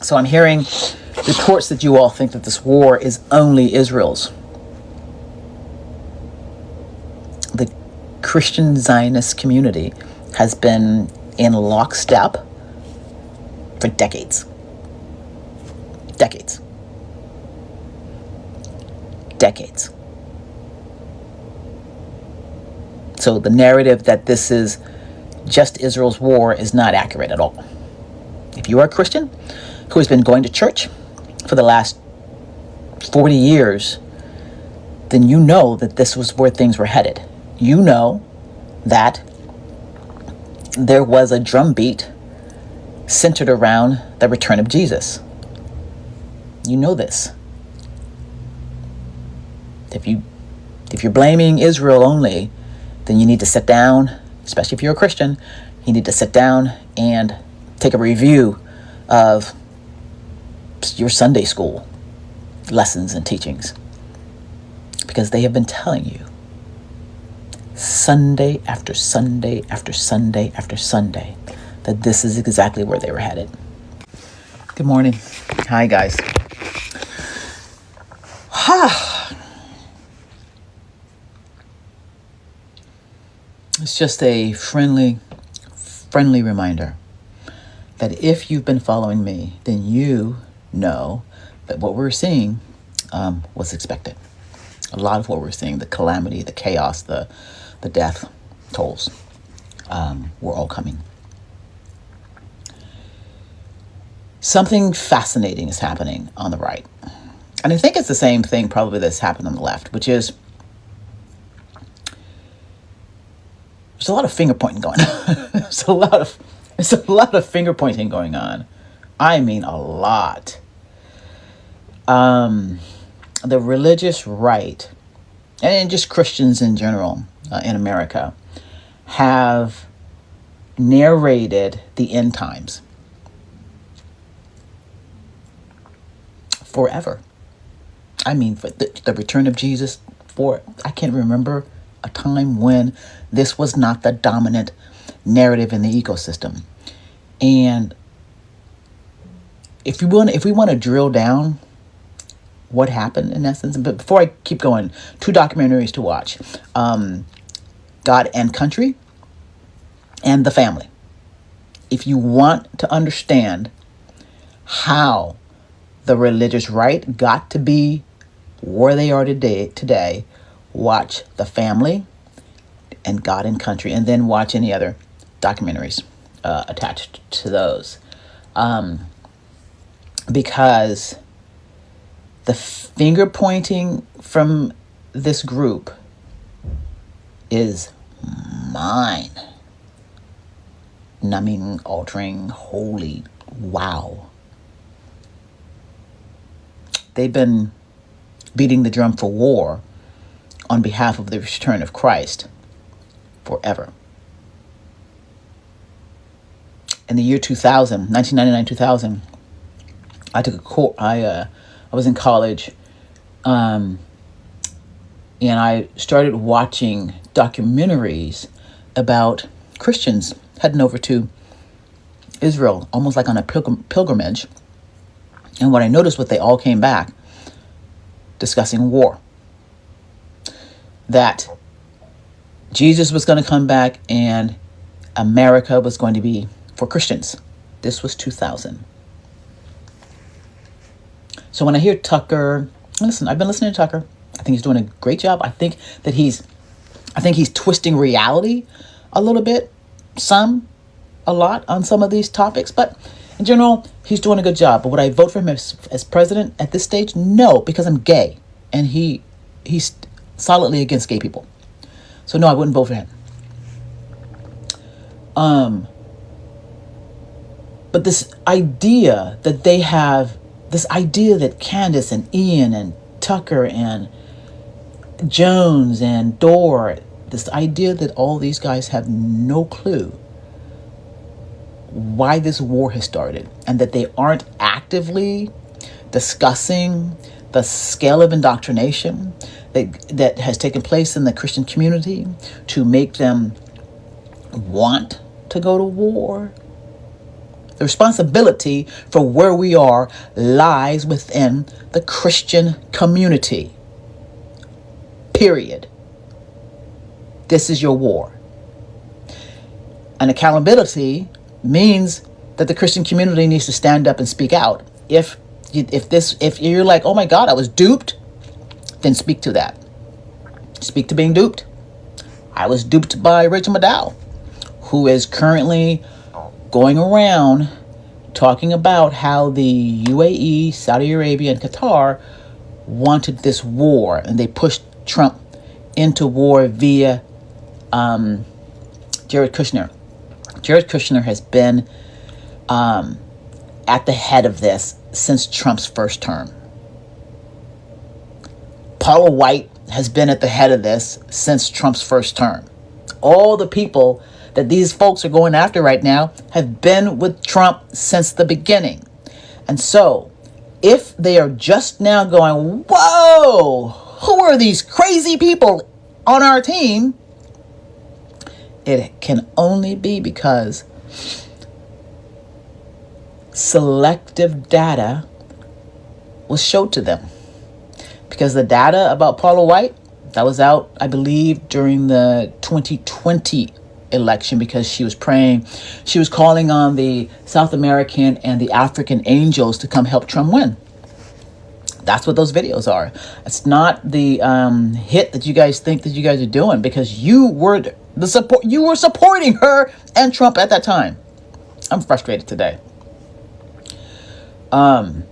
So I'm hearing reports that you all think that this war is only Israel's. The Christian Zionist community has been in lockstep for decades. Decades. So the narrative that this is just Israel's war is not accurate at all. If you are a Christian who has been going to church for the last 40 years, then you know that this was where things were headed. You know that there was a drumbeat centered around the return of Jesus. You know this. If you're blaming Israel only, then you need to sit down, especially if you're a Christian, you need to sit down and take a review of your Sunday school lessons and teachings. Because they have been telling you Sunday after Sunday after Sunday after Sunday that this is exactly where they were headed. Good morning. Hi, guys. It's just a friendly reminder that if you've been following me, then you know that what we're seeing was expected. A lot of what we're seeing, the calamity, the chaos, the death tolls, were all coming. Something fascinating is happening on the right. And I think it's the same thing probably that's happened on the left, which is there's a lot of finger pointing going on. There's a lot of finger pointing going on. I mean, a lot. The religious right, and just Christians in general in America, have narrated the end times forever. I mean, for the return of Jesus, I can't remember a time when this was not the dominant narrative in the ecosystem. And if we want to drill down what happened in essence, but before I keep going, 2 documentaries to watch: God and Country and The Family. If you want to understand how the religious right got to be where they are today, watch The Family and God and Country, and then watch any other documentaries attached to those. Because the finger pointing from this group is numbing, altering, holy, wow. They've been beating the drum for war on behalf of the return of Christ forever. In the year 2000, 1999-2000, I took a course. I was in college, and I started watching documentaries about Christians heading over to Israel, almost like on a pilgrimage. And what I noticed was they all came back discussing war. That Jesus was going to come back and America was going to be for Christians. This was 2000. So when I hear Tucker, listen, I've been listening to Tucker. I think he's doing a great job. I think he's twisting reality a little bit, a lot on some of these topics, but in general, he's doing a good job. But would I vote for him as president at this stage? No, because I'm gay, and he's solidly against gay people. So no, I wouldn't vote for him. But this idea that they have, this idea that Candace and Ian and Tucker and Jones and Dorr, this idea that all these guys have no clue why this war has started, and that they aren't actively discussing the scale of indoctrination that has taken place in the Christian community to make them want to go to war. The responsibility for where we are lies within the Christian community. Period. This is your war. And accountability means that the Christian community needs to stand up and speak out. If you're like, oh my God, I was duped, then speak to that. Speak to being duped. I was duped by Rachel Maddow, who is currently going around talking about how the UAE, Saudi Arabia, and Qatar wanted this war, and they pushed Trump into war via Jared Kushner. Jared Kushner has been at the head of this since Trump's first term. Paula White has been at the head of this since Trump's first term. All the people that these folks are going after right now have been with Trump since the beginning. And so, if they are just now going, whoa, who are these crazy people on our team? It can only be because selective data was showed to them. Because the data about Paula White, that was out, I believe, during the 2020 election, because she was praying, she was calling on the South American and the African angels to come help Trump win. That's what those videos are. It's not the hit that you guys think that you guys are doing, because you were supporting her and Trump at that time. I'm frustrated today. I'm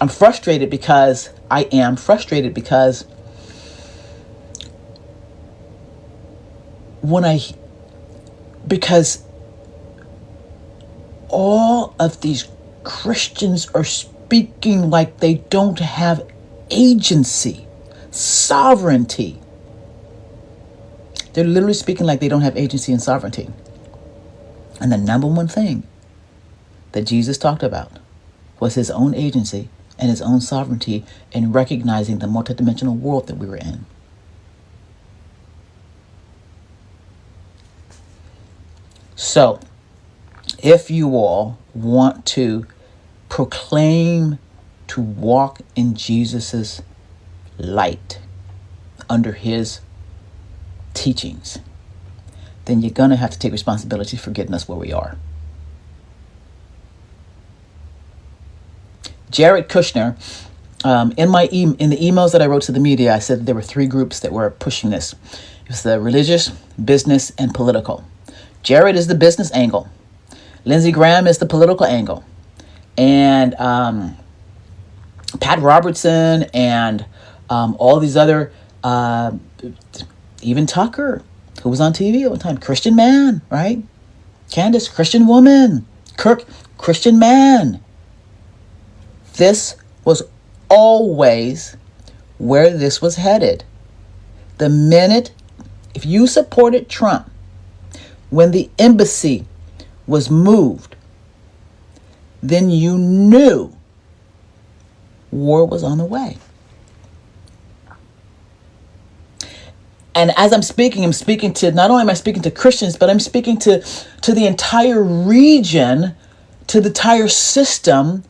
frustrated because because all of these Christians are speaking like they don't have agency, sovereignty. They're literally speaking like they don't have agency and sovereignty. And the number one thing that Jesus talked about was his own agency and his own sovereignty in recognizing the multidimensional world that we were in. So, if you all want to proclaim to walk in Jesus's light under his teachings, then you're going to have to take responsibility for getting us where we are. Jared Kushner, in the emails that I wrote to the media, I said there were three groups that were pushing this. It was the religious, business, and political. Jared is the business angle. Lindsey Graham is the political angle. And Pat Robertson and all these other, even Tucker, who was on TV at one time, Christian man, right? Candace, Christian woman. Kirk, Christian man. This was always where this was headed. The minute, if you supported Trump, when the embassy was moved, then you knew war was on the way. And as I'm speaking to, not only am I speaking to Christians, but I'm speaking to the entire region, to the entire system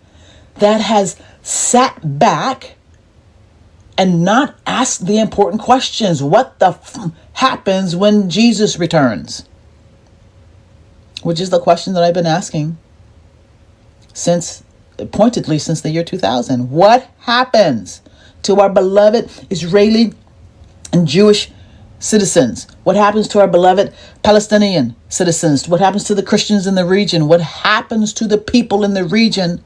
that has sat back and not asked the important questions. What the happens when Jesus returns? Which is the question that I've been asking pointedly since the year 2000. What happens to our beloved Israeli and Jewish citizens? What happens to our beloved Palestinian citizens? What happens to the Christians in the region? What happens to the people in the region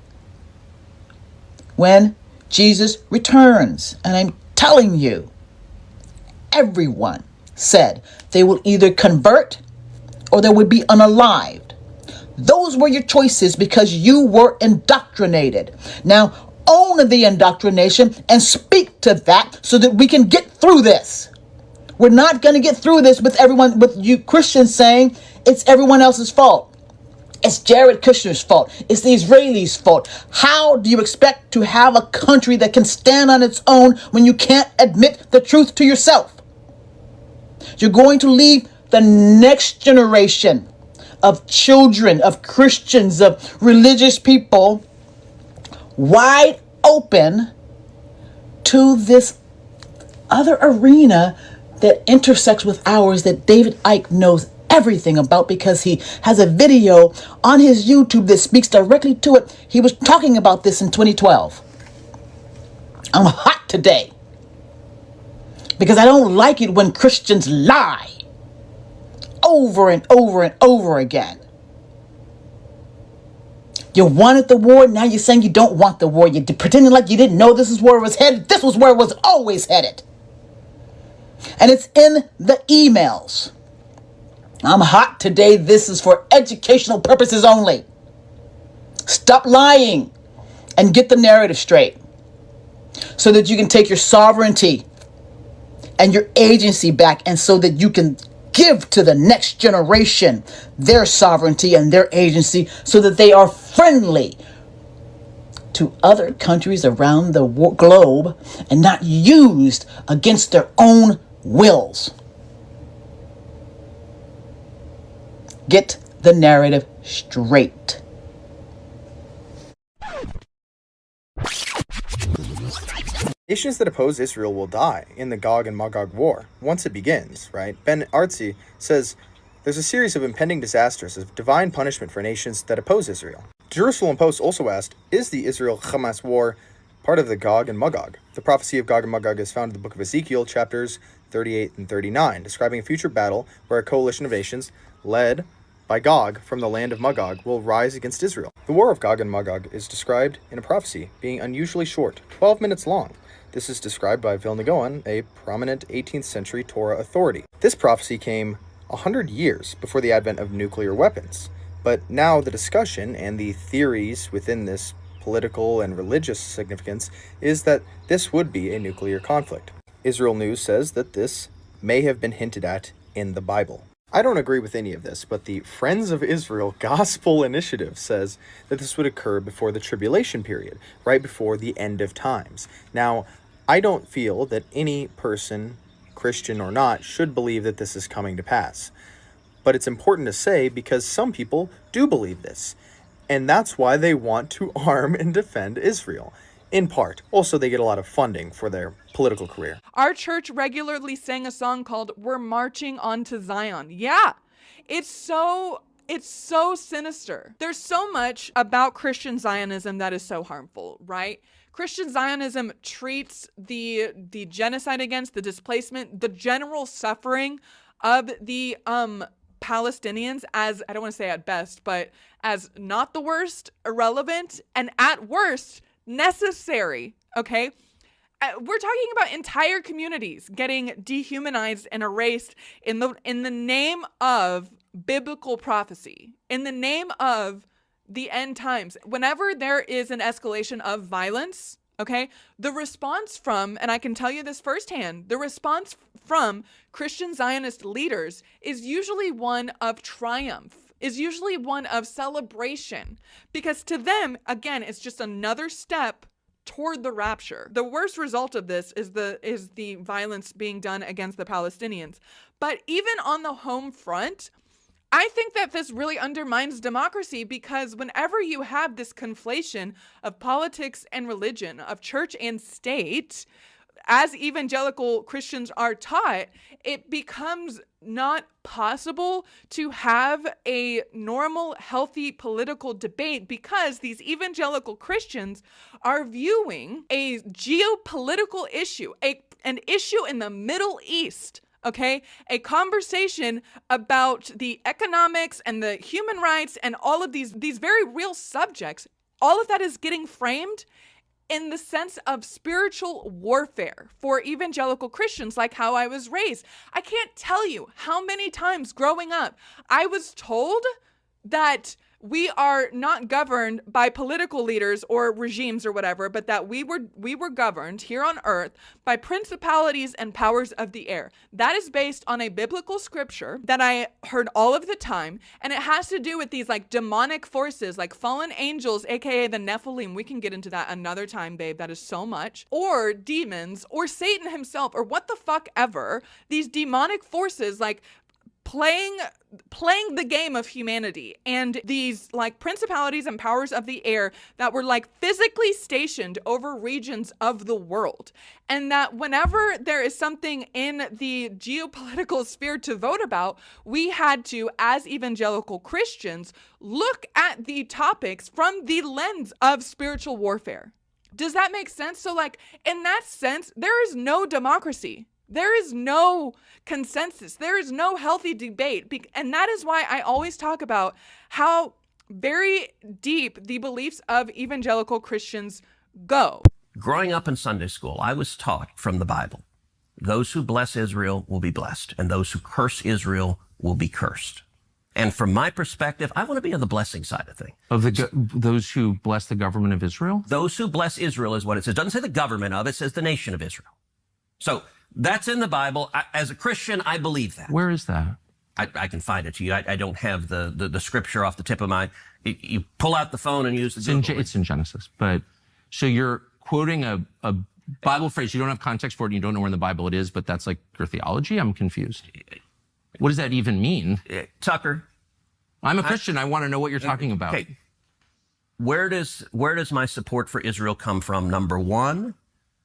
when Jesus returns? And I'm telling you, everyone said they will either convert or they would be unalived. Those were your choices because you were indoctrinated. Now, own the indoctrination and speak to that so that we can get through this. We're not going to get through this with you Christians saying it's everyone else's fault. It's Jared Kushner's fault. It's the Israelis' fault. How do you expect to have a country that can stand on its own when you can't admit the truth to yourself? You're going to leave the next generation of children, of Christians, of religious people wide open to this other arena that intersects with ours that David Icke knows everything about because he has a video on his YouTube that speaks directly to it. He was talking about this in 2012. I'm hot today because I don't like it when Christians lie over and over and over again. You wanted the war, now you're saying you don't want the war. You're pretending like you didn't know this is where it was headed. This was where it was always headed. And it's in the emails. I'm hot today. This is for educational purposes only. Stop lying and get the narrative straight so that you can take your sovereignty and your agency back, and so that you can give to the next generation their sovereignty and their agency so that they are friendly to other countries around the globe and not used against their own wills. Get the narrative straight. Nations that oppose Israel will die in the Gog and Magog war once it begins, right? Ben Artsy says there's a series of impending disasters of divine punishment for nations that oppose Israel. Jerusalem Post also asked, is the Israel-Hamas war part of the Gog and Magog? The prophecy of Gog and Magog is found in the book of Ezekiel, chapters 38 and 39, describing a future battle where a coalition of nations led by Gog from the land of Magog will rise against Israel. The war of Gog and Magog is described in a prophecy being unusually short, 12 minutes long. This is described by Vilna Gaon, a prominent 18th century Torah authority. This prophecy came 100 years before the advent of nuclear weapons, but now the discussion and the theories within this political and religious significance is that this would be a nuclear conflict. Israel News says that this may have been hinted at in the Bible. I don't agree with any of this, but the Friends of Israel Gospel Initiative says that this would occur before the tribulation period, right before the end of times. Now, I don't feel that any person, Christian or not, should believe that this is coming to pass. But it's important to say because some people do believe this, and that's why they want to arm and defend Israel. In part. Also, they get a lot of funding for their political career. Our church regularly sang a song called "We're Marching on to Zion." Yeah, it's so sinister. There's so much about Christian Zionism that is so harmful, right? Christian Zionism treats the genocide against, the displacement, the general suffering of the Palestinians as, I don't want to say at best, but as not the worst, irrelevant, and at worst, necessary, okay? We're talking about entire communities getting dehumanized and erased in the name of biblical prophecy, in the name of the end times. Whenever there is an escalation of violence, okay, the response from, and I can tell you this firsthand, the response from Christian Zionist leaders is usually one of triumph, is usually one of celebration, because to them, again, it's just another step toward the rapture. The worst result of this is the violence being done against the Palestinians. But even on the home front, I think that this really undermines democracy, because whenever you have this conflation of politics and religion, of church and state, as evangelical Christians are taught, it becomes not possible to have a normal, healthy political debate, because these evangelical Christians are viewing a geopolitical issue, an issue in the Middle East, okay? A conversation about the economics and the human rights and all of these very real subjects. All of that is getting framed in the sense of spiritual warfare for evangelical Christians, like how I was raised. I can't tell you how many times growing up I was told that we are not governed by political leaders or regimes or whatever, but that we were governed here on earth by principalities and powers of the air. That is based on a biblical scripture that I heard all of the time, and it has to do with these like demonic forces, like fallen angels, aka the Nephilim. We can get into that another time, babe. That is so much. Or demons, or Satan himself, or what the fuck ever. These demonic forces like playing the game of humanity, and these like principalities and powers of the air that were like physically stationed over regions of the world. And that whenever there is something in the geopolitical sphere to vote about, we had to, as evangelical Christians, look at the topics from the lens of spiritual warfare. Does that make sense? So like in that sense, there is no democracy. There is no consensus. There is no healthy debate. And that is why I always talk about how very deep the beliefs of evangelical Christians go. Growing up in Sunday school, I was taught from the Bible, those who bless Israel will be blessed, and those who curse Israel will be cursed. And from my perspective, I want to be on the blessing side of things. Of those who bless the government of Israel? Those who bless Israel is what it says. It doesn't say the government of, it says the nation of Israel. So that's in the Bible. As a Christian, I believe that. Where is that? I can find it to you. I don't have the scripture off the tip of my... You pull out the phone and use the Google. It's in Genesis. But so you're quoting a Bible phrase. You don't have context for it. And you don't know where in the Bible it is, but that's like your theology? I'm confused. What does that even mean? Tucker. I'm a Christian. I want to know what you're talking about. Okay. Where does my support for Israel come from? Number one,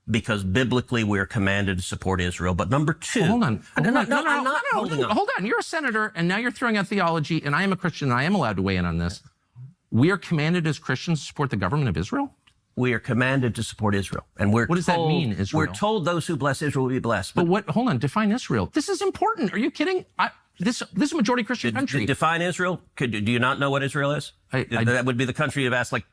because biblically we're commanded to support Israel. But number two... Hold on. I'm not holding on. Hold on. You're a senator, and now you're throwing out theology, and I am a Christian, and I am allowed to weigh in on this. We are commanded as Christians to support the government of Israel? We are commanded to support Israel. And what does that mean, Israel? We're told those who bless Israel will be blessed. But hold on, define Israel. This is important. Are you kidding? This is a majority Christian country. Define Israel? Do you not know what Israel is? That would be the country you've asked like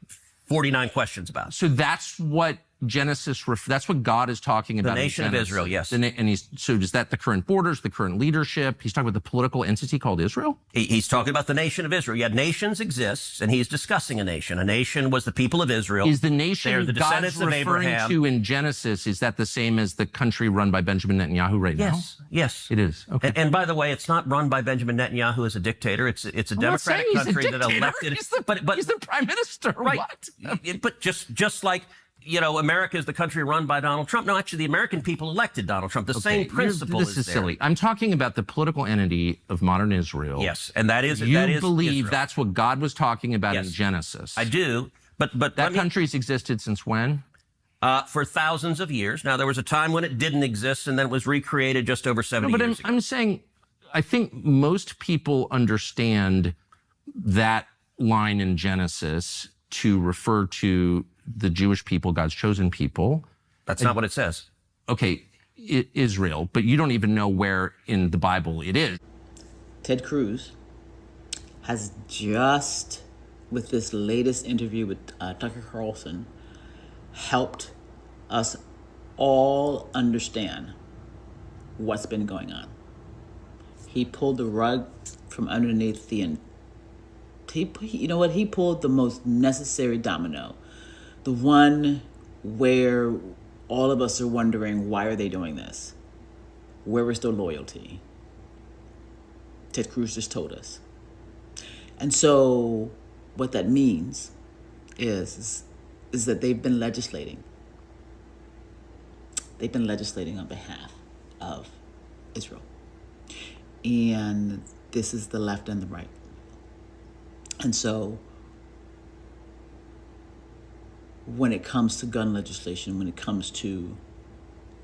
49 questions about. So that's what Genesis, that's what God is talking about. The nation of Israel, yes. And so is that the current borders, the current leadership? He's talking about the political entity called Israel? He's talking about the nation of Israel. Yeah, nations exist, and he's discussing a nation. A nation was the people of Israel. Is the nation They're the descendants God's of referring Abraham. to in Genesis, is that the same as the country run by Benjamin Netanyahu right now? Yes. It is. Okay. And by the way, it's not run by Benjamin Netanyahu as a dictator. It's a democratic country that elected. He's the prime minister. Right. What? But just like, America is the country run by Donald Trump. No, actually, the American people elected Donald Trump. The same principle This is there. silly. I'm talking about the political entity of modern Israel. Yes, and that is You believe Israel. that's what God was talking about in Genesis. I do, but that country's existed since when? For thousands of years. Now, there was a time when it didn't exist, and then it was recreated just over 70 years ago. I'm saying, I think most people understand that line in Genesis to refer to the Jewish people, God's chosen people. That's not what it says. Okay, Israel, but you don't even know where in the Bible it is. Ted Cruz has just, with this latest interview with Tucker Carlson, helped us all understand what's been going on. He pulled the rug from underneath he pulled the most necessary domino. The one where all of us are wondering, why are they doing this? Where is their loyalty? Ted Cruz just told us. And so what that means is that they've been legislating. They've been legislating on behalf of Israel. And this is the left and the right. And so when it comes to gun legislation, when it comes to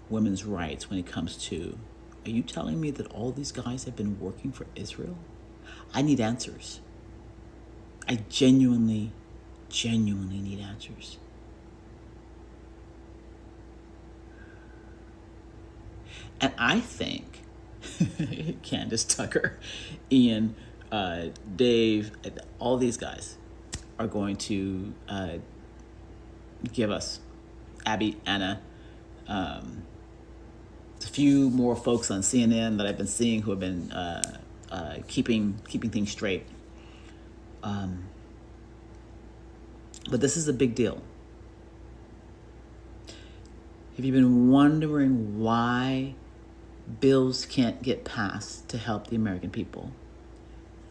women's rights, when it comes to, are you telling me that all these guys have been working for Israel? I need answers. I genuinely need answers. And I think Candace, Tucker, Ian, Dave, all these guys are going to give us, Abby, Anna, a few more folks on CNN that I've been seeing who have been keeping things straight. But this is a big deal. Have you been wondering why bills can't get passed to help the American people?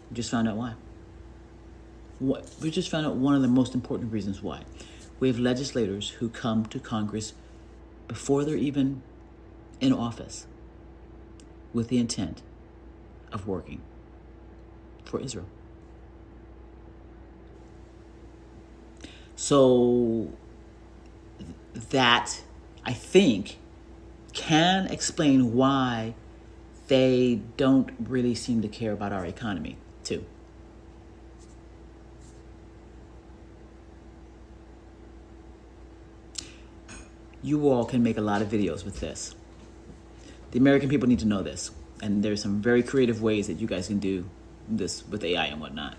We just found out why. We just found out one of the most important reasons why. We have legislators who come to Congress before they're even in office with the intent of working. for Israel. So that, I think, can explain why they don't really seem to care about our economy, too. You all can make a lot of videos with this. The American people need to know this. And there's some very creative ways that you guys can do this with AI and whatnot.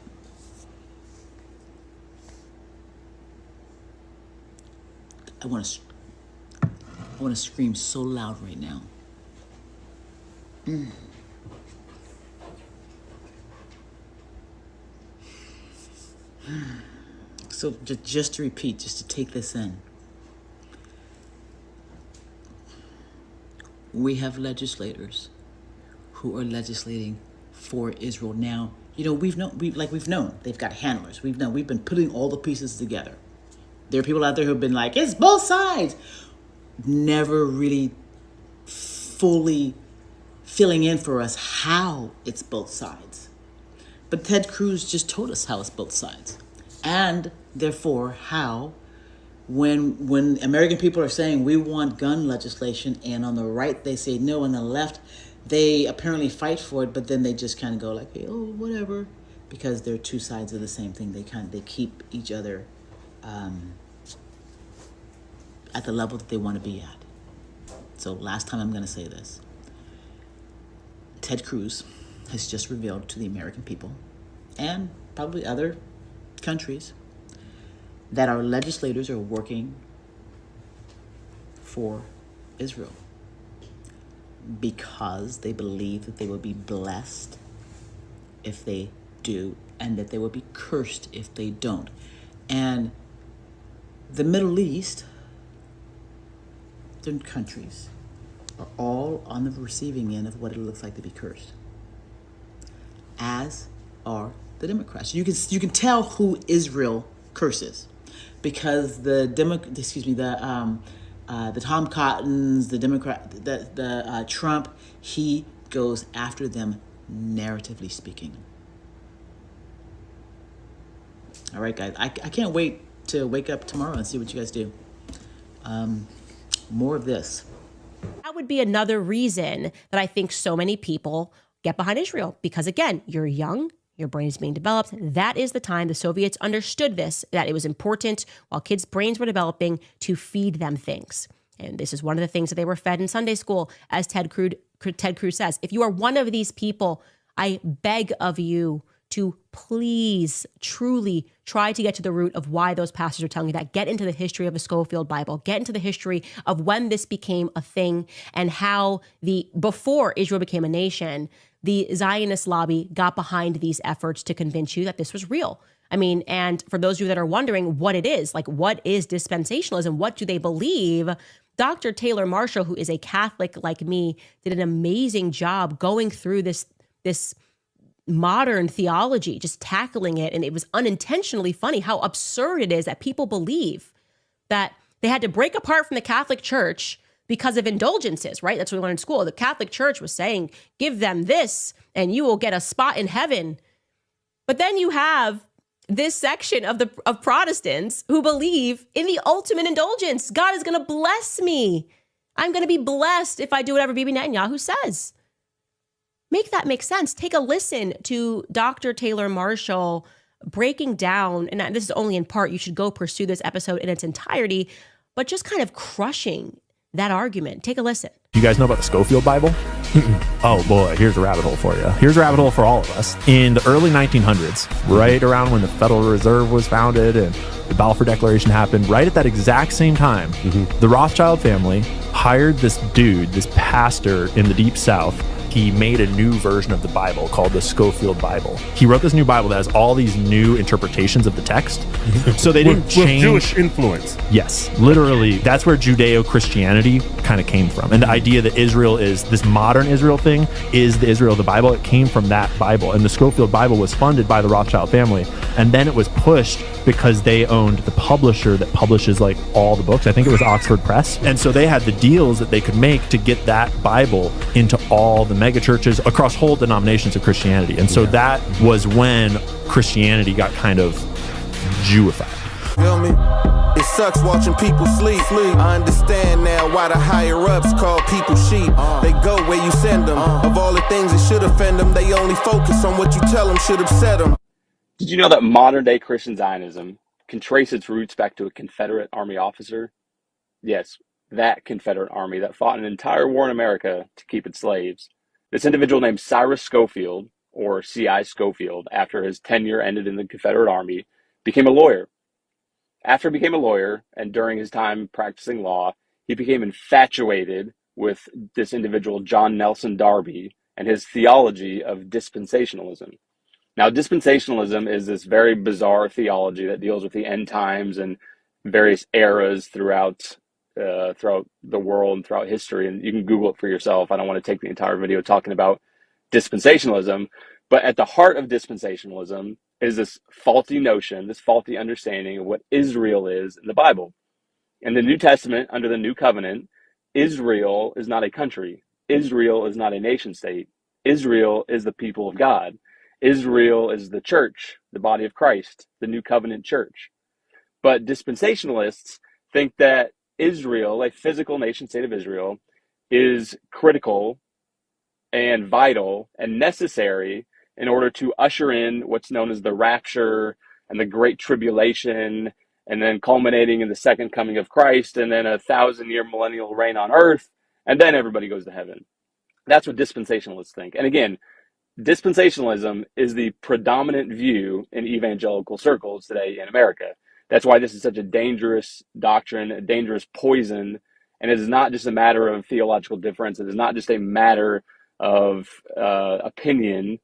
I want to scream so loud right now. So just to repeat, just to take this in. We have legislators who are legislating for Israel now. You know, we've known they've got handlers. We've been putting all the pieces together. There are people out there who have been like, it's both sides. Never really fully filling in for us how it's both sides. But Ted Cruz just told us how it's both sides. And therefore, how when American people are saying we want gun legislation, and on the right they say no, on the left they apparently fight for it, but then they just kind of go like, hey, oh, whatever, because they're two sides of the same thing. They keep each other at the level that they want to be at. So last time I'm going to say this. Ted Cruz has just revealed to the American people, and probably other countries, that our legislators are working for Israel because they believe that they will be blessed if they do, and that they will be cursed if they don't. And the Middle East, different countries, are all on the receiving end of what it looks like to be cursed, as are the Democrats. You can tell who Israel curses, because the Tom Cottons, the Democrat, the Trump, he goes after them narratively speaking. All right, guys, I can't wait to wake up tomorrow and see what you guys do. More of this. That would be another reason that I think so many people get behind Israel, because again, you're young, your brain is being developed. That is the time the Soviets understood this, that it was important while kids' brains were developing to feed them things. And this is one of the things that they were fed in Sunday school, as Ted Cruz says. If you are one of these people, I beg of you to please truly try to get to the root of why those pastors are telling you that. Get into the history of the Scofield Bible. Get into the history of when this became a thing and how before Israel became a nation, the Zionist lobby got behind these efforts to convince you that this was real. I mean, and for those of you that are wondering what it is, like what is dispensationalism? What do they believe? Dr. Taylor Marshall, who is a Catholic like me, did an amazing job going through this modern theology, just tackling it. And it was unintentionally funny how absurd it is that people believe that they had to break apart from the Catholic Church because of indulgences, right? That's what we learned in school. The Catholic Church was saying, give them this and you will get a spot in heaven. But then you have this section of Protestants who believe in the ultimate indulgence. God is going to bless me. I'm going to be blessed if I do whatever Bibi Netanyahu says. Make that make sense. Take a listen to Dr. Taylor Marshall breaking down, and this is only in part, you should go pursue this episode in its entirety, but just kind of crushing that argument. Take a listen. You guys know about the Scofield Bible? Oh boy, here's a rabbit hole for you. Here's a rabbit hole for all of us. In the early 1900s, right around when the Federal Reserve was founded and the Balfour Declaration happened, right at that exact same time, the Rothschild family hired this dude, this pastor in the Deep South. He made a new version of the Bible called the Scofield Bible. He wrote this new Bible that has all these new interpretations of the text. So they didn't change. Jewish influence. Yes, literally. That's where Judeo-Christianity kind of came from. And the idea that Israel is this modern Israel thing is the Israel of the Bible. It came from that Bible. And the Scofield Bible was funded by the Rothschild family. And then it was pushed because they owned the publisher that publishes like all the books. I think it was Oxford Press. And so they had the deals that they could make to get that Bible into all the mega churches across whole denominations of Christianity. And so that was when Christianity got kind of Jewified. Feel me? It sucks watching people sleep. I understand now why the higher ups call people sheep. They go where you send them. Of all the things that should offend them, they only focus on what you tell them should upset them. Did you know that modern day Christian Zionism can trace its roots back to a Confederate Army officer? Yes, that Confederate Army that fought an entire war in America to keep its slaves. This individual named Cyrus Scofield, or C.I. Scofield, after his tenure ended in the Confederate Army, became a lawyer. After he became a lawyer, and during his time practicing law, he became infatuated with this individual, John Nelson Darby, and his theology of dispensationalism. Now, dispensationalism is this very bizarre theology that deals with the end times and various eras throughout the world and throughout history. And you can Google it for yourself. I don't want to take the entire video talking about dispensationalism, but at the heart of dispensationalism is this faulty notion, this faulty understanding of what Israel is in the Bible. In the New Testament, under the New Covenant, Israel is not a country. Israel is not a nation state. Israel is the people of God. Israel is the church, the body of Christ, the New Covenant church. But dispensationalists think that Israel, a physical nation state of Israel, is critical and vital and necessary in order to usher in what's known as the rapture and the Great Tribulation, and then culminating in the second coming of Christ, and then 1,000-year millennial reign on earth, and then everybody goes to heaven. That's what dispensationalists think. And again, dispensationalism is the predominant view in evangelical circles today in America. That's why this is such a dangerous doctrine, a dangerous poison, and it is not just a matter of theological difference. It is not just a matter of opinion.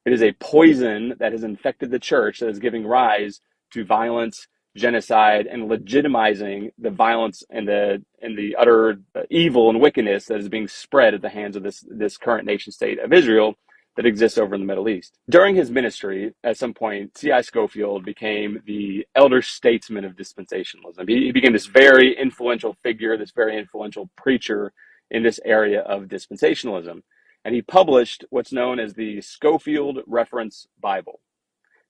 It is a poison that has infected the church, that is giving rise to violence, genocide, and legitimizing the violence and the utter evil and wickedness that is being spread at the hands of this current nation state of Israel that exists over in the Middle East. During his ministry, at some point, C.I. Scofield became the elder statesman of dispensationalism. He became this very influential figure, this very influential preacher in this area of dispensationalism. And he published what's known as the Scofield Reference Bible.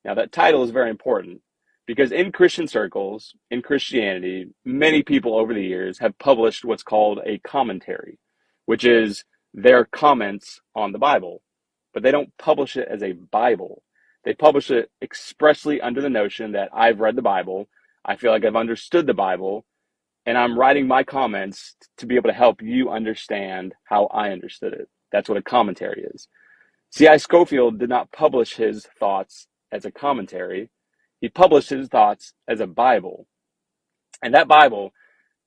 Now, that title is very important because in Christian circles, in Christianity, many people over the years have published what's called a commentary, which is their comments on the Bible. But they don't publish it as a Bible. They publish it expressly under the notion that I've read the Bible, I feel like I've understood the Bible, and I'm writing my comments to be able to help you understand how I understood it. That's what a commentary is. C.I. Scofield did not publish his thoughts as a commentary. He published his thoughts as a Bible. And that Bible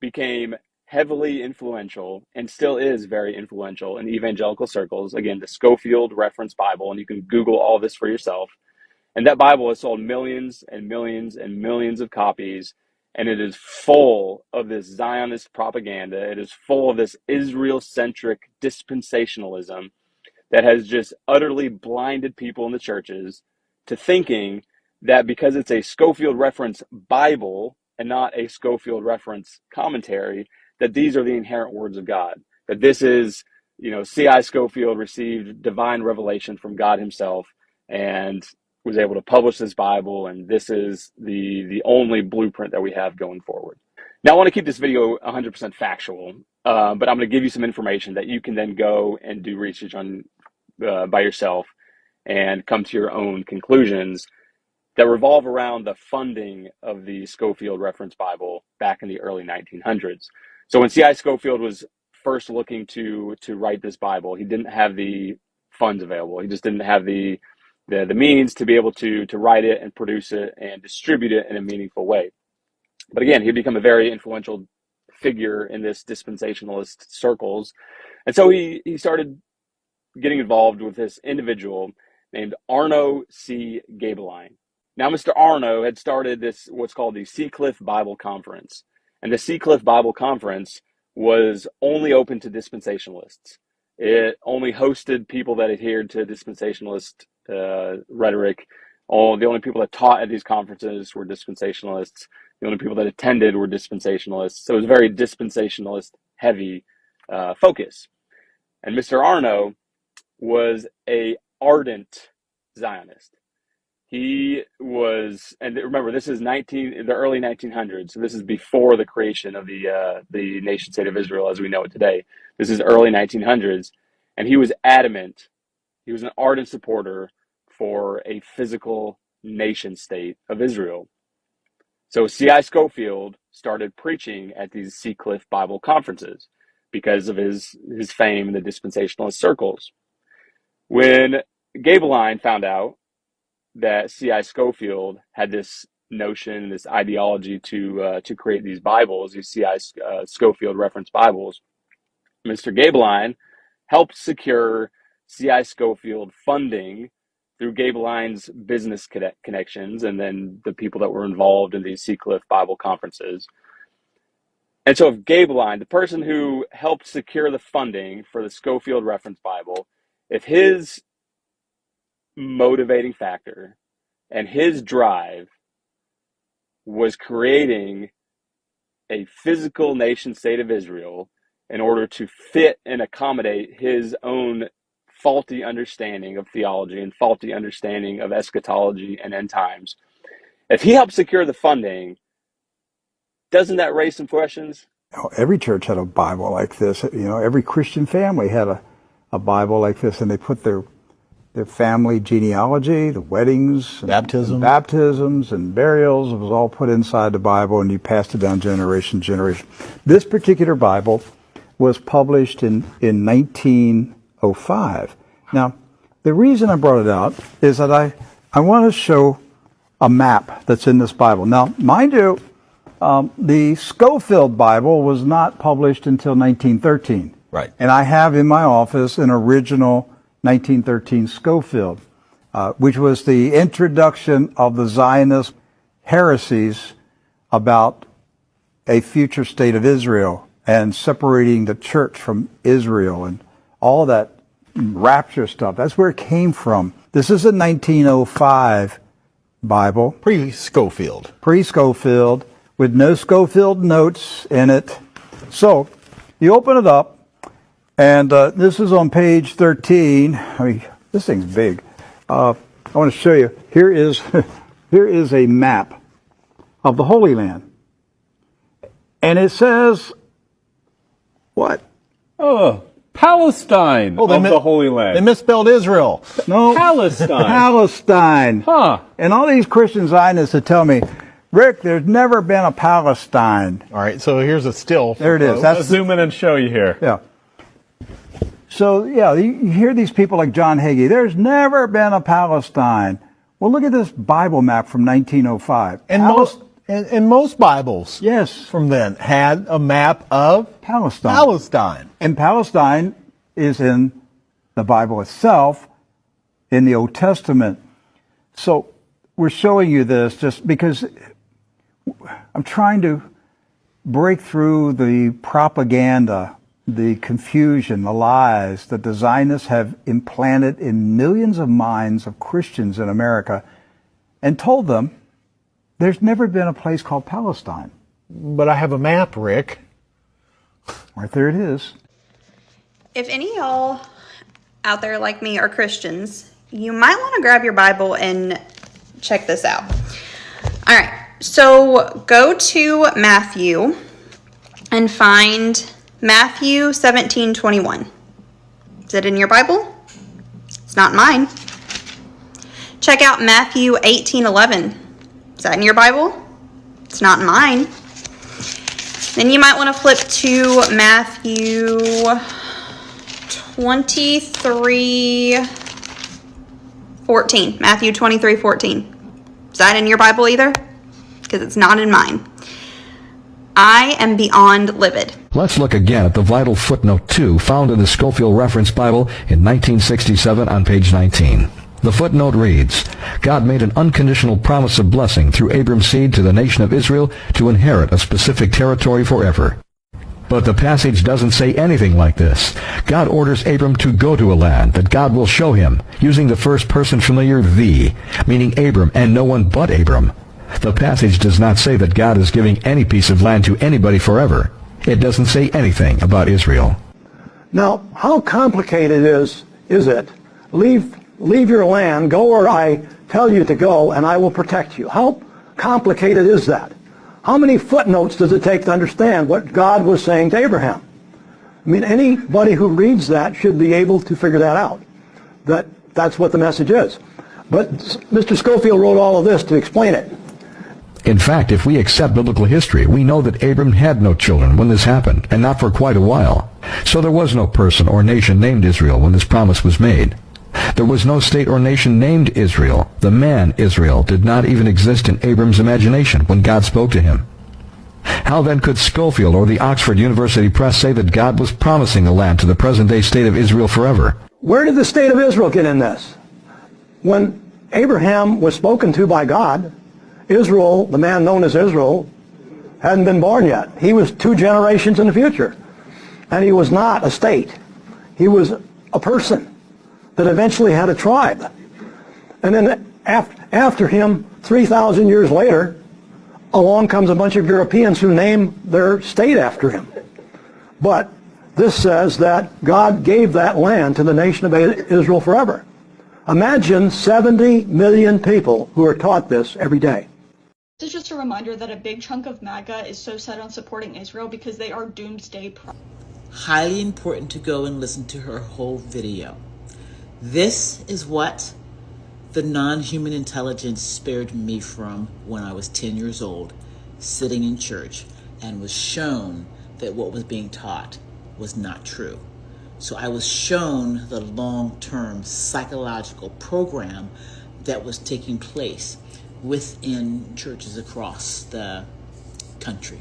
became heavily influential and still is very influential in evangelical circles. Again, the Scofield Reference Bible, and you can Google all this for yourself. And that Bible has sold millions and millions and millions of copies, and it is full of this Zionist propaganda. It is full of this Israel-centric dispensationalism that has just utterly blinded people in the churches to thinking that because it's a Scofield Reference Bible and not a Scofield Reference commentary, that these are the inherent words of God, that this is, C.I. Scofield received divine revelation from God himself and was able to publish this Bible, and this is the only blueprint that we have going forward. Now, I want to keep this video 100% factual, but I'm going to give you some information that you can then go and do research on by yourself and come to your own conclusions that revolve around the funding of the Scofield Reference Bible back in the early 1900s. So when C.I. Scofield was first looking to write this Bible, he didn't have the funds available. He just didn't have the means to be able to write it and produce it and distribute it in a meaningful way. But again, he'd become a very influential figure in this dispensationalist circles. And so he started getting involved with this individual named Arno C. Gabeline. Now, Mr. Arno had started this, what's called the Seacliff Bible Conference. And the Seacliff Bible Conference was only open to dispensationalists. It only hosted people that adhered to dispensationalist rhetoric. The only people that taught at these conferences were dispensationalists. The only people that attended were dispensationalists. So it was a very dispensationalist heavy focus. And Mr. Arno was a ardent Zionist. He was, and remember, this is the early 1900s. So this is before the creation of the nation state of Israel as we know it today. This is early 1900s, and he was adamant. He was an ardent supporter for a physical nation state of Israel. So C.I. Scofield started preaching at these Seacliff Bible conferences because of his fame in the dispensationalist circles. When Gabeline found out that C.I. Scofield had this notion, this ideology to create these Bibles, these C.I. Scofield reference Bibles, Mr. Gabeline helped secure C.I. Scofield funding through Gabeline's business connections and then the people that were involved in these Seacliff Bible conferences. And so if Gabeline, the person who helped secure the funding for the Scofield Reference Bible, if his motivating factor and his drive was creating a physical nation state of Israel in order to fit and accommodate his own faulty understanding of theology and faulty understanding of eschatology and end times, if he helped secure the funding, doesn't that raise some questions? Every church had a Bible like this. Every Christian family had a Bible like this, and they put their family genealogy, the weddings, baptisms and burials. It was all put inside the Bible, and you passed it down generation to generation. This particular Bible was published in 1905. Now, the reason I brought it out is that I want to show a map that's in this Bible. Now, mind you, the Scofield Bible was not published until 1913. Right. And I have in my office an original 1913 Scofield, which was the introduction of the Zionist heresies about a future state of Israel and separating the church from Israel and all that rapture stuff. That's where it came from. This is a 1905 Bible. Pre-Scofield. Pre-Scofield, with no Scofield notes in it. So, you open it up, and this is on page 13. I mean, this thing's big. I want to show you. Here is a map of the Holy Land. And it says, what? Oh, Palestine of the Holy Land. They misspelled Israel. No. Palestine. Palestine. Huh. And all these Christian Zionists that tell me, Rick, there's never been a Palestine. All right, so here's a still. There it is. Let's zoom in and show you here. Yeah. So, yeah, you hear these people like John Hagee, there's never been a Palestine. Well, look at this Bible map from 1905. And most Bibles, yes, from then had a map of Palestine. And Palestine is in the Bible itself, in the Old Testament. So we're showing you this just because I'm trying to break through the propaganda, the confusion, the lies that the Zionists have implanted in millions of minds of Christians in America, and told them there's never been a place called Palestine. But I have a map, Rick. Right there it is. If any of y'all out there like me are Christians, you might want to grab your Bible and check this out. All right, so go to Matthew and find Matthew 17:21. Is it in your Bible? It's not in mine. Check out Matthew 18:11. Is that in your Bible? It's not in mine. Then you might want to flip to Matthew 23:14. Matthew 23:14. Is that in your Bible either? Because it's not in mine. I am beyond livid. Let's look again at the vital footnote 2 found in the Scofield Reference Bible in 1967 on page 19. The footnote reads, God made an unconditional promise of blessing through Abram's seed to the nation of Israel to inherit a specific territory forever. But the passage doesn't say anything like this. God orders Abram to go to a land that God will show him, using the first person familiar thee, meaning Abram and no one but Abram. The passage does not say that God is giving any piece of land to anybody forever. It doesn't say anything about Israel. Now, how complicated is it? Leave your land, go where I tell you to go, and I will protect you. How complicated is that? How many footnotes does it take to understand what God was saying to Abraham? I mean, anybody who reads that should be able to figure that out. That's what the message is. But Mr. Scofield wrote all of this to explain it. In fact, if we accept biblical history, we know that Abram had no children when this happened, and not for quite a while. So there was no person or nation named Israel when this promise was made. There was no state or nation named Israel. The man Israel did not even exist in Abram's imagination when God spoke to him. How then could Scofield or the Oxford University Press say that God was promising the land to the present-day state of Israel forever? Where did the state of Israel get in this? When Abraham was spoken to by God, Israel, the man known as Israel, hadn't been born yet. He was 2 generations in the future. And he was not a state. He was a person that eventually had a tribe. And then after him, 3,000 years later, along comes a bunch of Europeans who name their state after him. But this says that God gave that land to the nation of Israel forever. Imagine 70 million people who are taught this every day. This is just a reminder that a big chunk of MAGA is so set on supporting Israel because they are doomsday preppers. Highly important to go and listen to her whole video. This is what the non-human intelligence spared me from when I was 10 years old, sitting in church, and was shown that what was being taught was not true. So I was shown the long-term psychological program that was taking place within churches across the country.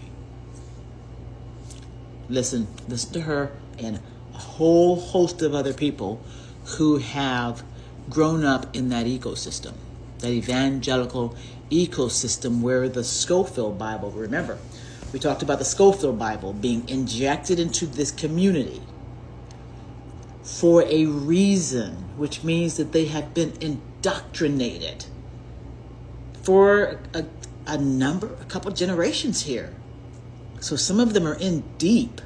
Listen to her and a whole host of other people who have grown up in that ecosystem, that evangelical ecosystem where the Scofield Bible, remember, we talked about the Scofield Bible being injected into this community for a reason, which means that they have been indoctrinated for a couple generations here. So some of them are in deep.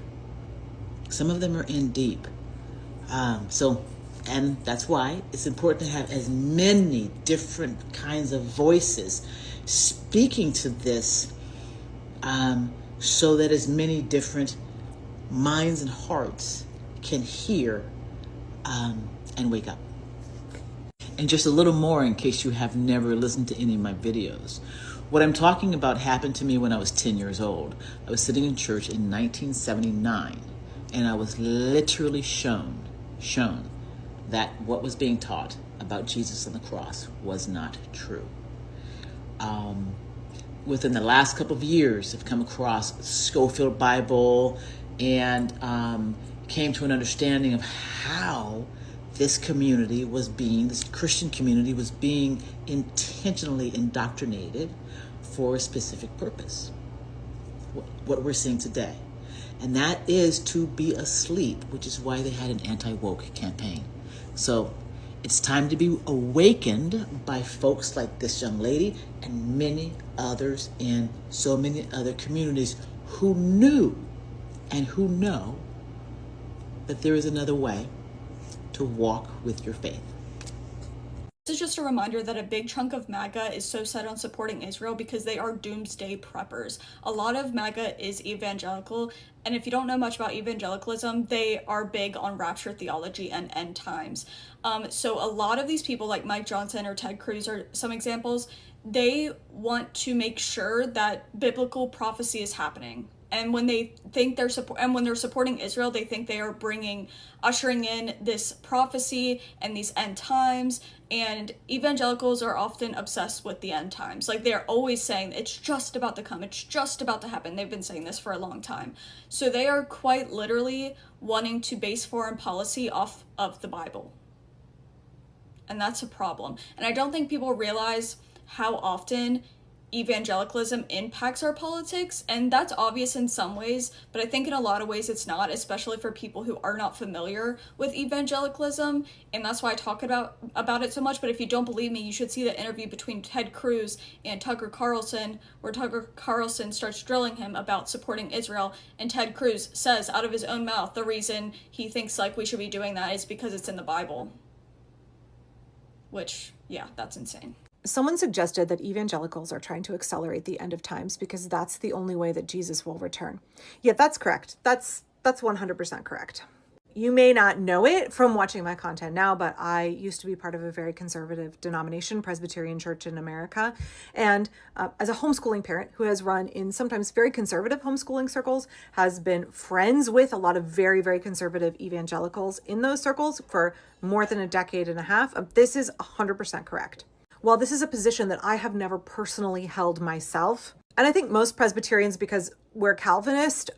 And that's why it's important to have as many different kinds of voices speaking to this, so that as many different minds and hearts can hear and wake up. And just a little more in case you have never listened to any of my videos. What I'm talking about happened to me when I was 10 years old. I was sitting in church in 1979, and I was literally shown that what was being taught about Jesus on the cross was not true. Within the last couple of years, I've come across Scofield Bible and came to an understanding of how this Christian community was being intentionally indoctrinated for a specific purpose. What we're seeing today. And that is to be asleep, which is why they had an anti-woke campaign. So it's time to be awakened by folks like this young lady and many others in so many other communities who knew and who know that there is another way to walk with your faith. This is just a reminder that a big chunk of MAGA is so set on supporting Israel because they are doomsday preppers. A lot of MAGA is evangelical, and if you don't know much about evangelicalism, they are big on rapture theology and end times. So a lot of these people like Mike Johnson or Ted Cruz are some examples. They want to make sure that biblical prophecy is happening. And when they think when they're supporting Israel, they think they are ushering in this prophecy and these end times. And evangelicals are often obsessed with the end times. Like, they're always saying it's just about to come, it's just about to happen. They've been saying this for a long time. So they are quite literally wanting to base foreign policy off of the Bible. And that's a problem. And I don't think people realize how often evangelicalism impacts our politics, and that's obvious in some ways, but I think in a lot of ways it's not, especially for people who are not familiar with evangelicalism, and that's why I talk about it so much. But if you don't believe me, you should see the interview between Ted Cruz and Tucker Carlson, where Tucker Carlson starts drilling him about supporting Israel, and Ted Cruz says out of his own mouth the reason he thinks like we should be doing that is because it's in the Bible. Which, yeah, that's insane. Someone suggested that evangelicals are trying to accelerate the end of times because that's the only way that Jesus will return. Yeah, that's correct. That's 100% correct. You may not know it from watching my content now, but I used to be part of a very conservative denomination, Presbyterian Church in America. And as a homeschooling parent who has run in sometimes very conservative homeschooling circles, has been friends with a lot of very, very conservative evangelicals in those circles for more than a decade and a half, this is 100% correct. While this is a position that I have never personally held myself, and I think most Presbyterians, because we're Calvinist,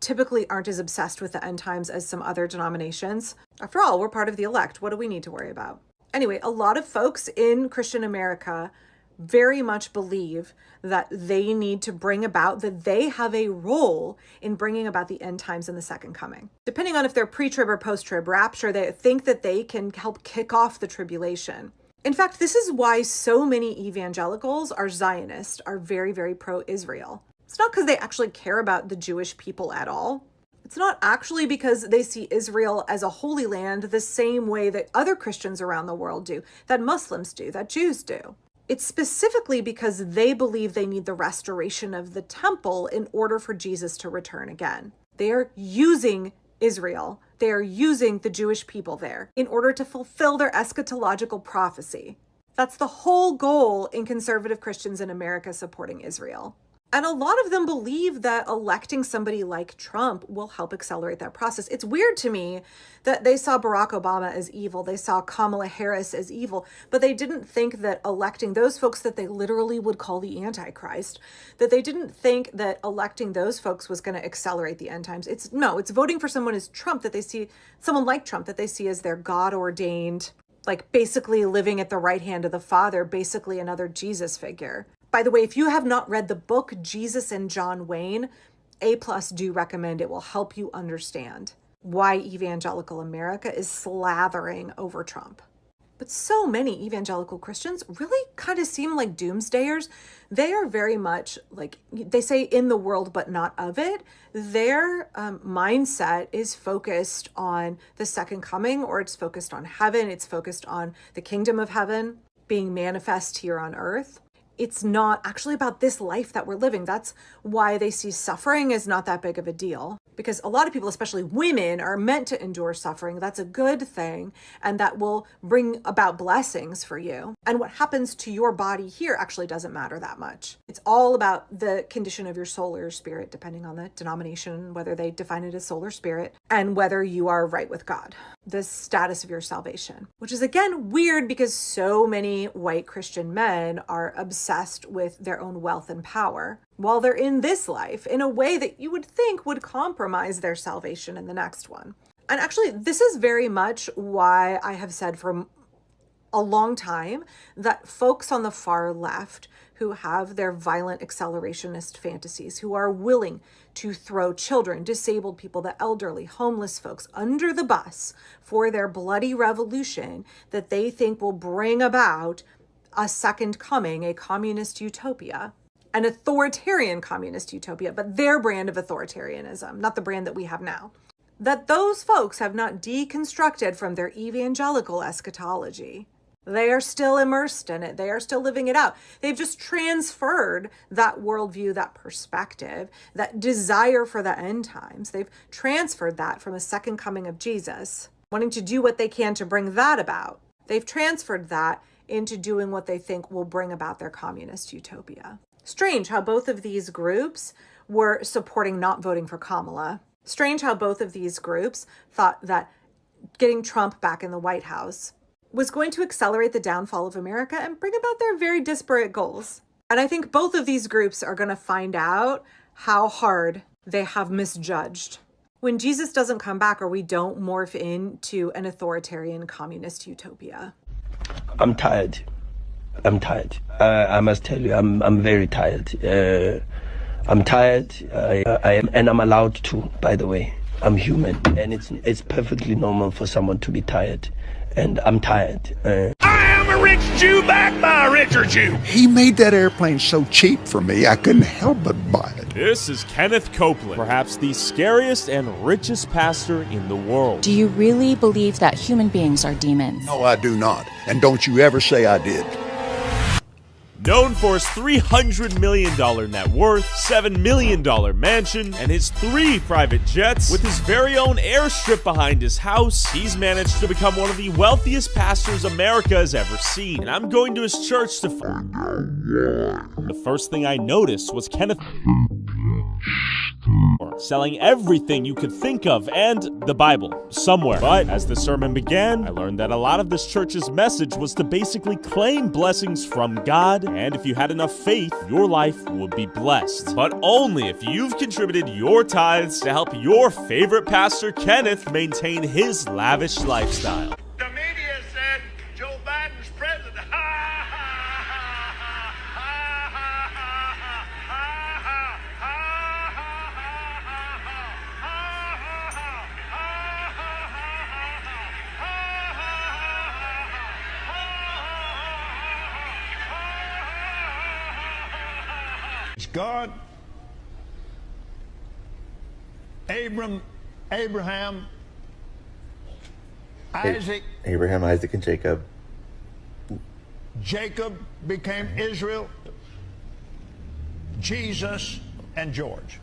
typically aren't as obsessed with the end times as some other denominations. After all, we're part of the elect. What do we need to worry about? Anyway, a lot of folks in Christian America very much believe that they need to bring about, that they have a role in bringing about the end times and the second coming. Depending on if they're pre-trib or post-trib rapture, they think that they can help kick off the tribulation. In fact, this is why so many evangelicals are Zionist, are very, very pro-Israel. It's not because they actually care about the Jewish people at all. It's not actually because they see Israel as a holy land the same way that other Christians around the world do, that Muslims do, that Jews do. It's specifically because they believe they need the restoration of the temple in order for Jesus to return again. They are using Israel. They are using the Jewish people there in order to fulfill their eschatological prophecy. That's the whole goal in conservative Christians in America supporting Israel. And a lot of them believe that electing somebody like Trump will help accelerate that process. It's weird to me that they saw Barack Obama as evil, they saw Kamala Harris as evil, but they didn't think that electing those folks that they literally would call the Antichrist, that they didn't think that electing those folks was going to accelerate the end times. It's voting for someone as Trump that they see, someone like Trump that they see as their God-ordained, like basically living at the right hand of the Father, basically another Jesus figure. By the way, if you have not read the book, Jesus and John Wayne, A+ do recommend it. Will help you understand why evangelical America is slathering over Trump. But so many evangelical Christians really kind of seem like doomsdayers. They are very much like, they say in the world, but not of it. Their mindset is focused on the second coming, or it's focused on heaven. It's focused on the kingdom of heaven being manifest here on earth. It's not actually about this life that we're living. That's why they see suffering as not that big of a deal. Because a lot of people, especially women, are meant to endure suffering. That's a good thing, and that will bring about blessings for you. And what happens to your body here actually doesn't matter that much. It's all about the condition of your soul or your spirit, depending on the denomination, whether they define it as soul or spirit, and whether you are right with God, the status of your salvation. Which is, again, weird because so many white Christian men are obsessed with their own wealth and power while they're in this life in a way that you would think would compromise their salvation in the next one. And actually, this is very much why I have said for a long time that folks on the far left who have their violent accelerationist fantasies, who are willing to throw children, disabled people, the elderly, homeless folks under the bus for their bloody revolution that they think will bring about a second coming, a communist utopia, an authoritarian communist utopia, but their brand of authoritarianism, not the brand that we have now, that those folks have not deconstructed from their evangelical eschatology. They are still immersed in it. They are still living it out. They've just transferred that worldview, that perspective, that desire for the end times. They've transferred that from a second coming of Jesus, wanting to do what they can to bring that about. They've transferred that into doing what they think will bring about their communist utopia. Strange how both of these groups were supporting not voting for Kamala. Strange how both of these groups thought that getting Trump back in the White House was going to accelerate the downfall of America and bring about their very disparate goals. And I think both of these groups are going to find out how hard they have misjudged when Jesus doesn't come back or we don't morph into an authoritarian communist utopia. I'm tired. I'm tired. I must tell you, I'm very tired. I'm tired. I am, and I'm allowed to. By the way, I'm human, and it's perfectly normal for someone to be tired, and I'm tired. I am a rich Jew backed by a richer Jew. He made that airplane so cheap for me, I couldn't help but buy it. This is Kenneth Copeland, perhaps the scariest and richest pastor in the world. Do you really believe that human beings are demons? No, I do not. And don't you ever say I did. Known for his $300 million net worth, $7 million mansion, and his 3 private jets, with his very own airstrip behind his house, he's managed to become one of the wealthiest pastors America has ever seen. And I'm going to his church to find out why. The first thing I noticed was Kenneth selling everything you could think of and the Bible somewhere. But as the sermon began, I learned that a lot of this church's message was to basically claim blessings from God, and if you had enough faith, your life would be blessed. But only if you've contributed your tithes to help your favorite pastor Kenneth maintain his lavish lifestyle. The media said Joe Biden's president. God, Abraham, Isaac, Abraham, Isaac, and Jacob. Jacob became Israel, Jesus, and George.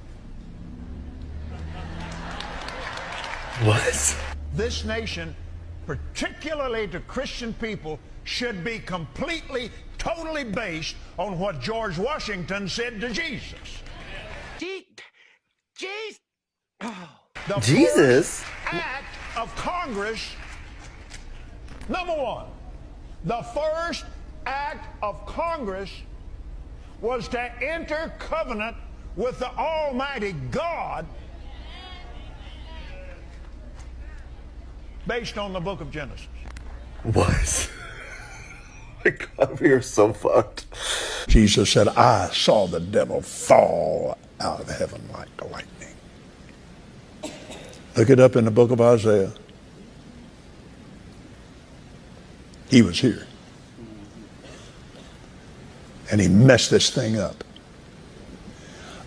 What? This nation, particularly to Christian people, should be completely, totally based on what George Washington said to Jesus. The Jesus? first act of Congress, number one, the first act of Congress was to enter covenant with the Almighty God based on the book of Genesis. What? My God, we are so fucked. Jesus said, I saw the devil fall out of heaven like lightning. Look it up in the book of Isaiah. He was here. And he messed this thing up.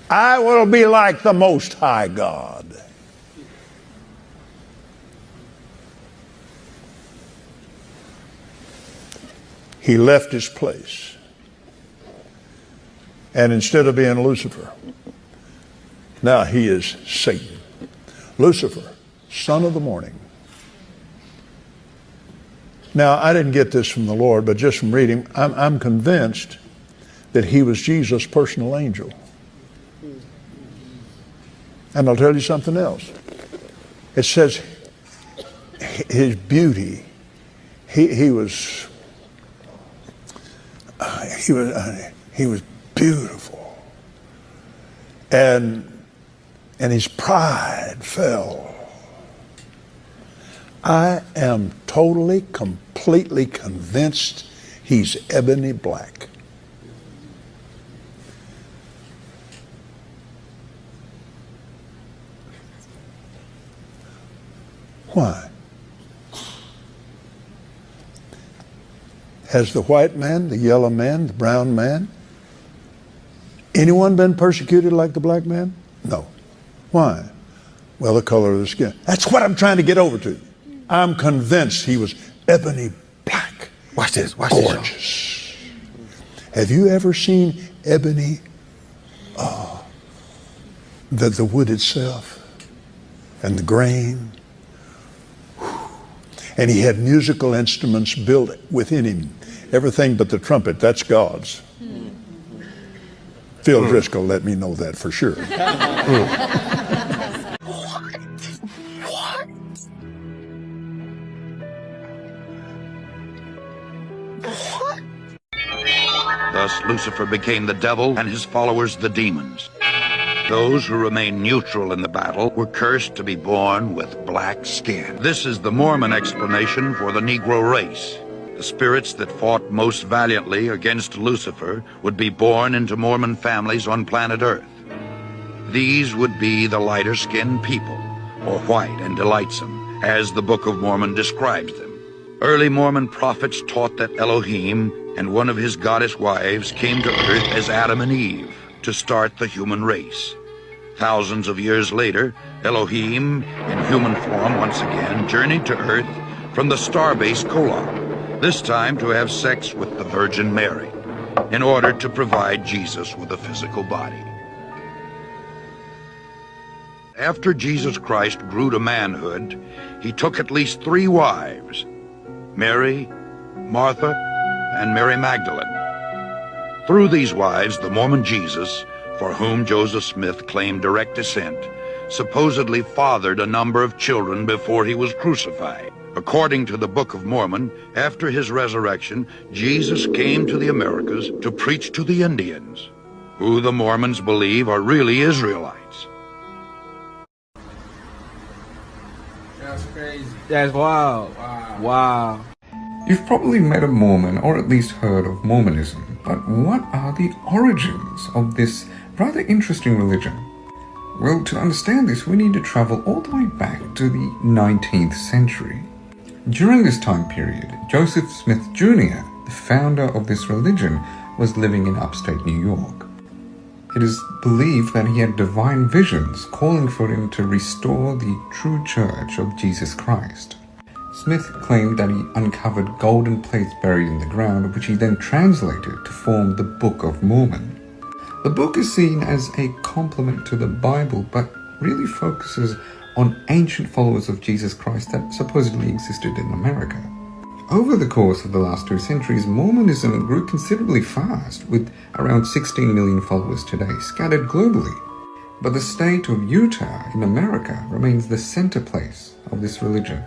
I will be like the Most High God. He left his place. And instead of being Lucifer, now he is Satan. Lucifer, son of the morning. Now, I didn't get this from the Lord, but just from reading, I'm convinced that he was Jesus' personal angel. And I'll tell you something else. It says his beauty, he was beautiful, and his pride fell. I am totally, completely convinced he's ebony black. Why? Has the white man, the yellow man, the brown man, anyone been persecuted like the black man? No. Why? Well, the color of the skin. That's what I'm trying to get over to. I'm convinced he was ebony black. Watch this. Watch gorgeous. Have you ever seen ebony, the wood itself and the grain? And he had musical instruments built within him. Everything but the trumpet, that's God's. Phil Driscoll let me know that for sure. Thus Lucifer became the devil and his followers the demons. Those who remained neutral in the battle were cursed to be born with black skin. This is the Mormon explanation for the Negro race. The spirits that fought most valiantly against Lucifer would be born into Mormon families on planet Earth. These would be the lighter-skinned people, or white and delightsome, as the Book of Mormon describes them. Early Mormon prophets taught that Elohim and one of his goddess wives came to Earth as Adam and Eve to start the human race. Thousands of years later, Elohim, in human form once again, journeyed to Earth from the starbase Kolob, this time to have sex with the Virgin Mary, in order to provide Jesus with a physical body. After Jesus Christ grew to manhood, he took at least 3 wives, Mary, Martha, and Mary Magdalene. Through these wives, the Mormon Jesus, for whom Joseph Smith claimed direct descent, supposedly fathered a number of children before he was crucified. According to the Book of Mormon, after his resurrection, Jesus came to the Americas to preach to the Indians, who the Mormons believe are really Israelites. That's crazy. That's wild. Wow. You've probably met a Mormon or at least heard of Mormonism, but what are the origins of this rather interesting religion? Well, to understand this, we need to travel all the way back to the 19th century. During this time period, Joseph Smith Jr., the founder of this religion, was living in upstate New York. It is believed that he had divine visions calling for him to restore the true church of Jesus Christ. Smith claimed that he uncovered golden plates buried in the ground, which he then translated to form the Book of Mormon. The book is seen as a complement to the Bible, but really focuses on ancient followers of Jesus Christ that supposedly existed in America. Over the course of the last 2 centuries, Mormonism grew considerably fast, with around 16 million followers today, scattered globally. But the state of Utah in America remains the center place of this religion.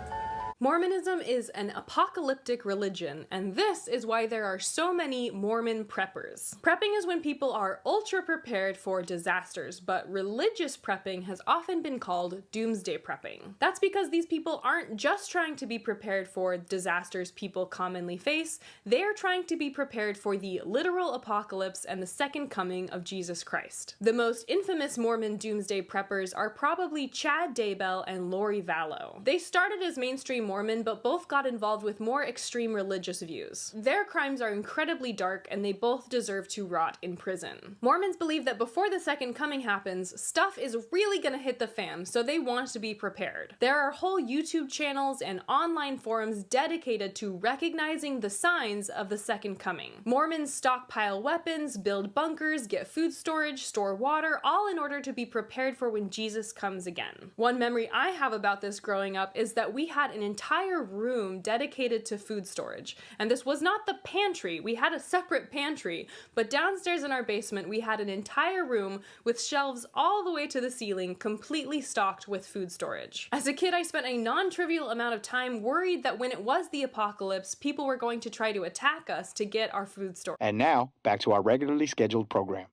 Mormonism is an apocalyptic religion, and this is why there are so many Mormon preppers. Prepping is when people are ultra prepared for disasters, but religious prepping has often been called doomsday prepping. That's because these people aren't just trying to be prepared for disasters people commonly face, they are trying to be prepared for the literal apocalypse and the second coming of Jesus Christ. The most infamous Mormon doomsday preppers are probably Chad Daybell and Lori Vallow. They started as mainstream Mormon, but both got involved with more extreme religious views. Their crimes are incredibly dark, and they both deserve to rot in prison. Mormons believe that before the second coming happens, stuff is really gonna hit the fan, so they want to be prepared. There are whole YouTube channels and online forums dedicated to recognizing the signs of the second coming. Mormons stockpile weapons, build bunkers, get food storage, store water, all in order to be prepared for when Jesus comes again. One memory I have about this growing up is that we had an entire room dedicated to food storage. And this was not the pantry. We had a separate pantry, but downstairs in our basement, we had an entire room with shelves all the way to the ceiling, completely stocked with food storage. As a kid, I spent a non-trivial amount of time worried that when it was the apocalypse, people were going to try to attack us to get our food storage. And now, back to our regularly scheduled program.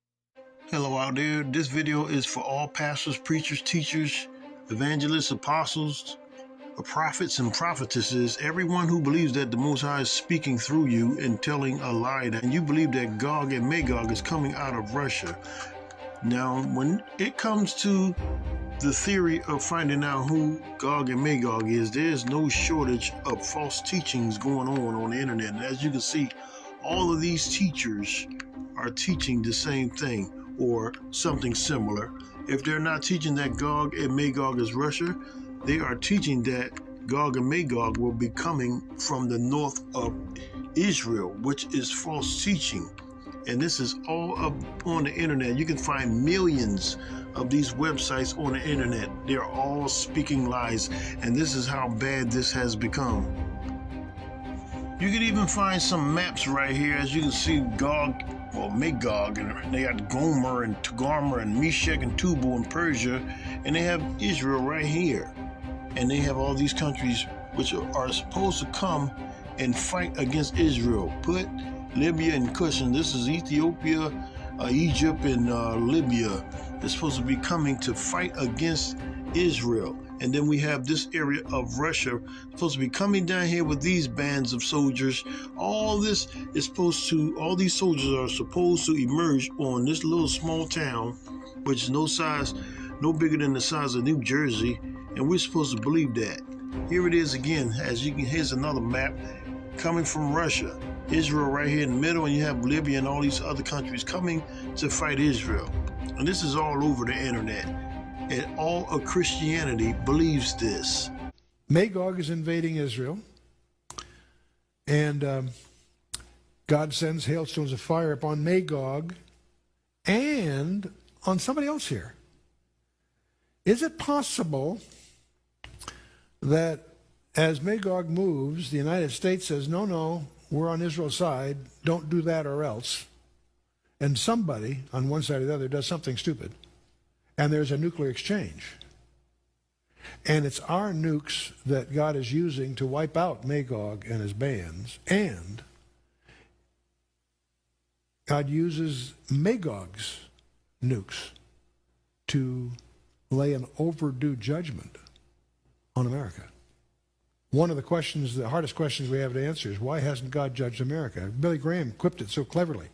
Hello out there. This video is for all pastors, preachers, teachers, evangelists, apostles, prophets and prophetesses, everyone who believes that the Most High is speaking through you and telling a lie, and you believe that Gog and Magog is coming out of Russia. Now, when it comes to the theory of finding out who Gog and Magog is, there's no shortage of false teachings going on the internet. And as you can see, all of these teachers are teaching the same thing or something similar. If they're not teaching that Gog and Magog is Russia, they are teaching that Gog and Magog will be coming from the north of Israel, which is false teaching. And this is all up on the internet. You can find millions of these websites on the internet. They're all speaking lies, and this is how bad this has become. You can even find some maps right here. As you can see, Magog, and they got Gomer and Togarmah and Meshech and Tubal in Persia, and they have Israel right here. And they have all these countries which are supposed to come and fight against Israel. Put Libya and Cush, and this is Ethiopia, Egypt, and Libya. They're supposed to be coming to fight against Israel. And then we have this area of Russia supposed to be coming down here with these bands of soldiers. All this is supposed to, all these soldiers are supposed to emerge on this little small town, which is no bigger than the size of New Jersey. And we're supposed to believe that. Here it is again, here's another map coming from Russia. Israel right here in the middle, and you have Libya and all these other countries coming to fight Israel. And this is all over the internet. And all of Christianity believes this. Magog is invading Israel, and God sends hailstones of fire upon Magog and on somebody else here. Is it possible that as Magog moves, the United States says, no, we're on Israel's side, don't do that or else, and somebody on one side or the other does something stupid, and there's a nuclear exchange? And it's our nukes that God is using to wipe out Magog and his bands, and God uses Magog's nukes to lay an overdue judgment on America. One of the questions, the hardest questions we have to answer is, why hasn't God judged America? Billy Graham quipped it so cleverly.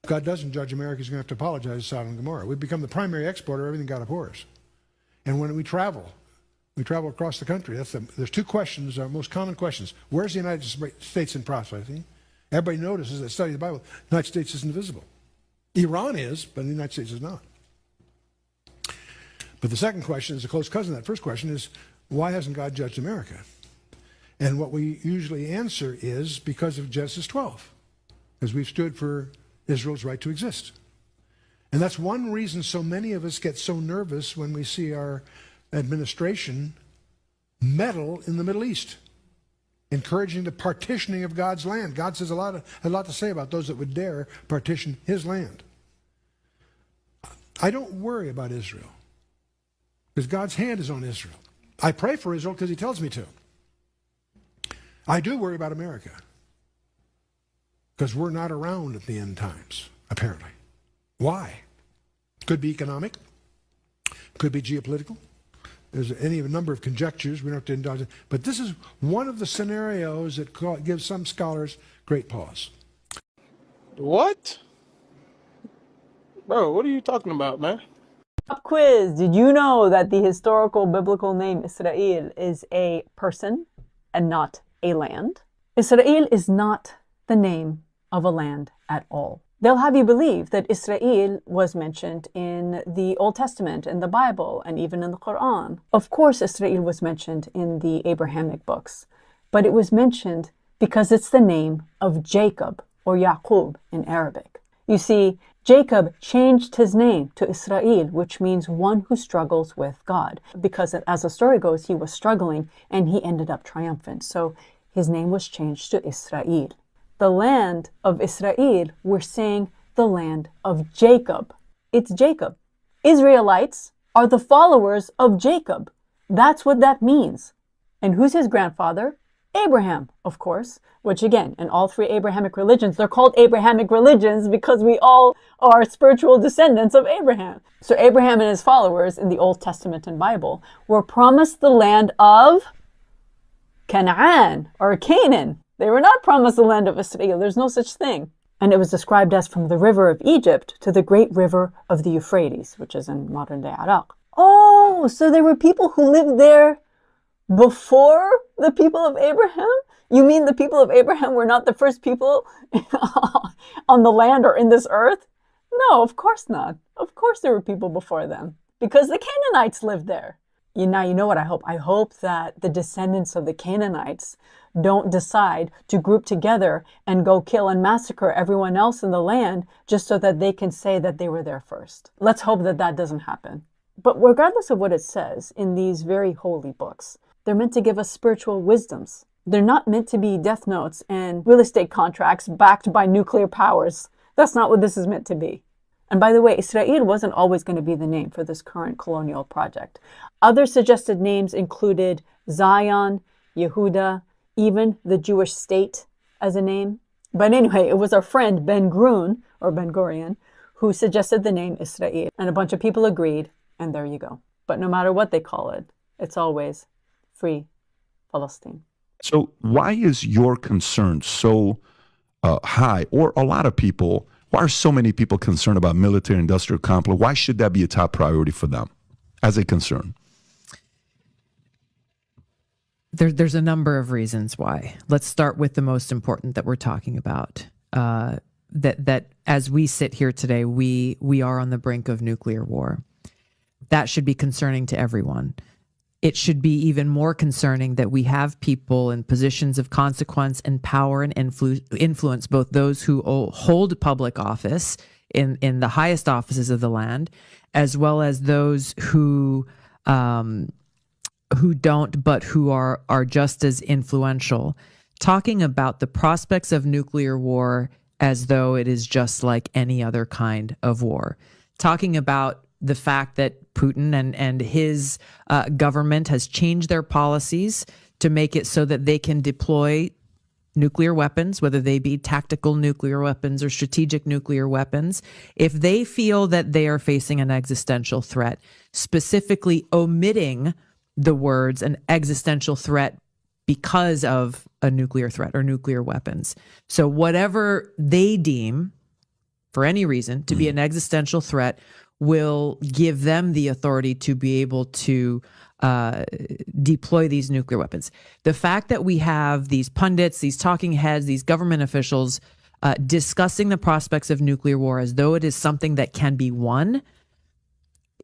If God doesn't judge America, he's going to have to apologize to Sodom and Gomorrah. We've become the primary exporter of everything God abhors. And when we travel across the country. There's two questions, our most common questions. Where's the United States in prophecy? Everybody notices that study the Bible, the United States isn't visible. Iran is, but the United States is not. But the second question is a close cousin of that first question is, why hasn't God judged America? And what we usually answer is because of Genesis 12, because we've stood for Israel's right to exist. And that's one reason so many of us get so nervous when we see our administration meddle in the Middle East, encouraging the partitioning of God's land. God says a lot to say about those that would dare partition his land. I don't worry about Israel, because God's hand is on Israel. I pray for Israel because he tells me to. I do worry about America, because we're not around at the end times, apparently. Why? Could be economic, could be geopolitical. There's a number of conjectures. We don't have to indulge in. But this is one of the scenarios that gives some scholars great pause. What? Bro, what are you talking about, man? Pop quiz. Did you know that the historical biblical name Israel is a person and not a land? Israel is not the name of a land at all. They'll have you believe that Israel was mentioned in the Old Testament, in the Bible, and even in the Quran. Of course, Israel was mentioned in the Abrahamic books, but it was mentioned because it's the name of Jacob, or Yaqub in Arabic. You see, Jacob changed his name to Israel, which means one who struggles with God, because as the story goes, he was struggling and he ended up triumphant. So his name was changed to Israel. The land of Israel, we're saying the land of Jacob. It's Jacob. Israelites are the followers of Jacob. That's what that means. And who's his grandfather? Abraham, of course, which again, in all three Abrahamic religions, they're called Abrahamic religions because we all are spiritual descendants of Abraham. So Abraham and his followers in the Old Testament and Bible were promised the land of Canaan, or Canaan. They were not promised the land of Israel. There's no such thing. And it was described as from the river of Egypt to the great river of the Euphrates, which is in modern-day Iraq. Oh, so there were people who lived there before the people of Abraham? You mean the people of Abraham were not the first people on the land or in this earth? No, of course not. Of course there were people before them, because the Canaanites lived there. Now, you know what I hope? I hope that the descendants of the Canaanites don't decide to group together and go kill and massacre everyone else in the land just so that they can say that they were there first. Let's hope that that doesn't happen. But regardless of what it says in these very holy books, they're meant to give us spiritual wisdoms. They're not meant to be death notes and real estate contracts backed by nuclear powers. That's not what this is meant to be. And by the way, Israel wasn't always going to be the name for this current colonial project. Other suggested names included Zion, Yehuda, even the Jewish state as a name. But anyway, it was our friend Ben Gurion, who suggested the name Israel. And a bunch of people agreed, and there you go. But no matter what they call it, It's always free Palestine. So why is your concern so high, or a lot of people, why are so many people concerned about military-industrial complex? Why should that be a top priority for them as a concern? There's a number of reasons why. Let's start with the most important that we're talking about. That as we sit here today, we are on the brink of nuclear war. That should be concerning to everyone. It should be even more concerning that we have people in positions of consequence and power and influence, both those who hold public office in the highest offices of the land, as well as those who don't, but who are just as influential, talking about the prospects of nuclear war as though it is just like any other kind of war, talking about the fact that Putin and his government has changed their policies to make it so that they can deploy nuclear weapons, whether they be tactical nuclear weapons or strategic nuclear weapons, if they feel that they are facing an existential threat, specifically omitting the words an existential threat because of a nuclear threat or nuclear weapons. So whatever they deem, for any reason, to be an existential threat will give them the authority to be able to deploy these nuclear weapons. The fact that we have these pundits, these talking heads, these government officials discussing the prospects of nuclear war as though it is something that can be won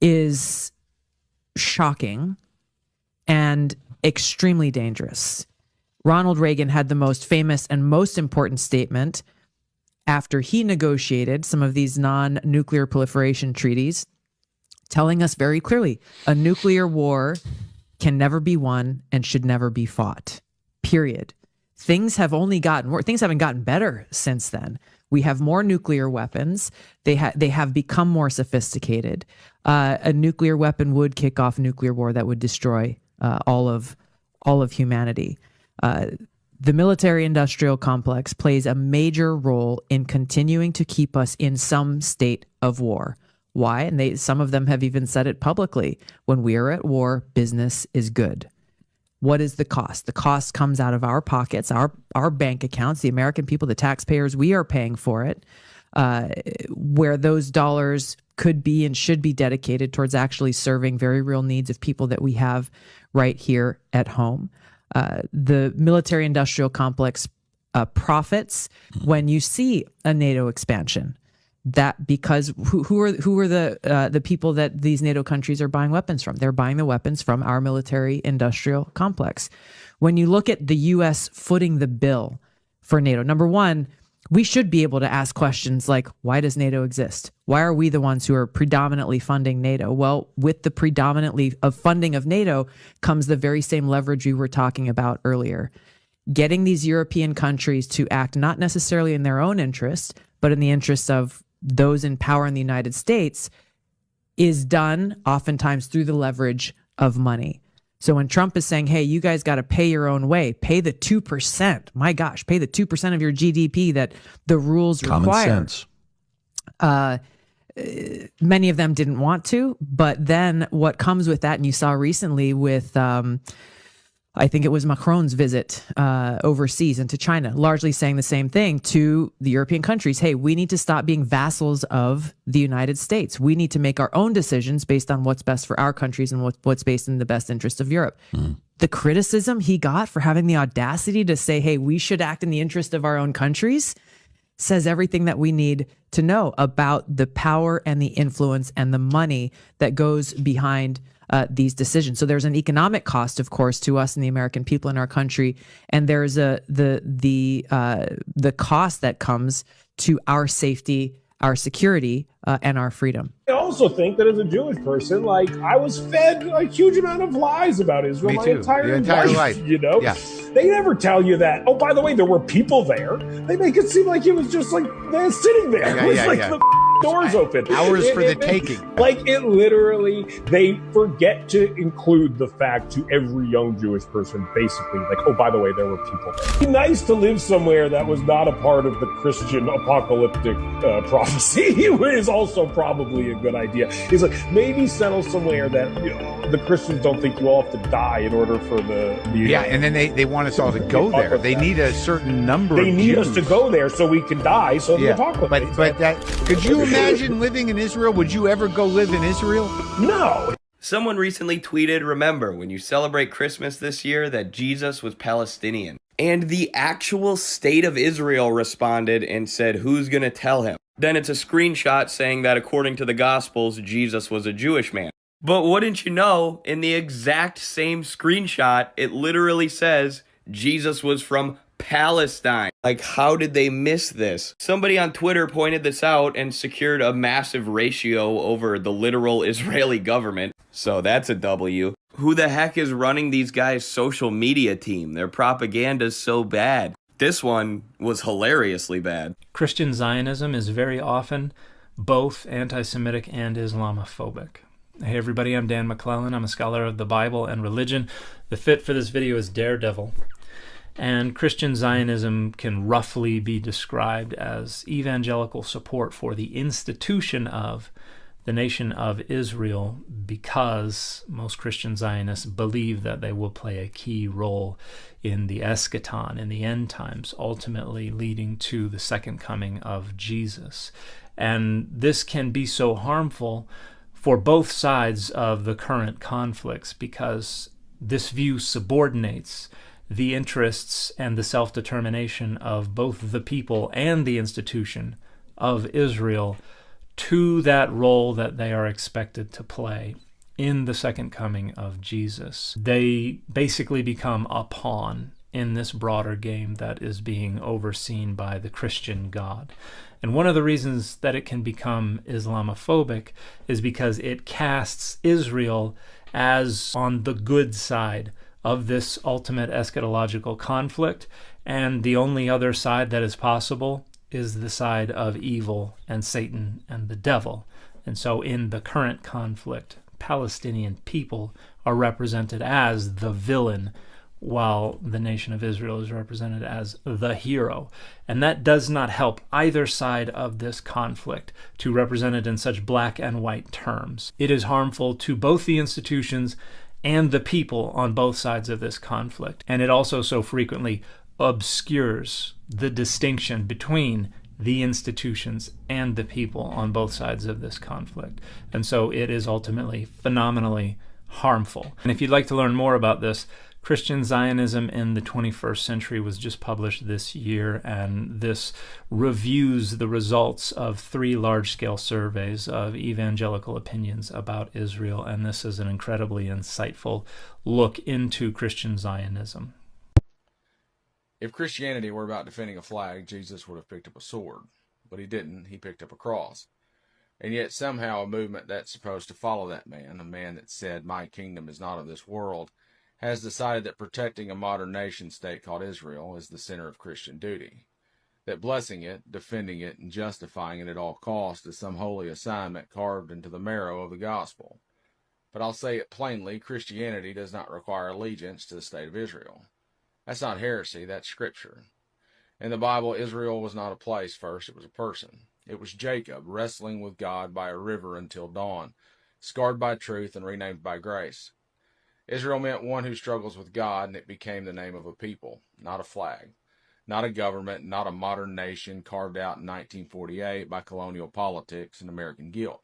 is shocking and extremely dangerous. Ronald Reagan had the most famous and most important statement after he negotiated some of these non-nuclear proliferation treaties, telling us very clearly, a nuclear war can never be won and should never be fought, period. Things have only gotten worse. Things haven't gotten better since then. We have more nuclear weapons. They have become more sophisticated. A nuclear weapon would kick off a nuclear war that would destroy all of humanity. The military-industrial complex plays a major role in continuing to keep us in some state of war. Why? And some of them have even said it publicly. When we are at war, business is good. What is the cost? The cost comes out of our pockets, our bank accounts, the American people, the taxpayers. We are paying for it, where those dollars could be and should be dedicated towards actually serving very real needs of people that we have right here at home. The military-industrial complex profits when you see a NATO expansion. That because who are the people that these NATO countries are buying weapons from? They're buying the weapons from our military-industrial complex. When you look at the U.S. footing the bill for NATO, number one, we should be able to ask questions like, why does NATO exist? Why are we the ones who are predominantly funding NATO? Well, with the predominantly of funding of NATO comes the very same leverage we were talking about earlier. Getting these European countries to act not necessarily in their own interest, but in the interest of those in power in the United States is done oftentimes through the leverage of money. So when Trump is saying, hey, you guys got to pay your own way, pay the 2%, my gosh, pay the 2% of your GDP that the rules require. Common sense. Many of them didn't want to, but then what comes with that, and you saw recently with, I think it was Macron's visit overseas into China, largely saying the same thing to the European countries. Hey, we need to stop being vassals of the United States. We need to make our own decisions based on what's best for our countries and what's based in the best interest of Europe. The criticism he got for having the audacity to say, hey, we should act in the interest of our own countries says everything that we need to know about the power and the influence and the money that goes behind these decisions. So there's an economic cost, of course, to us and the American people in our country, and there's the cost that comes to our safety, our security, and our freedom. I also think that as a Jewish person, like, I was fed a huge amount of lies about Israel my entire life. You know, they never tell you that. Oh, by the way, there were people there. They make it seem like it was just like they're sitting there. The doors open. Hours for the taking. Like, it literally, they forget to include the fact to every young Jewish person, basically, like, oh, by the way, there were people there. It'd be nice to live somewhere that was not a part of the Christian apocalyptic prophecy. It is also probably a good idea. It's like, maybe settle somewhere that, you know, the Christians don't think you all have to die in order for the yeah, and then they want us all to go there. They need a certain number They of need Jews. us to go there so we can die, so the apocalypse. But that, could you imagine living in Israel? Would you ever go live in Israel? No. Someone recently tweeted, remember, when you celebrate Christmas this year, that Jesus was Palestinian. And the actual state of Israel responded and said, who's gonna tell him? Then it's a screenshot saying that according to the Gospels, Jesus was a Jewish man. But wouldn't you know, in the exact same screenshot, it literally says Jesus was from Palestine. Like, how did they miss this? Somebody on Twitter pointed this out and secured a massive ratio over the literal Israeli government. So that's a W. Who the heck is running these guys' social media team? Their propaganda's so bad. This one was hilariously bad. Christian Zionism is very often both anti-Semitic and Islamophobic. Hey everybody, I'm Dan McClellan. I'm a scholar of the Bible and religion. The fit for this video is Daredevil. And Christian Zionism can roughly be described as evangelical support for the institution of the nation of Israel, because most Christian Zionists believe that they will play a key role in the eschaton, in the end times, ultimately leading to the second coming of Jesus. And this can be so harmful for both sides of the current conflicts, because this view subordinates the interests and the self-determination of both the people and the institution of Israel to that role that they are expected to play in the second coming of Jesus. They basically become a pawn in this broader game that is being overseen by the Christian God. And one of the reasons that it can become Islamophobic is because it casts Israel as on the good side of this ultimate eschatological conflict, and the only other side that is possible is the side of evil and Satan and the devil. And so in the current conflict, Palestinian people are represented as the villain, while the nation of Israel is represented as the hero. And that does not help either side of this conflict to represent it in such black and white terms. It is harmful to both the institutions and the people on both sides of this conflict. And it also so frequently obscures the distinction between the institutions and the people on both sides of this conflict. And so it is ultimately phenomenally harmful. And if you'd like to learn more about this, Christian Zionism in the 21st Century was just published this year, and this reviews the results of 3 large-scale surveys of evangelical opinions about Israel, and this is an incredibly insightful look into Christian Zionism. If Christianity were about defending a flag, Jesus would have picked up a sword, but he didn't. He picked up a cross. And yet somehow a movement that's supposed to follow that man, a man that said, "My kingdom is not of this world," has decided that protecting a modern nation state called Israel is the center of Christian duty, that blessing it, defending it, and justifying it at all costs is some holy assignment carved into the marrow of the gospel. But I'll say it plainly, Christianity does not require allegiance to the state of Israel. That's not heresy, that's scripture. In the Bible, Israel was not a place first, it was a person. It was Jacob wrestling with God by a river until dawn, scarred by truth and renamed by grace. Israel meant one who struggles with God, and it became the name of a people, not a flag, not a government, not a modern nation carved out in 1948 by colonial politics and American guilt.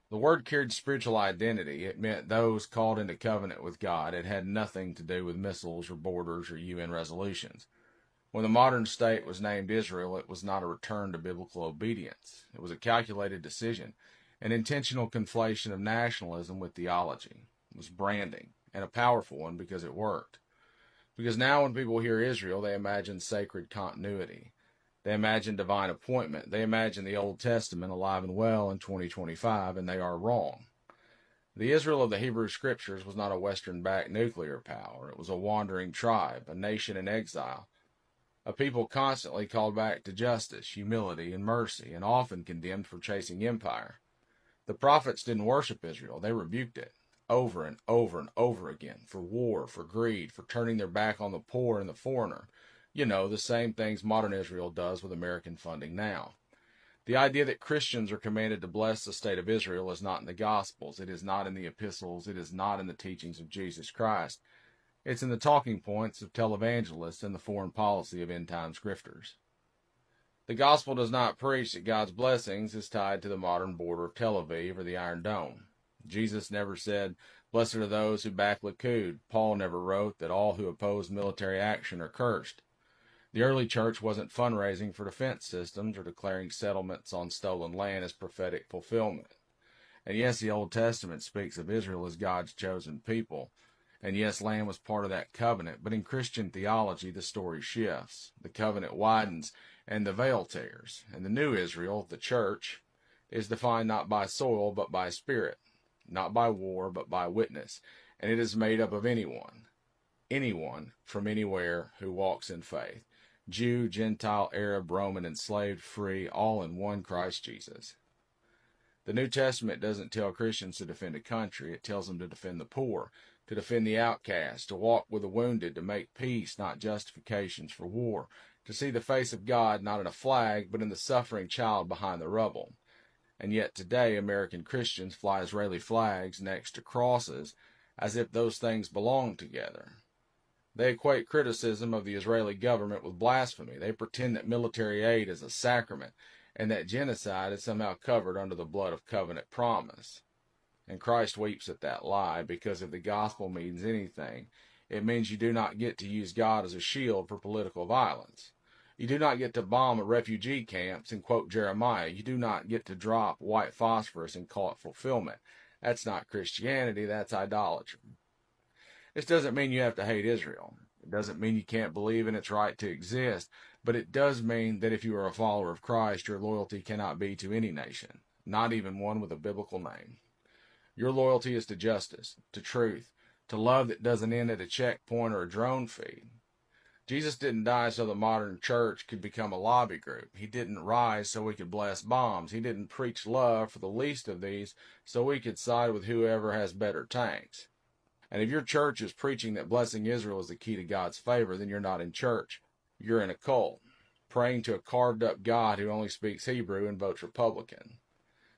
The word carried spiritual identity. It meant those called into covenant with God. It had nothing to do with missiles or borders or UN resolutions. When the modern state was named Israel, it was not a return to biblical obedience. It was a calculated decision, an intentional conflation of nationalism with theology. It was branding, and a powerful one because it worked. Because now when people hear Israel, they imagine sacred continuity. They imagine divine appointment. They imagine the Old Testament alive and well in 2025, and they are wrong. The Israel of the Hebrew Scriptures was not a Western-backed nuclear power. It was a wandering tribe, a nation in exile. A people constantly called back to justice, humility, and mercy, and often condemned for chasing empire. The prophets didn't worship Israel. They rebuked it over and over and over again for war, for greed, for turning their back on the poor and the foreigner. You know, the same things modern Israel does with American funding now. The idea that Christians are commanded to bless the state of Israel is not in the Gospels. It is not in the epistles. It is not in the teachings of Jesus Christ. It's in the talking points of televangelists and the foreign policy of end-time grifters. The gospel does not preach that God's blessings is tied to the modern border of Tel Aviv or the Iron Dome. Jesus never said, "Blessed are those who back Likud." Paul never wrote that all who oppose military action are cursed. The early church wasn't fundraising for defense systems or declaring settlements on stolen land as prophetic fulfillment. And yes, the Old Testament speaks of Israel as God's chosen people. And yes, land was part of that covenant, but in Christian theology, the story shifts. The covenant widens, and the veil tears. And the new Israel, the church, is defined not by soil, but by spirit, not by war, but by witness. And it is made up of anyone from anywhere who walks in faith. Jew, Gentile, Arab, Roman, enslaved, free, all in one Christ Jesus. The New Testament doesn't tell Christians to defend a country. It tells them to defend the poor, to defend the outcast, to walk with the wounded, to make peace, not justifications for war, to see the face of God not in a flag, but in the suffering child behind the rubble. And yet today, American Christians fly Israeli flags next to crosses as if those things belong together. They equate criticism of the Israeli government with blasphemy. They pretend that military aid is a sacrament and that genocide is somehow covered under the blood of covenant promise. And Christ weeps at that lie, because if the gospel means anything, it means you do not get to use God as a shield for political violence. You do not get to bomb refugee camps and quote Jeremiah. You do not get to drop white phosphorus and call it fulfillment. That's not Christianity, that's idolatry. This doesn't mean you have to hate Israel. It doesn't mean you can't believe in its right to exist, but it does mean that if you are a follower of Christ, your loyalty cannot be to any nation, not even one with a biblical name. Your loyalty is to justice, to truth, to love that doesn't end at a checkpoint or a drone feed. Jesus didn't die so the modern church could become a lobby group. He didn't rise so we could bless bombs. He didn't preach love for the least of these so we could side with whoever has better tanks. And if your church is preaching that blessing Israel is the key to God's favor, then you're not in church. You're in a cult, praying to a carved-up God who only speaks Hebrew and votes Republican.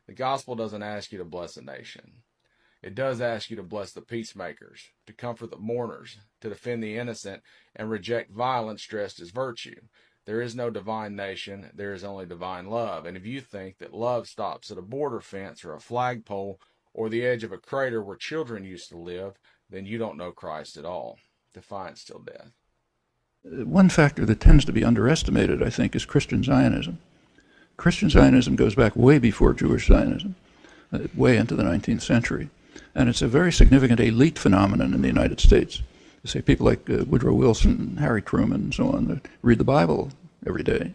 The gospel doesn't ask you to bless a nation. It does ask you to bless the peacemakers, to comfort the mourners, to defend the innocent, and reject violence dressed as virtue. There is no divine nation, there is only divine love. And if you think that love stops at a border fence or a flagpole or the edge of a crater where children used to live, then you don't know Christ at all. Defiance till death. One factor that tends to be underestimated, I think, is Christian Zionism. Christian Zionism goes back way before Jewish Zionism, way into the 19th century. And it's a very significant elite phenomenon in the United States. You say people like Woodrow Wilson, Harry Truman, and so on, that read the Bible every day,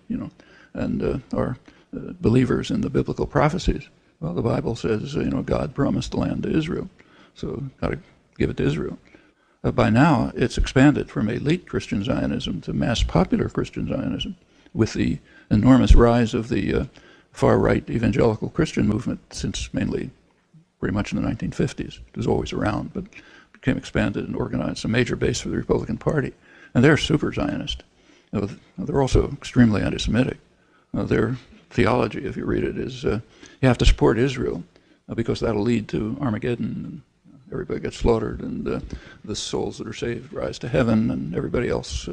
and are believers in the biblical prophecies. Well, the Bible says, God promised the land to Israel, so got to give it to Israel. By now, it's expanded from elite Christian Zionism to mass popular Christian Zionism, with the enormous rise of the far-right evangelical Christian movement since mainly pretty much in the 1950s. It was always around, but became expanded and organized, a major base for the Republican Party. And they're super Zionist. They're also extremely anti-Semitic. Their theology, if you read it, is you have to support Israel because that'll lead to Armageddon, and everybody gets slaughtered, and the souls that are saved rise to heaven, and everybody else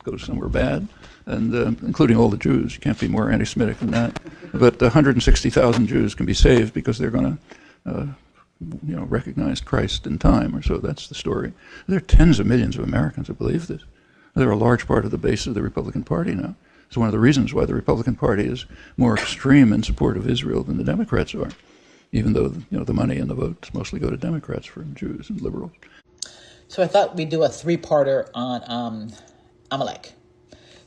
goes somewhere bad, and including all the Jews. You can't be more anti-Semitic than that. But 160,000 Jews can be saved because they're going to recognize Christ in time, or so. That's the story. There are tens of millions of Americans who believe this. They're a large part of the base of the Republican Party now. It's one of the reasons why the Republican Party is more extreme in support of Israel than the Democrats are, even though the money and the votes mostly go to Democrats from Jews and liberals. So I thought we'd do a three-parter on Amalek,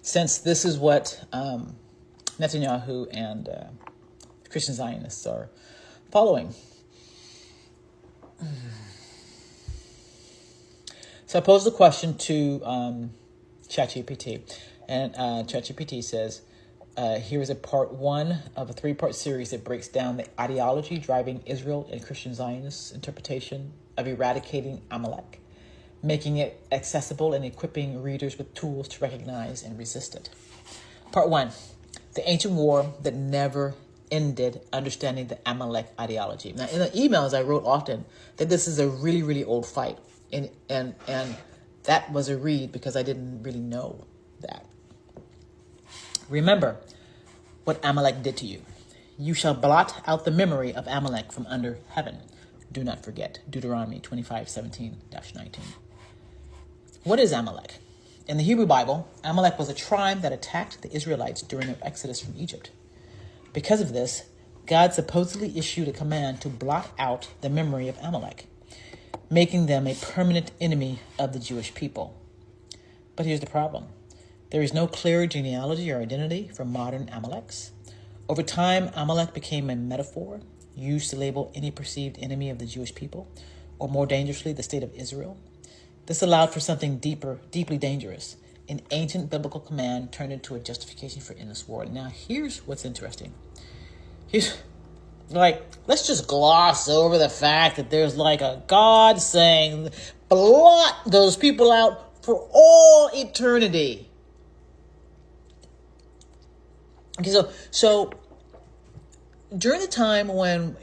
since this is what Netanyahu and Christian Zionists are following. So I posed the question to ChatGPT, And ChatGPT says, here is a part 1 of a 3-part series that breaks down the ideology driving Israel and Christian Zionists' interpretation of eradicating Amalek, making it accessible and equipping readers with tools to recognize and resist it. Part 1, the ancient war that never ended, understanding the Amalek ideology. Now, in the emails, I wrote often that this is a really, really old fight. And that was a read because I didn't really know that. Remember what Amalek did to you. You shall blot out the memory of Amalek from under heaven. Do not forget. Deuteronomy 25:17-19. What is Amalek? In the Hebrew Bible, Amalek was a tribe that attacked the Israelites during their exodus from Egypt. Because of this, God supposedly issued a command to blot out the memory of Amalek, making them a permanent enemy of the Jewish people. But here's the problem. There is no clear genealogy or identity for modern Amaleks. Over time, Amalek became a metaphor used to label any perceived enemy of the Jewish people, or more dangerously, the state of Israel. This allowed for something deeply dangerous. An ancient biblical command turned into a justification for endless war. Now, here's what's interesting. Let's just gloss over the fact that there's like a God saying, blot those people out for all eternity. Okay, so during the time when,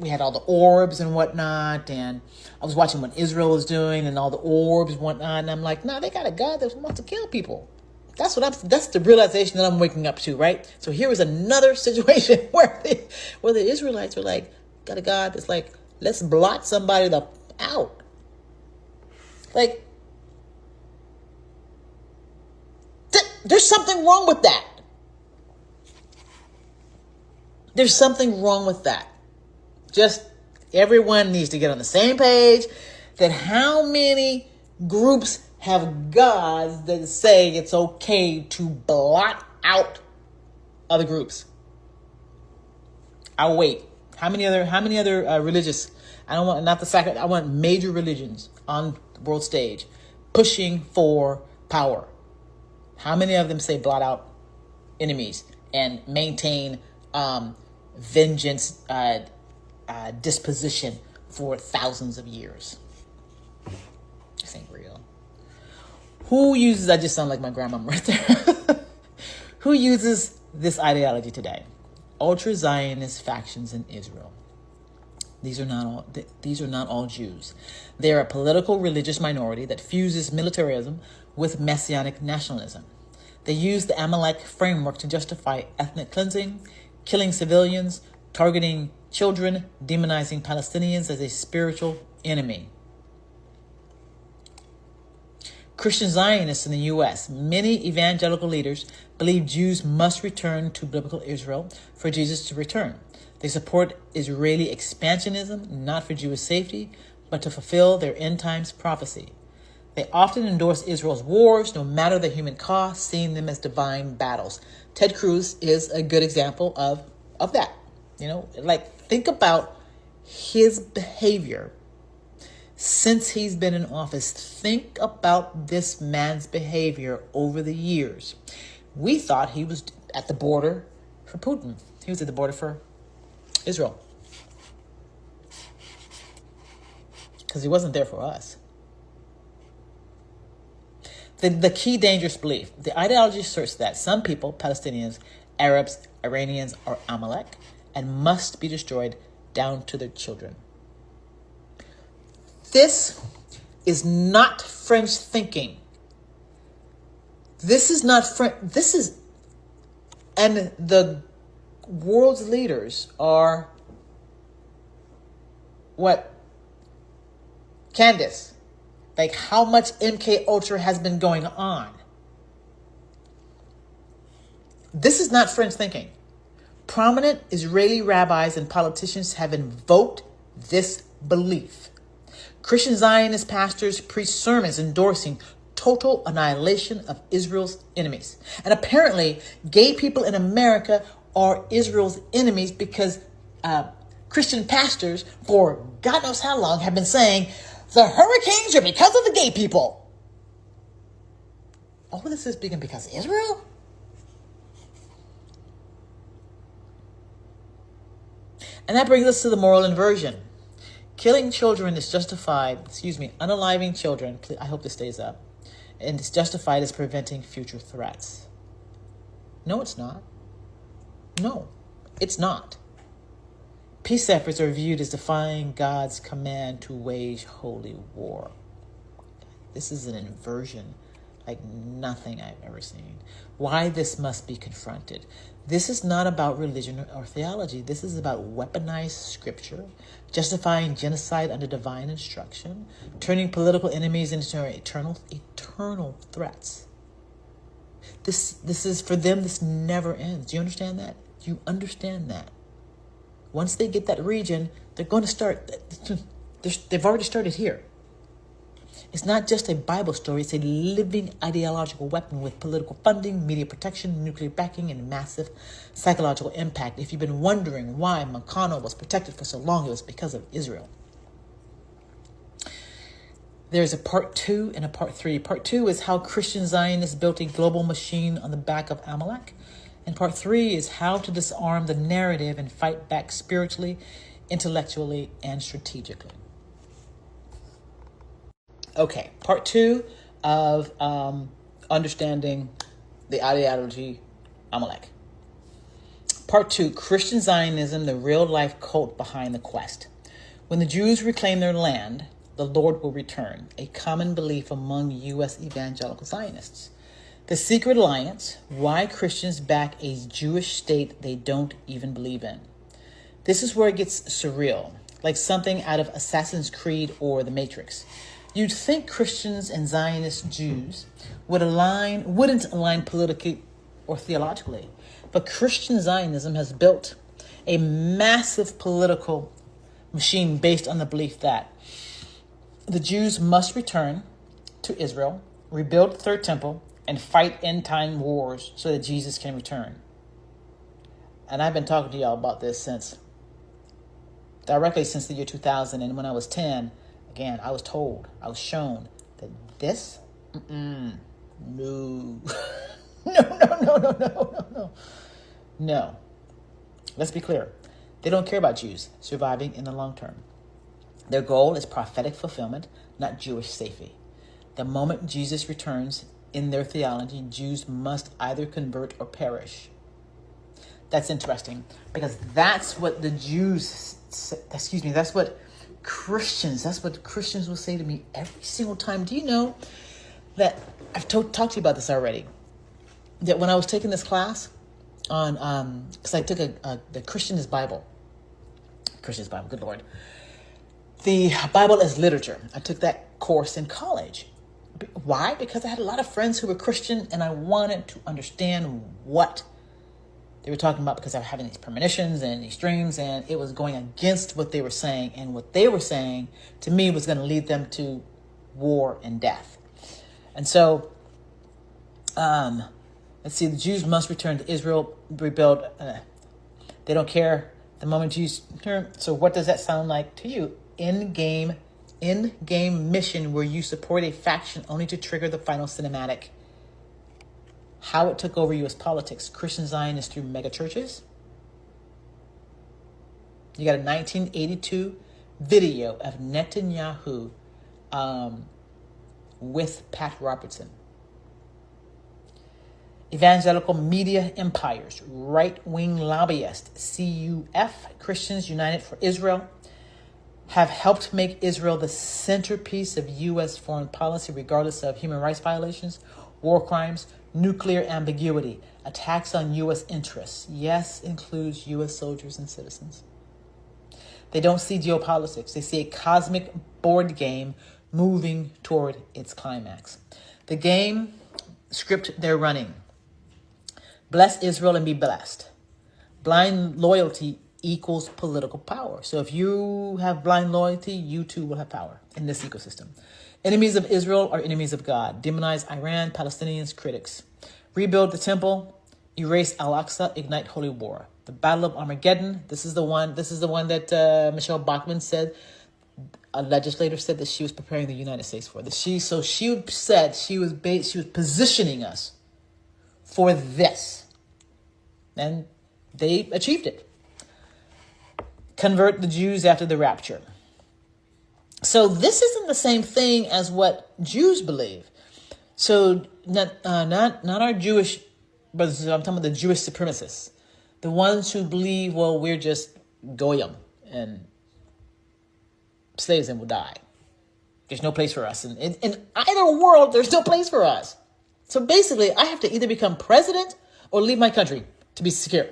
we had all the orbs and whatnot, and I was watching what Israel was doing and all the orbs and whatnot, and I'm like, nah, they got a God that wants to kill people. That's the realization that I'm waking up to, right? So here is another situation where the Israelites are like, got a God that's like, let's blot somebody out. Like, there's something wrong with that. There's something wrong with that. Just everyone needs to get on the same page that how many groups have gods that say it's okay to blot out other groups. I'll wait. How many other religious? I don't want I want major religions on the world stage pushing for power. How many of them say blot out enemies and maintain vengeance disposition for thousands of years? This ain't real. Who uses, I just sound like my grandmama right there. Who uses this ideology today? Ultra-Zionist factions in Israel. These are not all Jews. They are a political religious minority that fuses militarism with messianic nationalism. They use the Amalek framework to justify ethnic cleansing, killing civilians, targeting children, demonizing Palestinians as a spiritual enemy. Christian Zionists in the U.S., many evangelical leaders believe Jews must return to biblical Israel for Jesus to return. They support Israeli expansionism, not for Jewish safety, but to fulfill their end times prophecy. They often endorse Israel's wars, no matter the human cost, seeing them as divine battles. Ted Cruz is a good example of that. Think about his behavior since he's been in office. Think about this man's behavior over the years. We thought he was at the border for Putin. He was at the border for Israel. Because he wasn't there for us. The key dangerous belief. The ideology asserts that some people, Palestinians, Arabs, Iranians, are Amalek and must be destroyed down to their children. This is not French thinking. This is not French. And the world's leaders are what? Candace. Like how much MK Ultra has been going on. This is not French thinking. Prominent Israeli rabbis and politicians have invoked this belief. Christian Zionist pastors preach sermons endorsing total annihilation of Israel's enemies. And apparently, gay people in America are Israel's enemies because Christian pastors, for God knows how long, have been saying, the hurricanes are because of the gay people. all of this is because of Israel? And that brings us to the moral inversion. Killing children is justified, unaliving children, I hope this stays up, and it's justified as preventing future threats. No, it's not. No, it's not. Peace efforts are viewed as defying God's command to wage holy war. This is an inversion like nothing I've ever seen. Why this must be confronted. This is not about religion or theology. This is about weaponized scripture, justifying genocide under divine instruction, turning political enemies into eternal threats. This is, for them, this never ends. Do you understand that? Do you understand that? Once they get that region, they're going to start, they've already started here. It's not just a Bible story, it's a living ideological weapon with political funding, media protection, nuclear backing, and massive psychological impact. If you've been wondering why McConnell was protected for so long, it was because of Israel. There's a part 2 and a part 3. Part 2 is how Christian Zionists built a global machine on the back of Amalek. And part 3 is how to disarm the narrative and fight back spiritually, intellectually, and strategically. Okay, part 2 of understanding the ideology Amalek. Part 2, Christian Zionism, the real-life cult behind the quest. When the Jews reclaim their land, the Lord will return, a common belief among U.S. evangelical Zionists. The secret alliance, why Christians back a Jewish state they don't even believe in. This is where it gets surreal, like something out of Assassin's Creed or The Matrix. You'd think Christians and Zionist Jews wouldn't align politically or theologically, but Christian Zionism has built a massive political machine based on the belief that the Jews must return to Israel, rebuild the third temple, and fight end-time wars so that Jesus can return. And I've been talking to y'all about this directly since the year 2000, and when I was 10, again, I was shown that this, no. No. Let's be clear. They don't care about Jews surviving in the long term. Their goal is prophetic fulfillment, not Jewish safety. The moment Jesus returns, in their theology, Jews must either convert or perish. That's interesting, because that's what the Jews, that's what Christians will say to me every single time. Do you know that I've talked to you about this already? That when I was taking this class on, because I took the Christian Bible, good Lord. The Bible as literature. I took that course in college. Why? Because I had a lot of friends who were Christian and I wanted to understand what they were talking about, because they were having these premonitions and these dreams, and it was going against what they were saying. And what they were saying to me was going to lead them to war and death. And so, let's see, the Jews must return to Israel, rebuild. They don't care the moment Jews return. So what does that sound like to you? In-game mission where you support a faction only to trigger the final cinematic. How it took over U.S. politics. Christian Zionists through mega churches. You got a 1982 video of Netanyahu with Pat Robertson. Evangelical media empires, right-wing lobbyists, CUF, Christians United for Israel, have helped make Israel the centerpiece of U.S. foreign policy, regardless of human rights violations, war crimes, nuclear ambiguity, attacks on U.S. interests. Yes, includes U.S. soldiers and citizens. They don't see geopolitics. They see a cosmic board game moving toward its climax. The game script they're running. Bless Israel and be blessed. Blind loyalty equals political power. So if you have blind loyalty, you too will have power in this ecosystem. Enemies of Israel are enemies of God. Demonize Iran, Palestinians, critics. Rebuild the temple, erase Al-Aqsa, ignite holy war. The Battle of Armageddon, this is the one that Michelle Bachmann said a legislator said that she was preparing the United States for this. She said she was positioning us for this. And they achieved it. Convert the Jews after the rapture. So this isn't the same thing as what Jews believe. So not our Jewish brothers. I'm talking about the Jewish supremacists, the ones who believe, well, we're just goyim and slaves and will die. There's no place for us. And in either world, there's no place for us. So basically, I have to either become president or leave my country to be secure.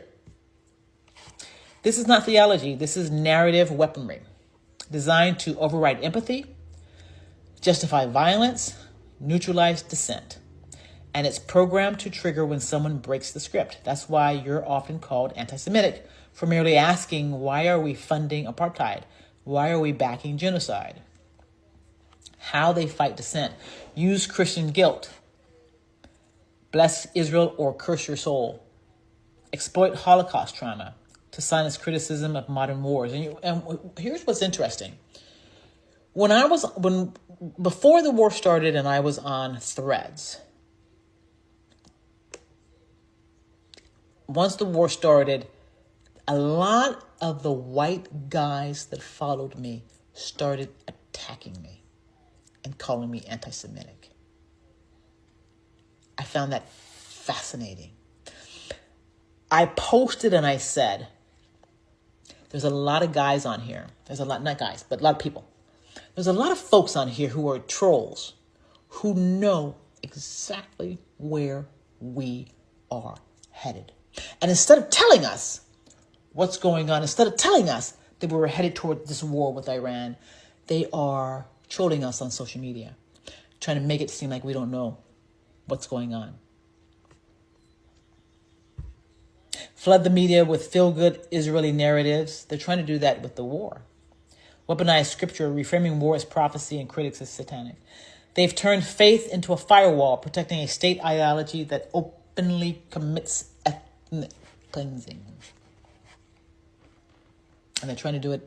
This is not theology. This is narrative weaponry designed to override empathy, justify violence, neutralize dissent. And it's programmed to trigger when someone breaks the script. That's why you're often called anti-Semitic for merely asking, why are we funding apartheid? Why are we backing genocide? How they fight dissent. Use Christian guilt. Bless Israel or curse your soul. Exploit Holocaust trauma to silence criticism of modern wars. And here's what's interesting. Before the war started and I was on Threads, once the war started, a lot of the white guys that followed me started attacking me and calling me anti-Semitic. I found that fascinating. I posted and I said, there's a lot of guys on here. There's a lot, not guys, but a lot of people. There's a lot of folks on here who are trolls who know exactly where we are headed. And instead of telling us what's going on, instead of telling us that we were headed toward this war with Iran, they are trolling us on social media, trying to make it seem like we don't know what's going on. Flood the media with feel-good Israeli narratives. They're trying to do that with the war. Weaponize scripture, reframing war as prophecy and critics as satanic. They've turned faith into a firewall, protecting a state ideology that openly commits ethnic cleansing. And they're trying to do it,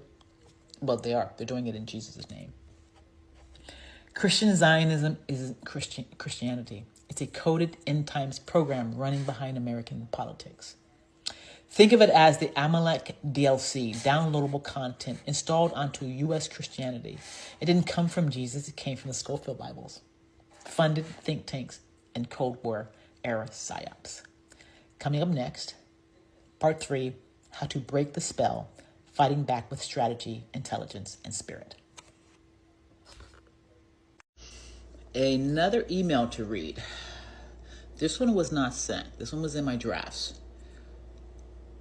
well, they are. They're doing it in Jesus' name. Christian Zionism isn't Christianity. It's a coded end times program running behind American politics. Think of it as the Amalek DLC, downloadable content installed onto U.S. Christianity. It didn't come from Jesus, it came from the Scofield Bibles. Funded think tanks and Cold War era psyops. Coming up next, part 3, how to break the spell, fighting back with strategy, intelligence, and spirit. Another email to read. This one was not sent. This one was in my drafts.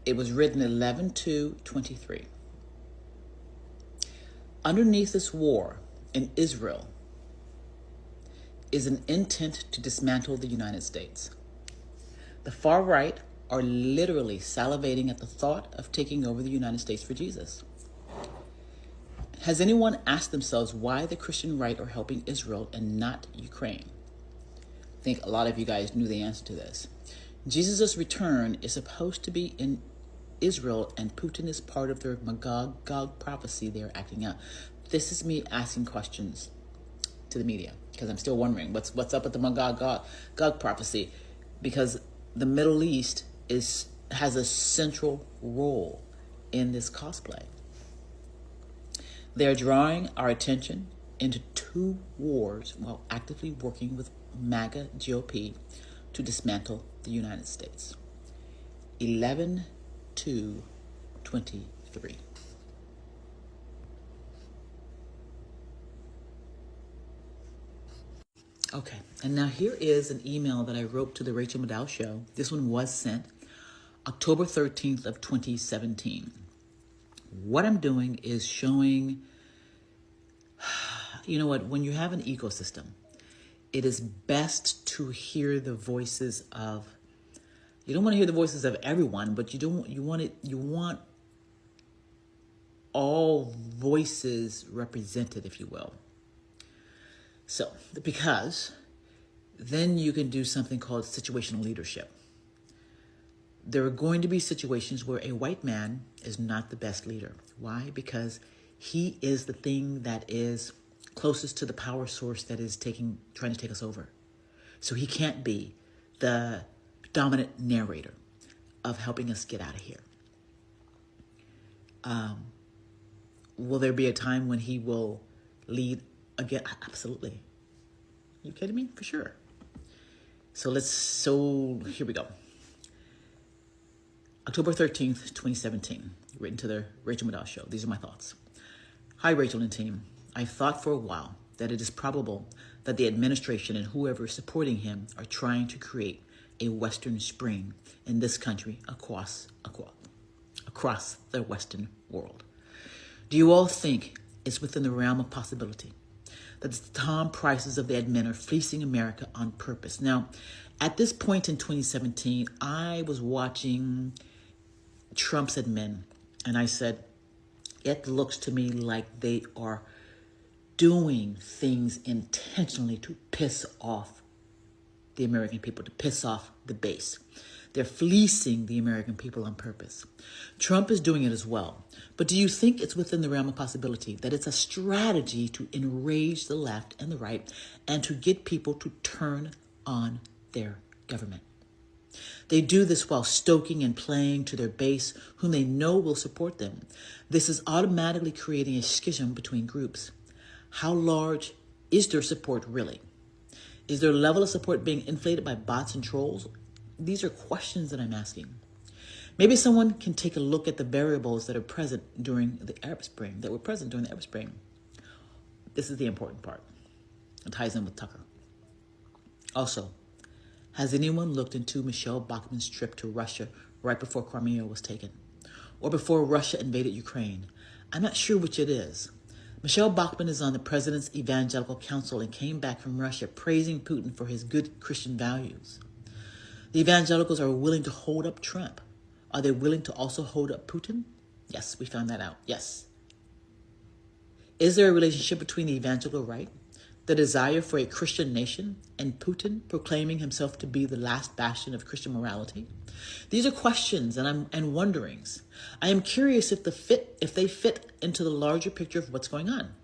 It was written 11/2/23. Underneath this war in Israel is an intent to dismantle the United States. The far right are literally salivating at the thought of taking over the United States for Jesus. Has anyone asked themselves why the Christian right are helping Israel and not Ukraine? I think a lot of you guys knew the answer to this. Jesus' return is supposed to be in Israel, and Putin is part of their Magog Gog prophecy they're acting out. This is me asking questions to the media, because I'm still wondering what's up with the Magog Gog prophecy, because the Middle East has a central role in this cosplay. They're drawing our attention into 2 wars while actively working with MAGA GOP to dismantle the United States. 11/2/23. Okay, and now here is an email that I wrote to the Rachel Maddow Show. This one was sent October 13th of 2017. What I'm doing is showing, you know what, when you have an ecosystem, it is best to hear the voices of, you don't want to hear the voices of everyone, but you want all voices represented, if you will. So, because then you can do something called situational leadership. There are going to be situations where a white man is not the best leader. Why? Because He is the thing that is closest to the power source that is trying to take us over. So he can't be the dominant narrator of helping us get out of here. Will there be a time when he will lead again? Absolutely. Are you kidding me? For sure. So here we go. October 13th, 2017, written to the Rachel Maddow Show. These are my thoughts. Hi, Rachel and team. I thought for a while that it is probable that the administration and whoever is supporting him are trying to create a Western Spring in this country across the Western world. Do you all think it's within the realm of possibility that the Tom Prices of the admin are fleecing America on purpose? Now, at this point in 2017, I was watching Trump's admin, and I said, it looks to me like they are doing things intentionally to piss off the American people, to piss off the base. They're fleecing the American people on purpose. Trump is doing it as well. But do you think it's within the realm of possibility that it's a strategy to enrage the left and the right and to get people to turn on their government? They do this while stoking and playing to their base, whom they know will support them. This is automatically creating a schism between groups. How large is their support really? Is their level of support being inflated by bots and trolls? These are questions that I'm asking. Maybe someone can take a look at the variables that are present during the Arab Spring, that were present during the Arab Spring. This is the important part. It ties in with Tucker. Also, has anyone looked into Michelle Bachmann's trip to Russia right before Crimea was taken? Or before Russia invaded Ukraine? I'm not sure which it is. Michelle Bachmann is on the President's Evangelical Council and came back from Russia praising Putin for his good Christian values. The evangelicals are willing to hold up Trump. Are they willing to also hold up Putin? Yes, we found that out. Yes. Is there a relationship between the evangelical right, the desire for a Christian nation, and Putin proclaiming himself to be the last bastion of Christian morality? These are questions and wonderings. I am curious if they fit into the larger picture of what's going on.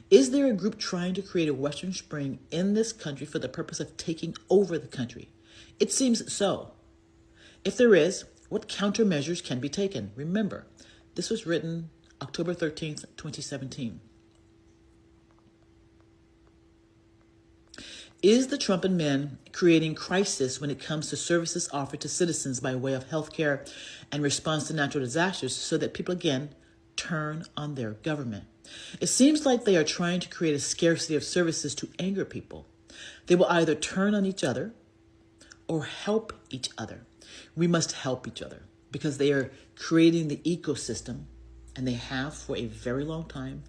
Is there a group trying to create a Western Spring in this country for the purpose of taking over the country? It seems so. If there is, what countermeasures can be taken? Remember, this was written October 13th, 2017. Is the Trump and men creating crisis when it comes to services offered to citizens by way of healthcare and response to natural disasters so that people again turn on their government? It seems like they are trying to create a scarcity of services to anger people. They will either turn on each other or help each other. We must help each other because they are creating the ecosystem, and they have for a very long time.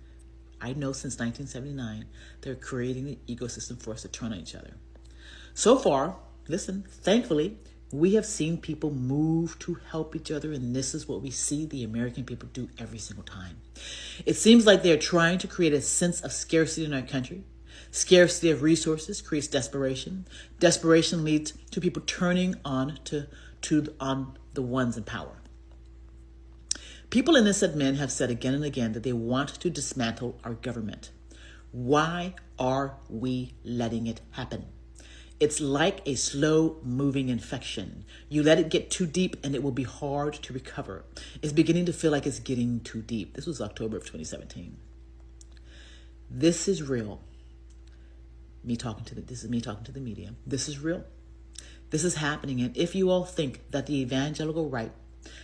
I know since 1979, they're creating the ecosystem for us to turn on each other. So far, listen, thankfully, we have seen people move to help each other, and this is what we see the American people do every single time. It seems like they're trying to create a sense of scarcity in our country. Scarcity of resources creates desperation. Desperation leads to people turning on on the ones in power. People in this admin have said again and again that they want to dismantle our government. Why are we letting it happen? It's like a slow-moving infection. You let it get too deep and it will be hard to recover. It's beginning to feel like it's getting too deep. This was October of 2017. This is real. This is me talking to the media. This is real. This is happening. And if you all think that the evangelical right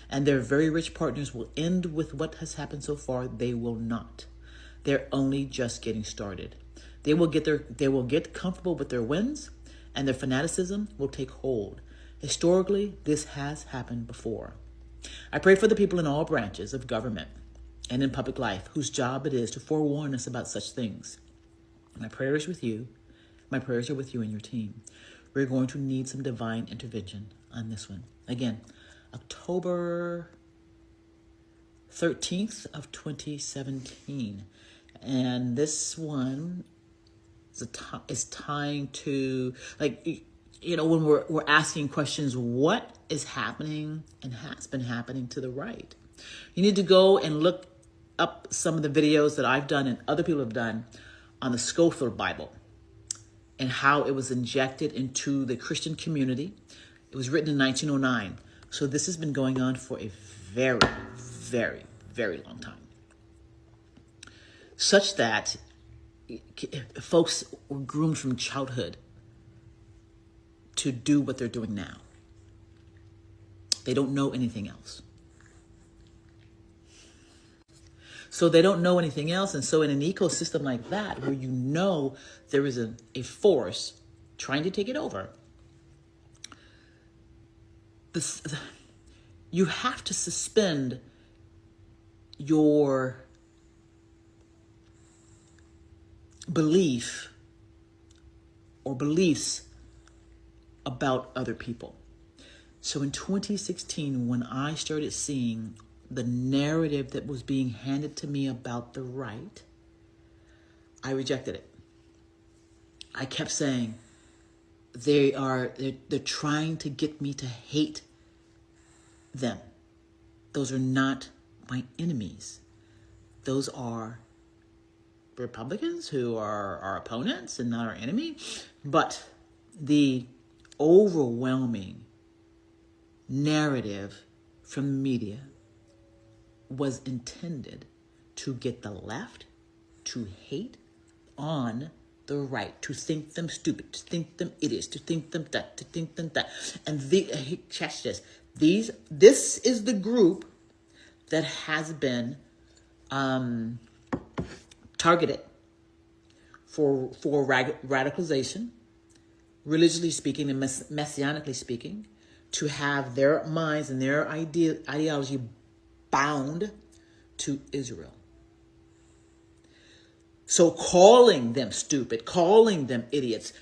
and their very rich partners will end with what has happened so far, they will not. They're only just getting started. They will get comfortable with their wins, and their fanaticism will take hold. Historically, this has happened before. I pray for the people in all branches of government and in public life whose job it is to forewarn us about such things. My prayers with you. My prayers are with you and your team. We're going to need some divine intervention on this one. Again, October 13th of 2017. And this one is tying to, when we're asking questions, what is happening and has been happening to the right? You need to go and look up some of the videos that I've done and other people have done on the Scofield Bible and how it was injected into the Christian community. It was written in 1909. So this has been going on for a very, very, very long time. Such that folks were groomed from childhood to do what they're doing now. They don't know anything else. So they don't know anything else. And so in an ecosystem like that, where you know there is a force trying to take it over, you have to suspend your belief or beliefs about other people. So in 2016, when I started seeing the narrative that was being handed to me about the right, I rejected it. I kept saying, they're trying to get me to hate them. Those are not my enemies. Those are Republicans who are our opponents and not our enemy. But the overwhelming narrative from the media was intended to get the left to hate on the right, to think them stupid, to think them idiots, to think them that, to think them that. And catch this. This is the group that has been targeted for radicalization, religiously speaking and messianically speaking, to have their minds and their ideology bound to Israel. So calling them stupid, calling them idiots,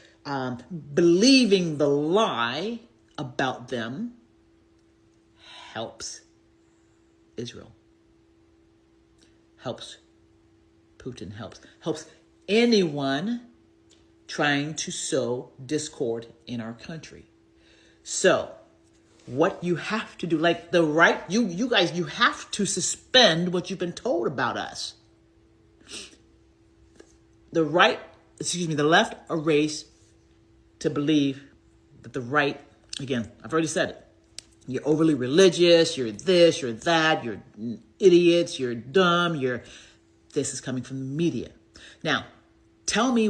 believing the lie about them helps Israel. Helps Putin, helps anyone trying to sow discord in our country. So what you have to do, like the right, you guys, you have to suspend what you've been told about us. The left are raised to believe that the right, again, I've already said it. You're overly religious, you're this, you're that, you're idiots, you're dumb, this is coming from the media. Now, tell me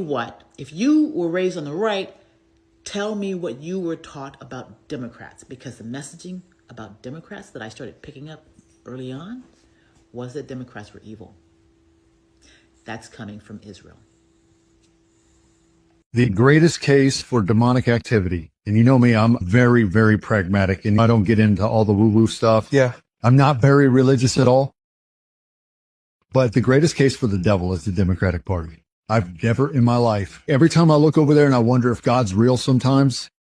if you were raised on the right, tell me what you were taught about Democrats, because the messaging about Democrats that I started picking up early on was that Democrats were evil. That's coming from Israel. The greatest case for demonic activity, and you know me, I'm very, very pragmatic, and I don't get into all the woo-woo stuff. Yeah. I'm not very religious at all. But the greatest case for the devil is the Democratic Party. I've never in my life, every time I look over there and I wonder if God's real sometimes,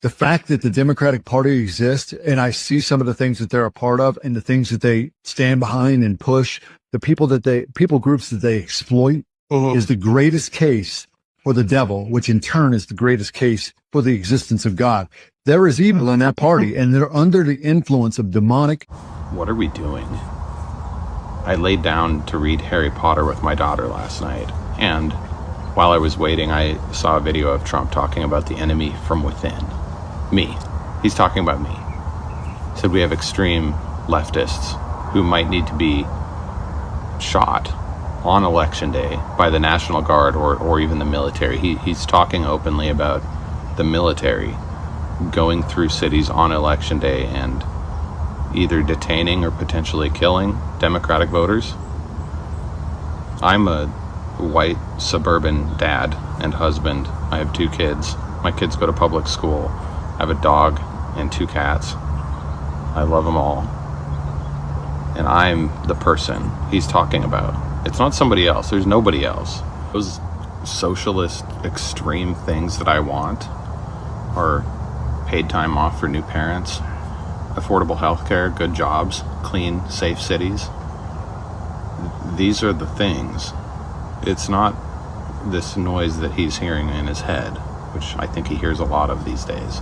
the fact that the Democratic Party exists and I see some of the things that they're a part of and the things that they stand behind and push, the people groups that they exploit is the greatest case for the devil, which in turn is the greatest case for the existence of God. There is evil in that party and they're under the influence of demonic. What are we doing? I laid down to read Harry Potter with my daughter last night, and while I was waiting, I saw a video of Trump talking about the enemy from within. Me. He's talking about me. He said we have extreme leftists who might need to be shot on election day by the National Guard or even the military. He's talking openly about the military going through cities on election day and either detaining or potentially killing Democratic voters. I'm a white suburban dad and husband. I have 2 kids. My kids go to public school. I have a dog and 2 cats. I love them all. And I'm the person he's talking about. It's not somebody else. There's nobody else. Those socialist extreme things that I want are paid time off for new parents, affordable health care, good jobs, clean, safe cities. These are the things. It's not this noise that he's hearing in his head, which I think he hears a lot of these days.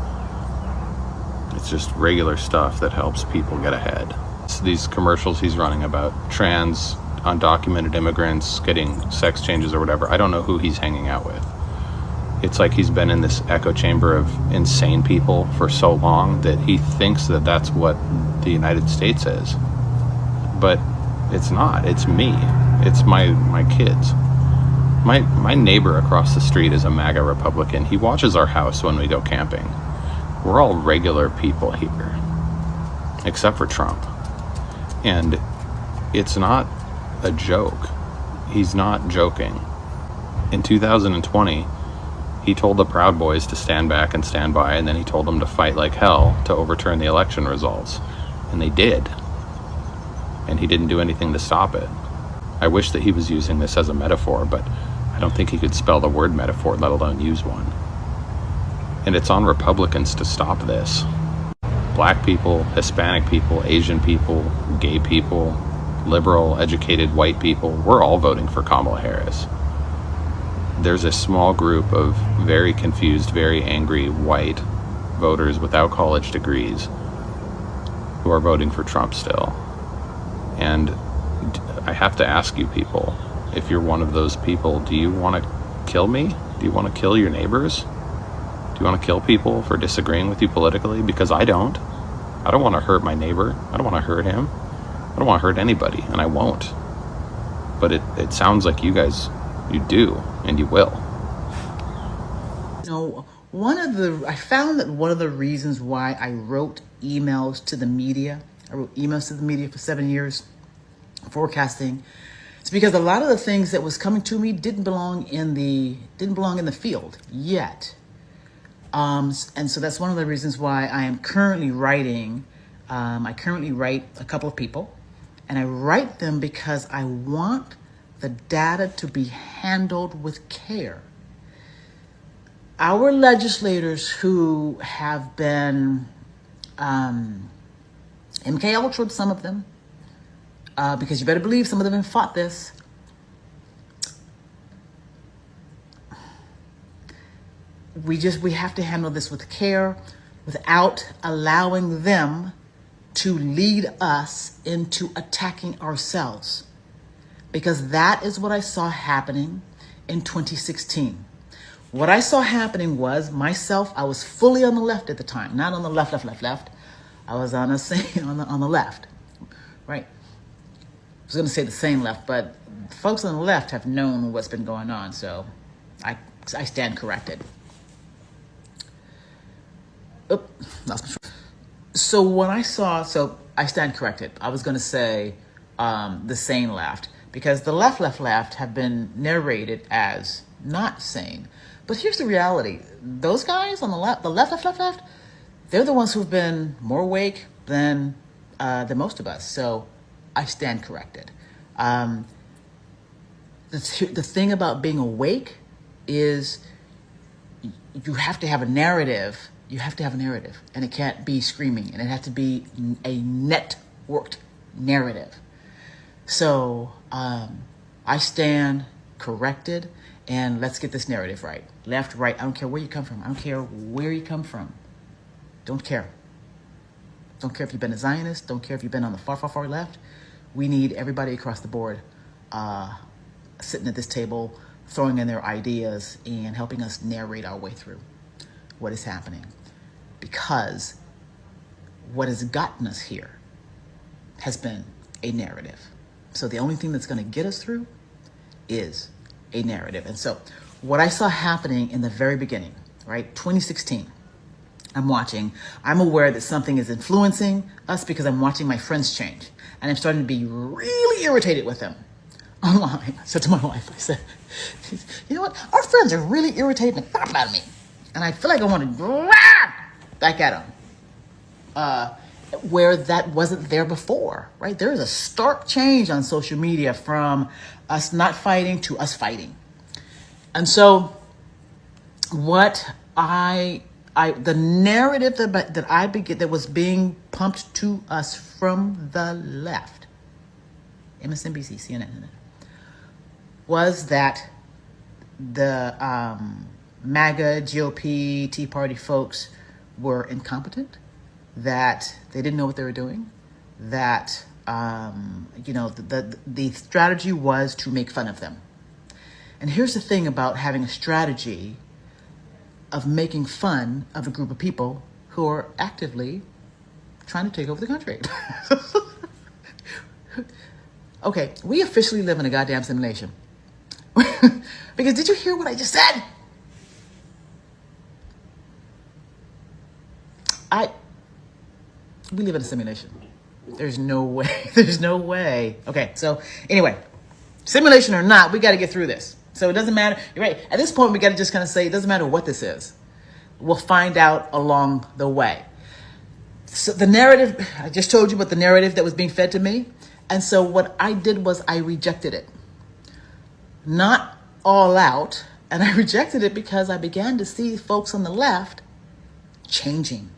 It's just regular stuff that helps people get ahead. It's these commercials he's running about trans undocumented immigrants getting sex changes or whatever. I don't know who he's hanging out with. It's like he's been in this echo chamber of insane people for so long that he thinks that that's what the United States is. But it's not. It's me. It's my kids. My neighbor across the street is a MAGA Republican. He watches our house when we go camping. We're all regular people here, except for Trump. And it's not a joke. He's not joking. In 2020, he told the Proud Boys to stand back and stand by, and then he told them to fight like hell to overturn the election results. And they did. And he didn't do anything to stop it. I wish that he was using this as a metaphor, but I don't think he could spell the word metaphor, let alone use one. And it's on Republicans to stop this. Black people, Hispanic people, Asian people, gay people, liberal, educated, white people, we're all voting for Kamala Harris. There's a small group of very confused, very angry white voters without college degrees who are voting for Trump still. And I have to ask you people, if you're one of those people, do you want to kill me? Do you want to kill your neighbors? Do you want to kill people for disagreeing with you politically? Because I don't. I don't want to hurt my neighbor. I don't want to hurt him. I don't want to hurt anybody, and I won't. But it sounds like you guys, you do, and you will. You know, I found that one of the reasons why I wrote emails to the media, I wrote emails to the media for 7 years, forecasting, it's because a lot of the things that was coming to me didn't belong in the field yet. And so that's one of the reasons why I am currently writing. I currently write a couple of people, and I write them because I want the data to be handled with care. Our legislators who have been MK Ultra, some of them, because you better believe some of them have fought this. We have to handle this with care without allowing them to lead us into attacking ourselves. Because that is what I saw happening in 2016. What I saw happening was myself, I was fully on the left at the time, not on the left. I was on the left, right? I was going to say the same left, but folks on the left have known what's been going on, so I stand corrected. So what I saw, so I stand corrected. I was going to say the sane left, because the left have been narrated as not sane. But here's the reality. Those guys on the left, they're the ones who've been more awake than most of us. So I stand corrected. The thing about being awake is you have to have a narrative. You have to have a narrative, and it can't be screaming, and it has to be a networked narrative. So I stand corrected, and let's get this narrative right. Left, right, I don't care where you come from. I don't care where you come from. Don't care. Don't care if you've been a Zionist. Don't care if you've been on the far, far, far left. We need everybody across the board sitting at this table, throwing in their ideas and helping us narrate our way through what is happening. Because what has gotten us here has been a narrative. So the only thing that's going to get us through is a narrative. And so what I saw happening in the very beginning, right, 2016, I'm aware that something is influencing us because I'm watching my friends change. And I'm starting to be really irritated with them online. I said to my wife, I said, you know what? Our friends are really irritating the crap out of me. And I feel like I want to grab back at them. Where that wasn't there before, right? There is a stark change on social media from us not fighting to us fighting. And so what the narrative that was being pumped to us from the left, MSNBC, CNN, was that the MAGA, GOP, Tea Party folks were incompetent, that they didn't know what they were doing, that The strategy was to make fun of them. And here's the thing about having a strategy of making fun of a group of people who are actively trying to take over the country. Okay, we officially live in a goddamn simulation. Because did you hear what I just said? We live in a simulation. There's no way. There's no way. Okay, so anyway, simulation or not, we got to get through this. So it doesn't matter. You're right. At this point, we got to just kind of say it doesn't matter what this is. We'll find out along the way. So the narrative, I just told you about the narrative that was being fed to me. And so what I did was I rejected it. Not all out. And I rejected it because I began to see folks on the left changing.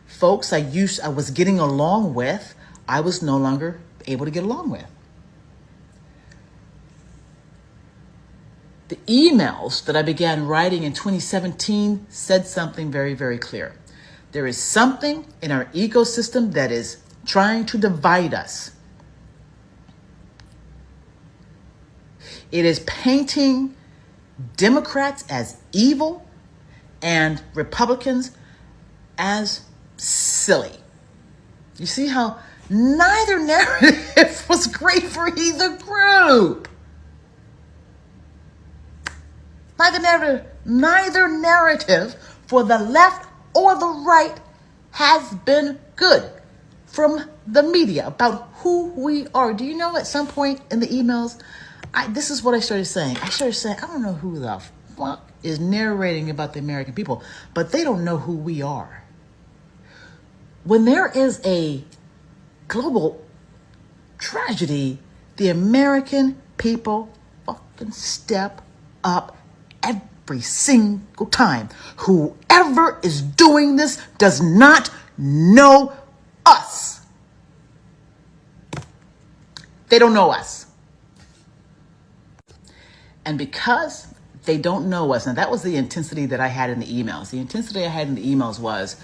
Folks I was getting along with, I was no longer able to get along with. The emails that I began writing in 2017 said something very, very clear. There is something in our ecosystem that is trying to divide us. It is painting Democrats as evil and Republicans as silly. You see how neither narrative was great for either group. Neither narrative for the left or the right has been good from the media about who we are. Do you know at some point in the emails, this is what I started saying. I don't know who the fuck is narrating about the American people, but they don't know who we are. When there is a global tragedy, the American people fucking step up every single time. Whoever is doing this does not know us. They don't know us. And because they don't know us, and that was the intensity that I had in the emails. The intensity I had in the emails was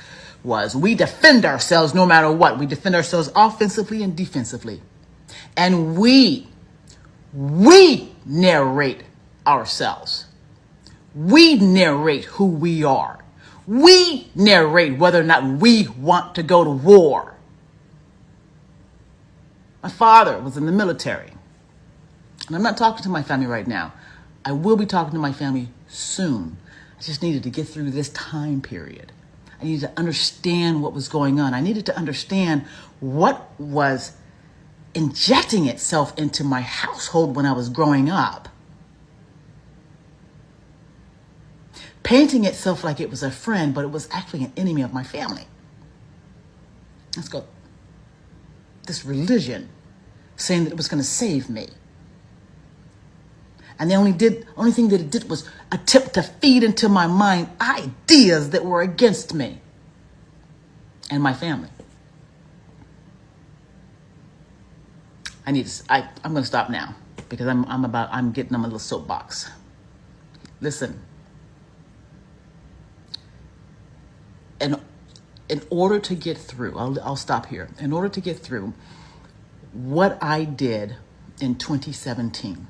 we defend ourselves no matter what. We defend ourselves offensively and defensively. And we narrate ourselves. We narrate who we are. We narrate whether or not we want to go to war. My father was in the military. And I'm not talking to my family right now. I will be talking to my family soon. I just needed to get through this time period. I needed to understand what was going on. I needed to understand what was injecting itself into my household when I was growing up. Painting itself like it was a friend, but it was actually an enemy of my family. Let's go. This religion saying that it was going to save me. And the only thing that it did was attempt to feed into my mind ideas that were against me and my family. I'm going to stop now because I'm getting on my little soapbox. Listen. In order to get through, I'll stop here. In order to get through what I did in 2016,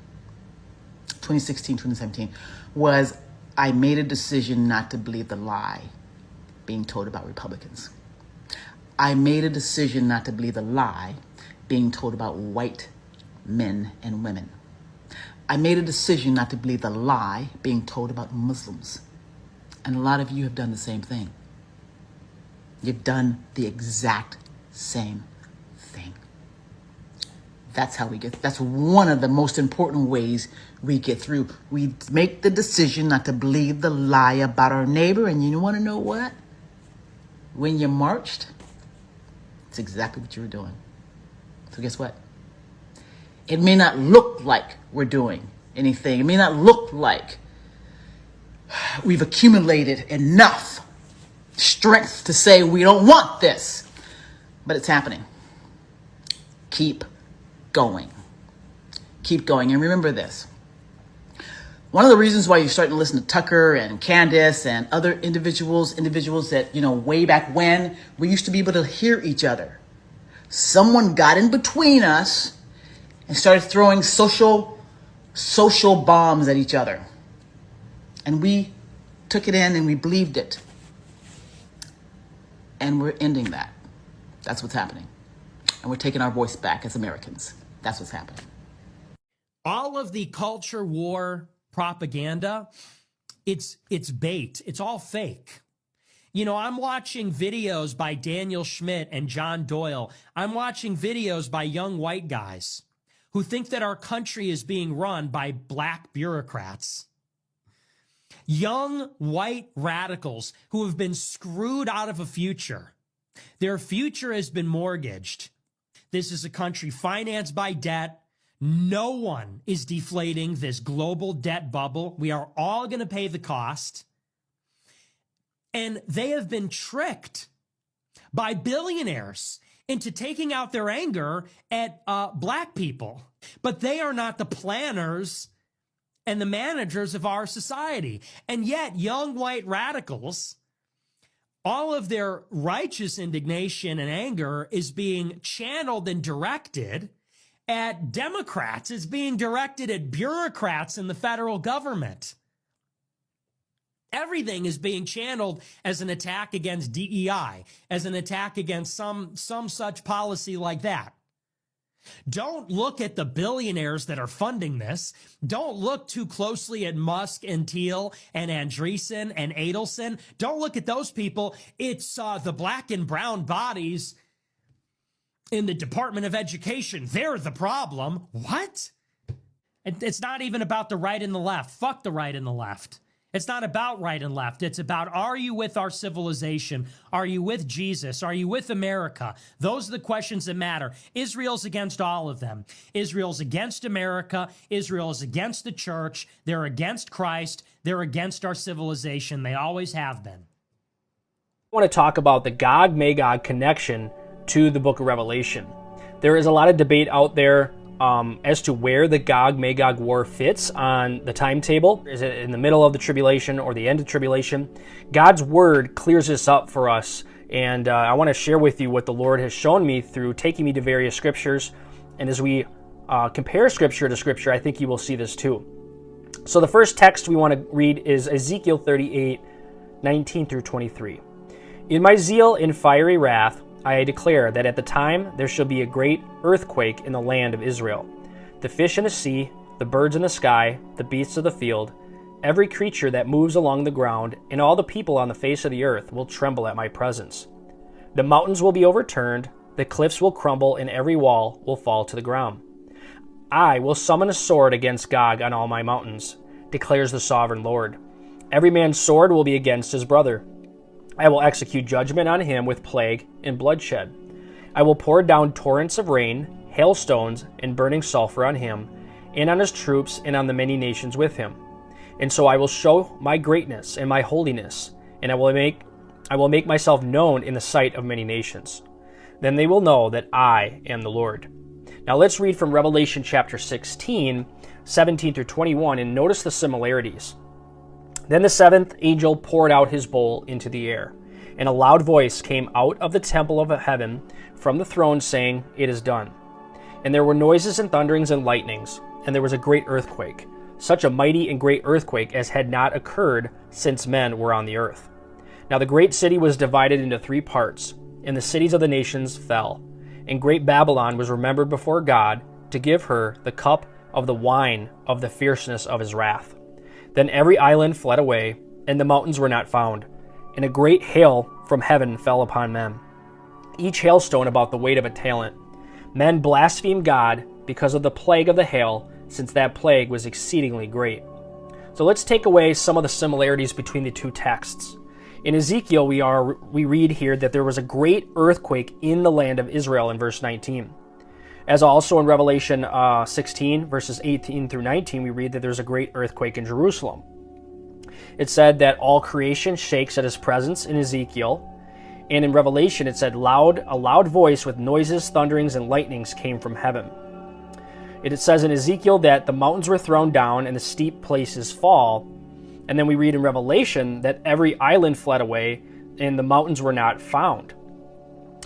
2017, was I made a decision not to believe the lie being told about Republicans. I made a decision not to believe the lie being told about white men and women. I made a decision not to believe the lie being told about Muslims. And a lot of you have done the same thing. You've done the exact same thing. That's one of the most important ways we get through. We make the decision not to believe the lie about our neighbor. And you want to know what? When you marched, it's exactly what you were doing. So guess what? It may not look like we're doing anything. It may not look like we've accumulated enough strength to say we don't want this, but it's happening. Keep going. Keep going. And remember this. One of the reasons why you're starting to listen to Tucker and Candace and other individuals that, way back when we used to be able to hear each other. Someone got in between us and started throwing social bombs at each other. And we took it in and we believed it. And we're ending that. That's what's happening. And we're taking our voice back as Americans. That's what's happening. All of the culture war propaganda, it's bait. It's all fake. You know, I'm watching videos by Daniel Schmidt and John Doyle. I'm watching videos by young white guys who think that our country is being run by black bureaucrats. Young white radicals who have been screwed out of a future. Their future has been mortgaged. This is a country financed by debt. No one is deflating this global debt bubble. We are all going to pay the cost. And they have been tricked by billionaires into taking out their anger at black people. But they are not the planners and the managers of our society. And yet, young white radicals, all of their righteous indignation and anger is being channeled and directed at Democrats. It's being directed at bureaucrats in the federal government. Everything is being channeled as an attack against DEI, as an attack against some such policy like that. Don't look at the billionaires that are funding this. Don't look too closely at Musk and Thiel and Andreessen and Adelson. Don't look at those people. It's the black and brown bodies in the Department of Education. They're the problem. What? It's not even about the right and the left. Fuck the right and the left. It's not about right and left. It's about, are you with our civilization? Are you with Jesus? Are you with America? Those are the questions that matter. Israel's against all of them. Israel's against America. Israel is against the church. They're against Christ. They're against our civilization. They always have been. I want to talk about the Gog-Magog connection to the book of Revelation. There is a lot of debate out there as to where the Gog-Magog war fits on the timetable. Is it in the middle of the tribulation or the end of tribulation? God's word clears this up for us, and I want to share with you what the Lord has shown me through taking me to various scriptures. And as we compare scripture to scripture, I think you will see this too. So the first text we want to read is Ezekiel 38, 19 through 23. In my zeal and fiery wrath, I declare that at the time there shall be a great earthquake in the land of Israel. The fish in the sea, the birds in the sky, the beasts of the field, every creature that moves along the ground, and all the people on the face of the earth will tremble at my presence. The mountains will be overturned, the cliffs will crumble, and every wall will fall to the ground. I will summon a sword against Gog on all my mountains, declares the sovereign Lord. Every man's sword will be against his brother. I will execute judgment on him with plague and bloodshed. I will pour down torrents of rain, hailstones, and burning sulfur on him, and on his troops, and on the many nations with him. And so I will show my greatness and my holiness, and I will make myself known in the sight of many nations. Then they will know that I am the Lord. Now let's read from Revelation chapter 16, 17 through 21, and notice the similarities. Then the seventh angel poured out his bowl into the air, and a loud voice came out of the temple of heaven from the throne, saying, It is done. And there were noises and thunderings and lightnings, and there was a great earthquake, such a mighty and great earthquake as had not occurred since men were on the earth. Now the great city was divided into 3 parts, and the cities of the nations fell. And great Babylon was remembered before God to give her the cup of the wine of the fierceness of his wrath. Then every island fled away, and the mountains were not found. And a great hail from heaven fell upon men, each hailstone about the weight of a talent. Men blasphemed God because of the plague of the hail, since that plague was exceedingly great. So let's take away some of the similarities between the 2 texts. In Ezekiel, we read here that there was a great earthquake in the land of Israel in verse 19. As also in Revelation 16, verses 18 through 19, we read that there's a great earthquake in Jerusalem. It said that all creation shakes at his presence in Ezekiel. And in Revelation, it said, a loud voice with noises, thunderings, and lightnings came from heaven. It says in Ezekiel that the mountains were thrown down and the steep places fall. And then we read in Revelation that every island fled away and the mountains were not found.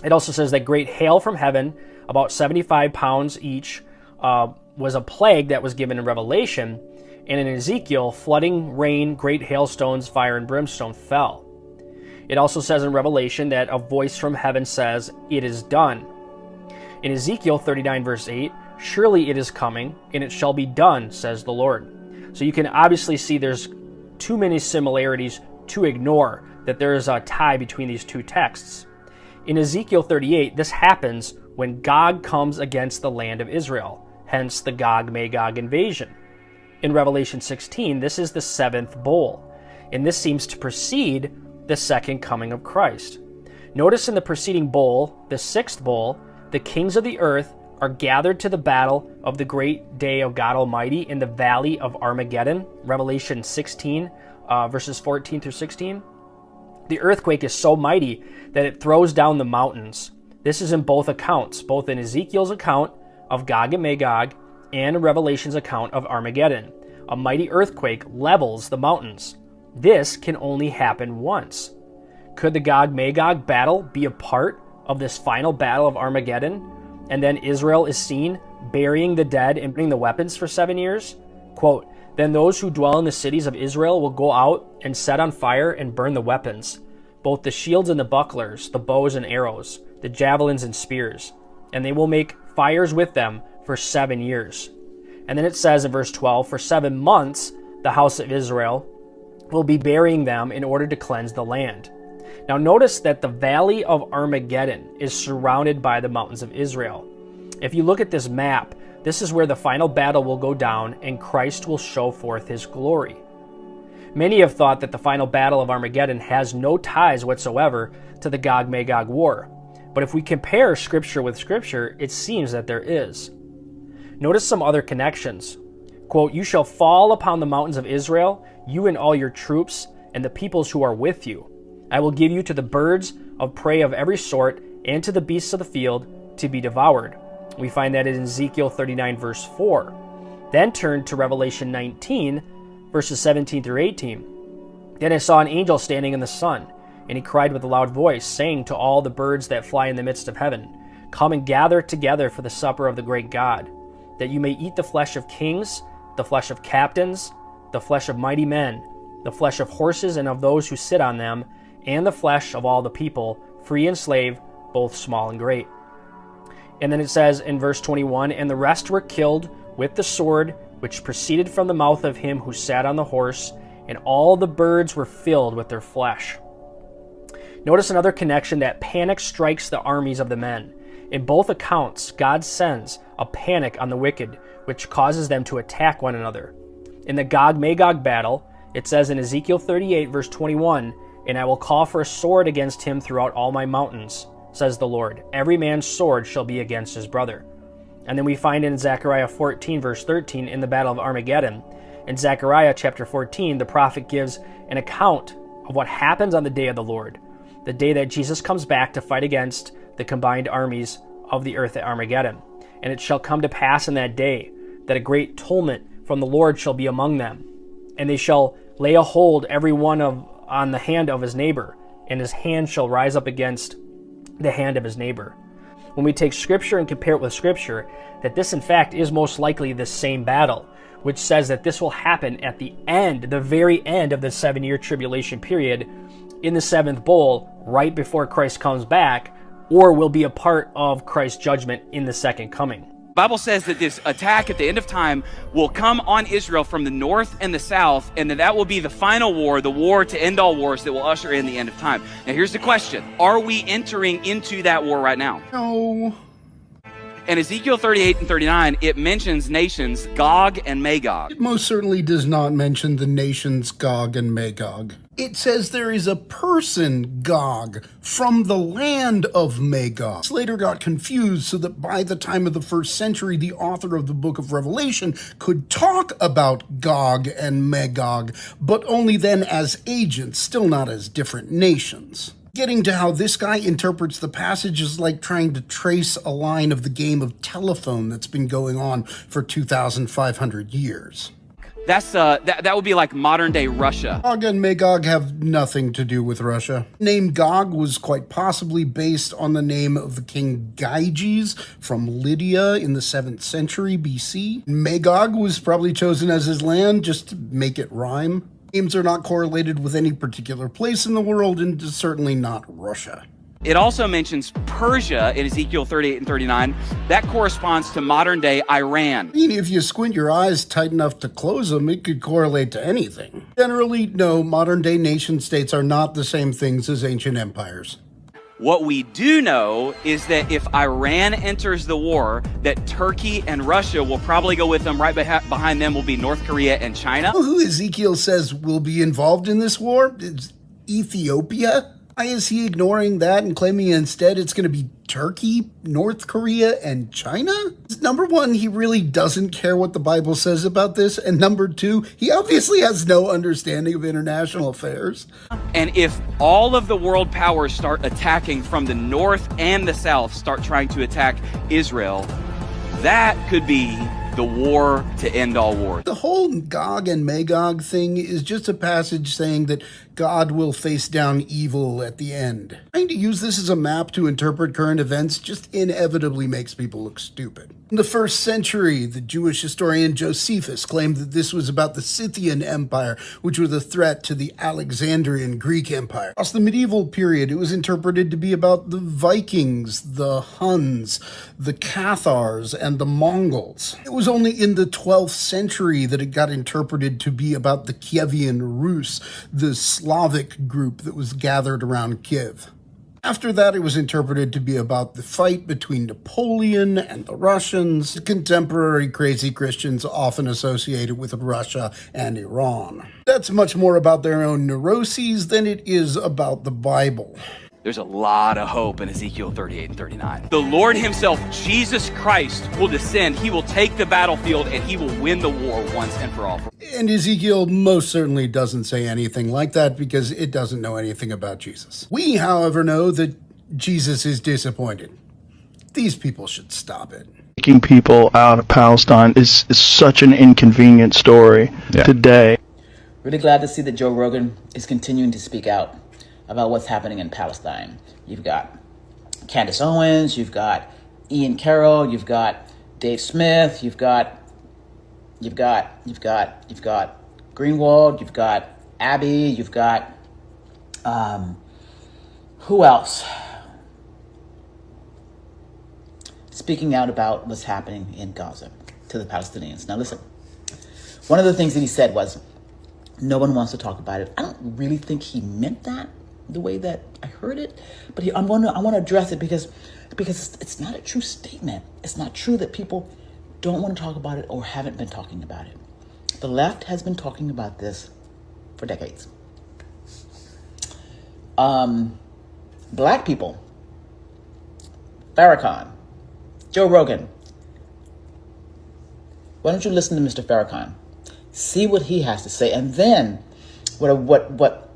It also says that great hail from heaven, about 75 pounds each, was a plague that was given in Revelation. And in Ezekiel, flooding, rain, great hailstones, fire, and brimstone fell. It also says in Revelation that a voice from heaven says, "It is done." In Ezekiel 39 verse 8, "Surely it is coming, and it shall be done, says the Lord." So you can obviously see there's too many similarities to ignore that there is a tie between these two texts. In Ezekiel 38, this happens when Gog comes against the land of Israel, hence the Gog-Magog invasion. In Revelation 16, this is the seventh bowl, and this seems to precede the second coming of Christ. Notice in the preceding bowl, the sixth bowl, the kings of the earth are gathered to the battle of the great day of God Almighty in the valley of Armageddon, Revelation 16, verses 14 through 16. The earthquake is so mighty that it throws down the mountains. This is in both accounts, both in Ezekiel's account of Gog and Magog and in Revelation's account of Armageddon. A mighty earthquake levels the mountains. This can only happen once. Could the Gog-Magog battle be a part of this final battle of Armageddon? And then Israel is seen burying the dead and bringing the weapons for 7 years? Quote, "Then those who dwell in the cities of Israel will go out and set on fire and burn the weapons, both the shields and the bucklers, the bows and arrows, the javelins and spears, and they will make fires with them for 7 years." And then it says in verse 12, "For 7 months the house of Israel will be burying them in order to cleanse the land." Now notice that the valley of Armageddon is surrounded by the mountains of Israel. If you look at this map, this is where the final battle will go down and Christ will show forth his glory. Many have thought that the final battle of Armageddon has no ties whatsoever to the Gog-Magog war. But if we compare Scripture with Scripture, it seems that there is. Notice some other connections. Quote, "You shall fall upon the mountains of Israel, you and all your troops, and the peoples who are with you. I will give you to the birds of prey of every sort, and to the beasts of the field, to be devoured." We find that in Ezekiel 39 verse 4. Then turn to Revelation 19 verses 17 through 18. "Then I saw an angel standing in the sun, and he cried with a loud voice, saying to all the birds that fly in the midst of heaven, Come and gather together for the supper of the great God, that you may eat the flesh of kings, the flesh of captains, the flesh of mighty men, the flesh of horses and of those who sit on them, and the flesh of all the people, free and slave, both small and great." And then it says in verse 21, "And the rest were killed with the sword which proceeded from the mouth of him who sat on the horse, and all the birds were filled with their flesh." Notice another connection, that panic strikes the armies of the men. In both accounts, God sends a panic on the wicked, which causes them to attack one another. In the Gog-Magog battle, it says in Ezekiel 38 verse 21, "And I will call for a sword against him throughout all my mountains, says the Lord. Every man's sword shall be against his brother." And then we find in Zechariah 14 verse 13 in the battle of Armageddon. In Zechariah chapter 14, the prophet gives an account of what happens on the day of the Lord, the day that Jesus comes back to fight against the combined armies of the earth at Armageddon. "And it shall come to pass in that day that a great tumult from the Lord shall be among them, and they shall lay a hold every one on the hand of his neighbor, and his hand shall rise up against the hand of his neighbor." When we take Scripture and compare it with Scripture, that this in fact is most likely the same battle, which says that this will happen at the end, the very end of the 7-year tribulation period, in the seventh bowl, right before Christ comes back, or will be a part of Christ's judgment in the second coming. The Bible says that this attack at the end of time will come on Israel from the north and the south, and that will be the final war, the war to end all wars that will usher in the end of time. Now here's the question. Are we entering into that war right now? No. In Ezekiel 38 and 39, it mentions nations Gog and Magog. It most certainly does not mention the nations Gog and Magog. It says there is a person, Gog, from the land of Magog. Slater got confused so that by the time of the 1st century, the author of the book of Revelation could talk about Gog and Magog, but only then as agents, still not as different nations. Getting to how this guy interprets the passage is like trying to trace a line of the game of telephone that's been going on for 2,500 years. That's that would be like modern day Russia. Gog and Magog have nothing to do with Russia. Name Gog was quite possibly based on the name of the king Gyges from Lydia in the 7th century BC. Magog was probably chosen as his land just to make it rhyme. Names are not correlated with any particular place in the world, and certainly not Russia. It also mentions Persia in Ezekiel 38 and 39. That corresponds to modern day Iran. I mean, if you squint your eyes tight enough to close them, it could correlate to anything. Generally, no, modern day nation states are not the same things as ancient empires. What we do know is that if Iran enters the war, that Turkey and Russia will probably go with them. Right behind them will be North Korea and China. You know who Ezekiel says will be involved in this war? It's Ethiopia. Why is he ignoring that and claiming instead it's going to be Turkey, North Korea, and China? Number one, he really doesn't care what the Bible says about this. And number two, he obviously has no understanding of international affairs. And if all of the world powers start attacking from the north and the south, start trying to attack Israel, that could be the war to end all wars. The whole Gog and Magog thing is just a passage saying that God will face down evil at the end. Trying to use this as a map to interpret current events just inevitably makes people look stupid. In the 1st century, the Jewish historian Josephus claimed that this was about the Scythian Empire, which was a threat to the Alexandrian Greek Empire. Across the medieval period, it was interpreted to be about the Vikings, the Huns, the Cathars, and the Mongols. It was only in the 12th century that it got interpreted to be about the Kievian Rus, the Slavic group that was gathered around Kiev. After that, it was interpreted to be about the fight between Napoleon and the Russians. Contemporary crazy Christians often associated with Russia and Iran. That's much more about their own neuroses than it is about the Bible. There's a lot of hope in Ezekiel 38 and 39. The Lord himself, Jesus Christ, will descend. He will take the battlefield and he will win the war once and for all. And Ezekiel most certainly doesn't say anything like that because it doesn't know anything about Jesus. We, however, know that Jesus is disappointed. These people should stop it. Taking people out of Palestine is such an inconvenient story today. Really glad to see that Joe Rogan is continuing to speak out about what's happening in Palestine. You've got Candace Owens, you've got Ian Carroll, you've got Dave Smith, you've got Greenwald, you've got Abby, you've got who else? Speaking out about what's happening in Gaza to the Palestinians. Now listen, one of the things that he said was, no one wants to talk about it. I don't really think he meant that the way that I heard it, but I want to address it because it's not a true statement. It's not true that people don't want to talk about it or haven't been talking about it. The left has been talking about this for decades. Black people, Farrakhan, Joe Rogan. Why don't you listen to Mr. Farrakhan? See what he has to say, and then what?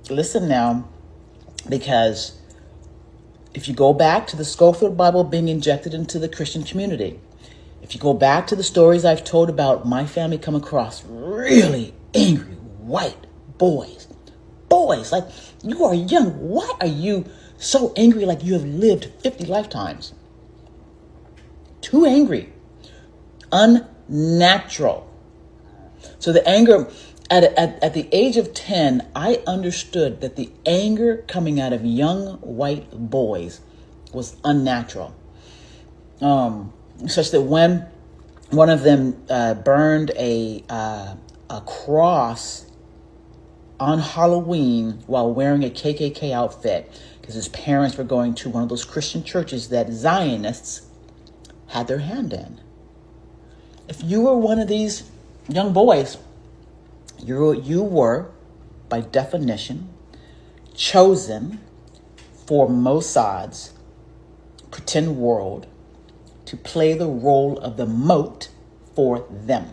Listen now. Because if you go back to the Scofield Bible being injected into the Christian community, if you go back to the stories I've told about my family come across really angry white boys, like you are young. Why are you so angry like you have lived 50 lifetimes? Too angry. Unnatural. So the anger... At the age of 10, I understood that the anger coming out of young white boys was unnatural. Such that when one of them burned a cross on Halloween while wearing a KKK outfit, because his parents were going to one of those Christian churches that Zionists had their hand in. If you were one of these young boys, you were, by definition, chosen for Mossad's pretend world to play the role of the moat for them.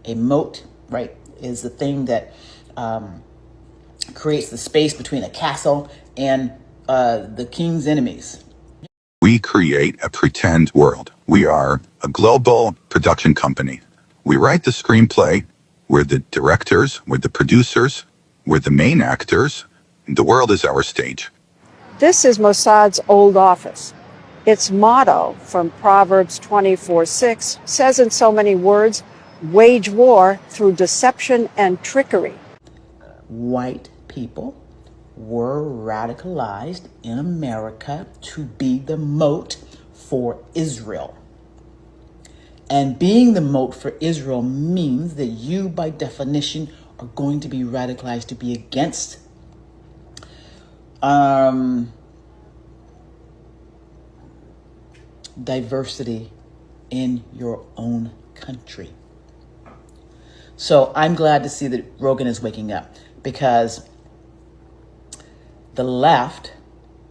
A moat, right, is the thing that creates the space between a castle and the king's enemies. We create a pretend world. We are a global production company. We write the screenplay, We're the directors, we're the producers, we're the main actors. The world is our stage. This is Mossad's old office. Its motto from Proverbs 24:6 says in so many words, wage war through deception and trickery. White people were radicalized in America to be the moat for Israel. And being the moat for Israel means that you, by definition, are going to be radicalized to be against diversity in your own country. So I'm glad to see that Rogan is waking up, because the left,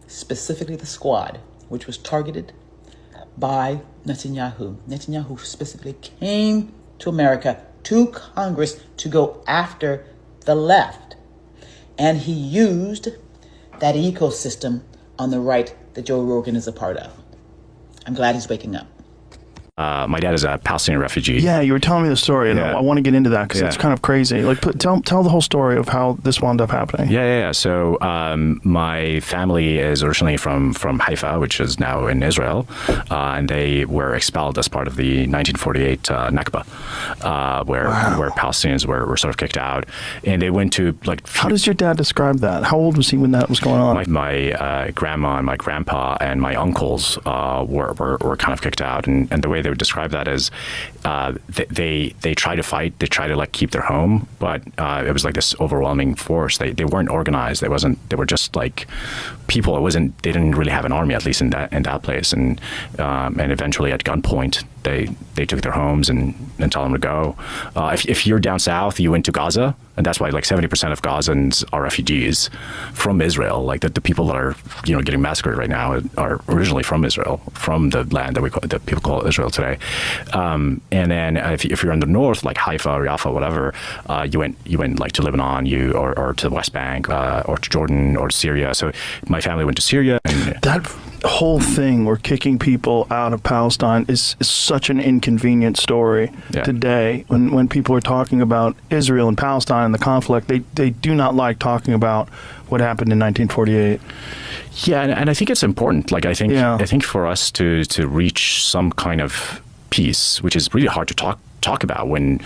specifically the squad, which was targeted by Netanyahu specifically came to America, to Congress, to go after the left. And he used that ecosystem on the right that Joe Rogan is a part of. I'm glad he's waking up. My dad is a Palestinian refugee. Yeah, you were telling me the story, and I want to get into that because it's kind of crazy. Like, tell the whole story of how this wound up happening. Yeah. So my family is originally from Haifa, which is now in Israel, and they were expelled as part of the 1948 Nakba, where Palestinians were sort of kicked out, and they went to like. How does your dad describe that? How old was he when that was going on? My grandma and my grandpa and my uncles were kind of kicked out, and the way they would describe that is they try to fight, they try to like keep their home, but it was like this overwhelming force. They weren't organized. They were just like people. They didn't really have an army, at least in that place, and eventually at gunpoint they took their homes and told them to go. If you're down south, you went to Gaza, and that's why like 70% of Gazans are refugees from Israel. Like the people that are getting massacred right now are originally from Israel, from the land that people call Israel today. And then if you're in the north, like Haifa or Jaffa, whatever, you went like to Lebanon, or to the West Bank, or to Jordan, or to Syria. So my family went to Syria. And that whole thing, we're kicking people out of Palestine, is such an inconvenient story today. When people are talking about Israel and Palestine and the conflict, they do not like talking about what happened in 1948. Yeah, and I think it's important. Like I think for us to reach some kind of peace, which is really hard to talk about when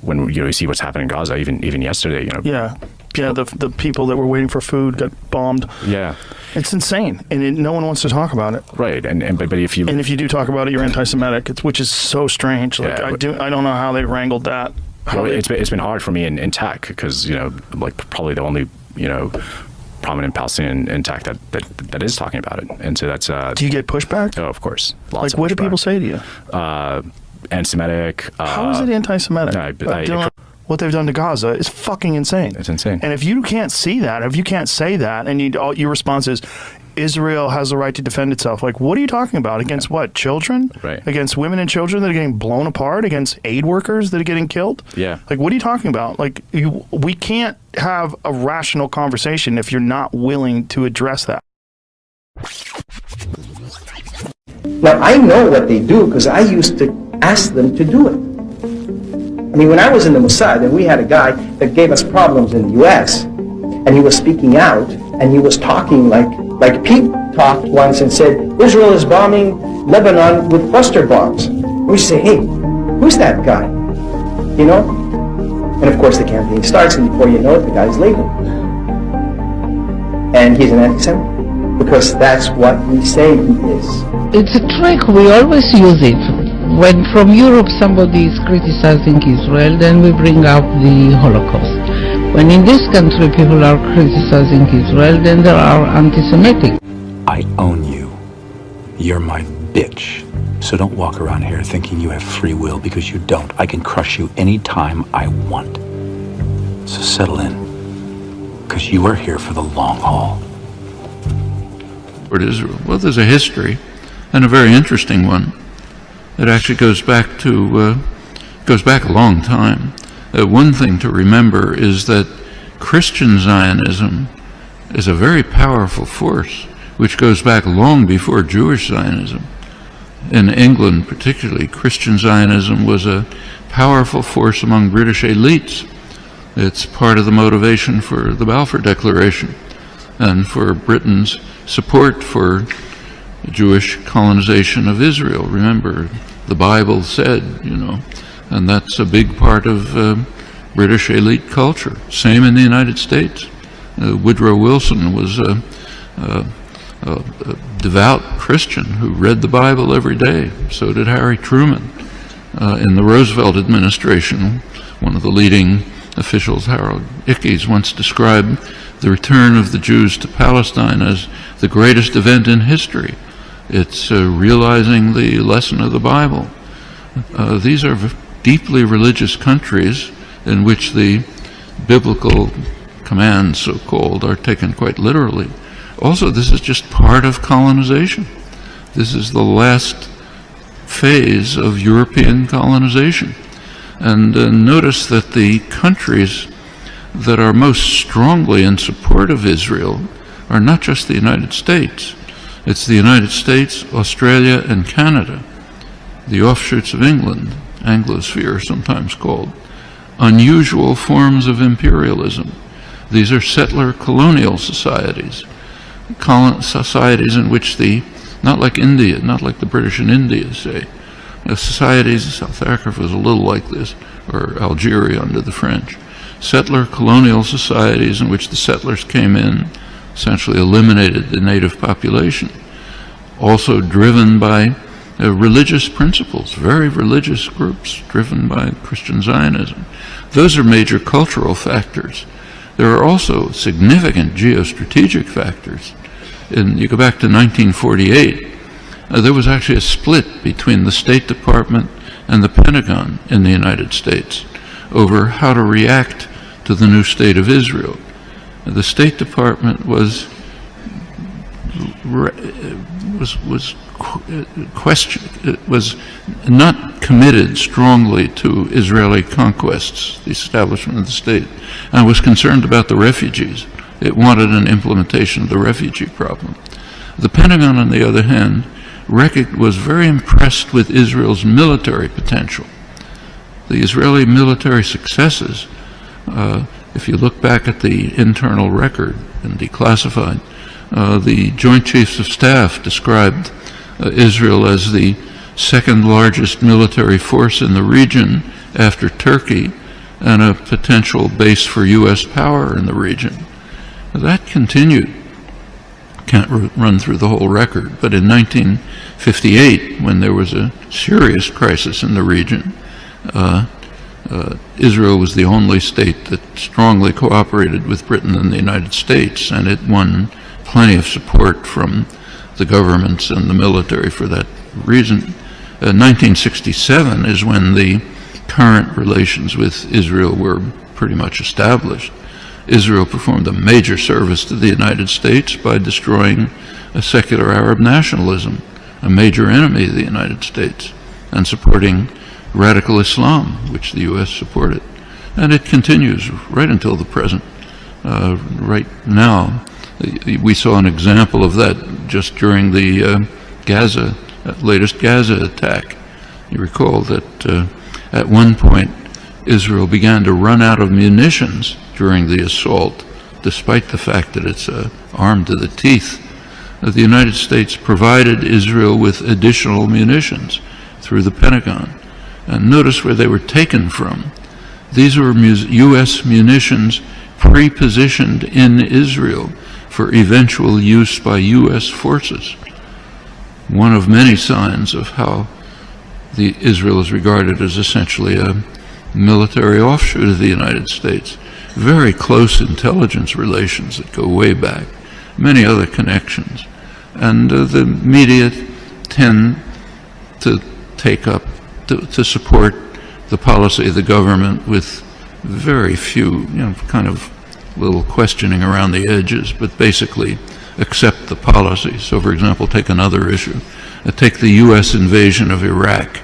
you see what's happening in Gaza, even yesterday. The people that were waiting for food got bombed. Yeah, it's insane, and no one wants to talk about it. Right, but if you do talk about it, you're anti-Semitic, which is so strange. Like I don't know how they wrangled that. Well, it's been hard for me in tech because like probably the only prominent Palestinian in tech that is talking about it, and so that's. Do you get pushback? Oh, of course. Lots of what do people say to you? Anti-Semitic. How is it anti-Semitic? What they've done to Gaza is fucking insane. It's insane. And if you can't see that, if you can't say that, and your response is, Israel has the right to defend itself. Like, what are you talking about? Against what? Children? Right. Against women and children that are getting blown apart? Against aid workers that are getting killed? Yeah. Like, what are you talking about? Like, we can't have a rational conversation if you're not willing to address that. Now, I know what they do because I used to ask them to do it. I mean, when I was in the Mossad and we had a guy that gave us problems in the U.S., and he was speaking out, and he was talking like Pete talked once and said, Israel is bombing Lebanon with cluster bombs. We say, hey, who's that guy? And of course the campaign starts, and before you know it, the guy's labeled. And he's an anti-Semite, because that's what we say he is. It's a trick, we always use it. When from Europe somebody is criticizing Israel, then we bring up the Holocaust. When in this country people are criticizing Israel, then there are anti-Semitic. I own you. You're my bitch. So don't walk around here thinking you have free will, because you don't. I can crush you anytime I want. So settle in, because you are here for the long haul. Israel. Well, there's a history, and a very interesting one. It actually goes back a long time. One thing to remember is that Christian Zionism is a very powerful force, which goes back long before Jewish Zionism. In England particularly, Christian Zionism was a powerful force among British elites. It's part of the motivation for the Balfour Declaration and for Britain's support for Jewish colonization of Israel. Remember, the Bible said, and that's a big part of British elite culture. Same in the United States. Woodrow Wilson was a devout Christian who read the Bible every day. So did Harry Truman. In the Roosevelt administration, one of the leading officials, Harold Ickes, once described the return of the Jews to Palestine as the greatest event in history. It's realizing the lesson of the Bible. These are deeply religious countries in which the biblical commands, so-called, are taken quite literally. Also, this is just part of colonization. This is the last phase of European colonization. And notice that the countries that are most strongly in support of Israel are not just the United States. It's the United States, Australia, and Canada, the offshoots of England, Anglosphere sometimes called, unusual forms of imperialism. These are settler colonial societies, societies in which not like India, not like the British in India, say, societies, South Africa was a little like this, or Algeria under the French. Settler colonial societies in which the settlers came in, essentially eliminated the native population, also driven by religious principles, very religious groups driven by Christian Zionism. Those are major cultural factors. There are also significant geostrategic factors. You go back to 1948, there was actually a split between the State Department and the Pentagon in the United States over how to react to the new state of Israel. The State Department was not committed strongly to Israeli conquests, the establishment of the state, and was concerned about the refugees. It wanted an implementation of the refugee problem. The Pentagon, on the other hand, was very impressed with Israel's military potential. The Israeli military successes, if you look back at the internal record and declassified, the Joint Chiefs of Staff described Israel as the second largest military force in the region after Turkey and a potential base for U.S. power in the region. That continued. Can't run through the whole record, but in 1958, when there was a serious crisis in the region, Israel was the only state that strongly cooperated with Britain and the United States, and it won plenty of support from the governments and the military for that reason. 1967 is when the current relations with Israel were pretty much established. Israel performed a major service to the United States by destroying a secular Arab nationalism, a major enemy of the United States, and supporting radical Islam, which the U.S. supported. And it continues right until the present. Right now, we saw an example of that just during the latest Gaza attack. You recall that at one point, Israel began to run out of munitions during the assault, despite the fact that it's armed to the teeth. The United States provided Israel with additional munitions through the Pentagon. And notice where they were taken from. These were U.S. munitions pre-positioned in Israel for eventual use by U.S. forces. One of many signs of how Israel is regarded as essentially a military offshoot of the United States. Very close intelligence relations that go way back, many other connections. And the media tend to take up, to support the policy of the government with very few, kind of little questioning around the edges, but basically accept the policy. So, for example, take another issue. Take the U.S. invasion of Iraq.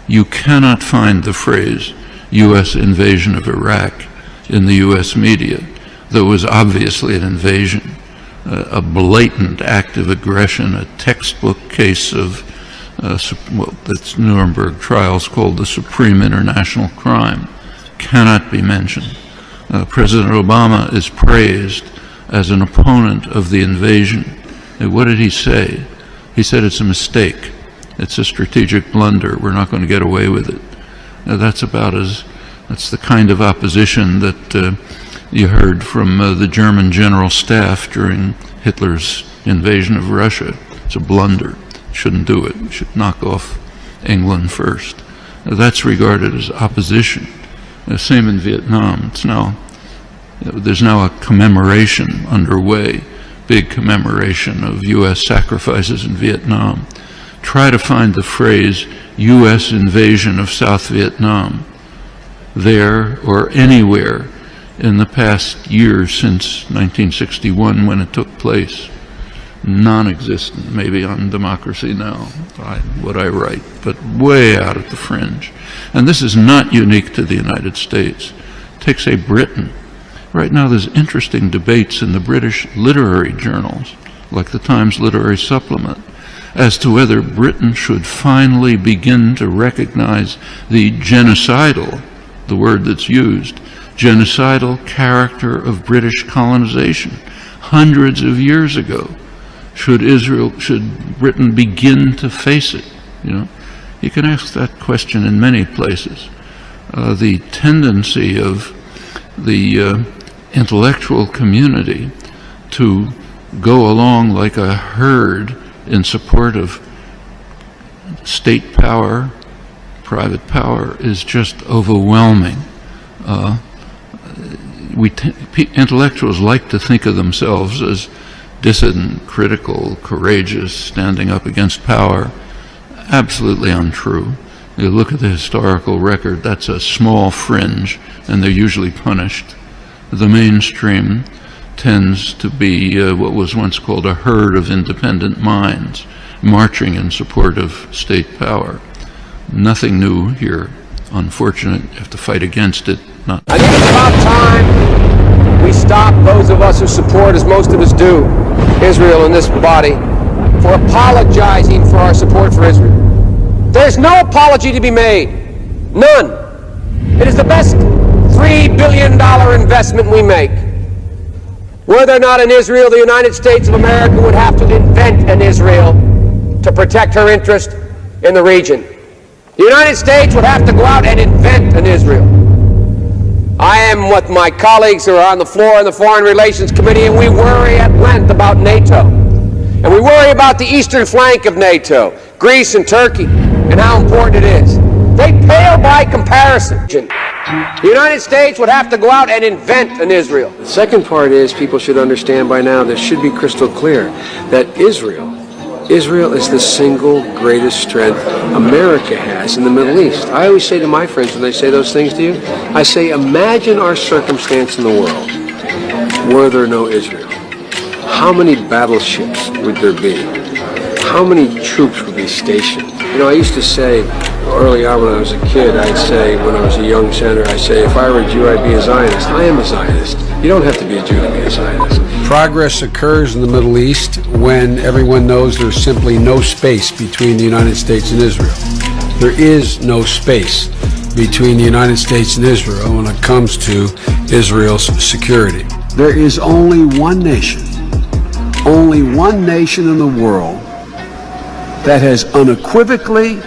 You cannot find the phrase U.S. invasion of Iraq in the U.S. media, though it was obviously an invasion, a blatant act of aggression, a textbook case of that's Nuremberg trials called the supreme international crime, cannot be mentioned. President Obama is praised as an opponent of the invasion. And what did he say? He said it's a mistake. It's a strategic blunder. We're not going to get away with it. That's the kind of opposition that you heard from the German general staff during Hitler's invasion of Russia. It's a blunder. Shouldn't do it. We should knock off England first. That's regarded as opposition. Same in Vietnam. There's now a commemoration underway, big commemoration of U.S. sacrifices in Vietnam. Try to find the phrase U.S. invasion of South Vietnam there or anywhere in the past year since 1961 when it took place. Non-existent, maybe on Democracy Now, what I write, but way out at the fringe. And this is not unique to the United States. Take, say, Britain. Right now there's interesting debates in the British literary journals, like the Times Literary Supplement, as to whether Britain should finally begin to recognize the genocidal, the word that's used, genocidal character of British colonization hundreds of years ago. Should Britain begin to face it? You can ask that question in many places. The tendency of the intellectual community to go along like a herd in support of state power, private power, is just overwhelming. Intellectuals like to think of themselves as dissident, critical, courageous, standing up against power. Absolutely untrue. You look at the historical record, that's a small fringe, and they're usually punished. The mainstream tends to be what was once called a herd of independent minds, marching in support of state power. Nothing new here. Unfortunate, you have to fight against it. I think it's about time we stop, those of us who support, as most of us do, Israel in this body, for apologizing for our support for Israel. There's no apology to be made. None. It is the best $3 billion investment we make. Were there not an Israel, the United States of America would have to invent an Israel to protect her interest in the region. The United States would have to go out and invent an Israel. I am with my colleagues who are on the floor in the Foreign Relations Committee, and we worry at length about NATO. And we worry about the eastern flank of NATO, Greece and Turkey, and how important it is. They pale by comparison. The United States would have to go out and invent an Israel. The second part is people should understand by now, this should be crystal clear, that Israel is the single greatest strength America has in the Middle East. I always say to my friends when they say those things to you, I say, imagine our circumstance in the world were there no Israel. How many battleships would there be? How many troops would be stationed? I used to say early on when I was a kid, I'd say, when I was a young senator, I'd say, if I were a Jew, I'd be a Zionist. I am a Zionist. You don't have to be a Jew to be a Zionist. Progress occurs in the Middle East when everyone knows there's simply no space between the United States and Israel. There is no space between the United States and Israel when it comes to Israel's security. There is only one nation in the world that has unequivocally,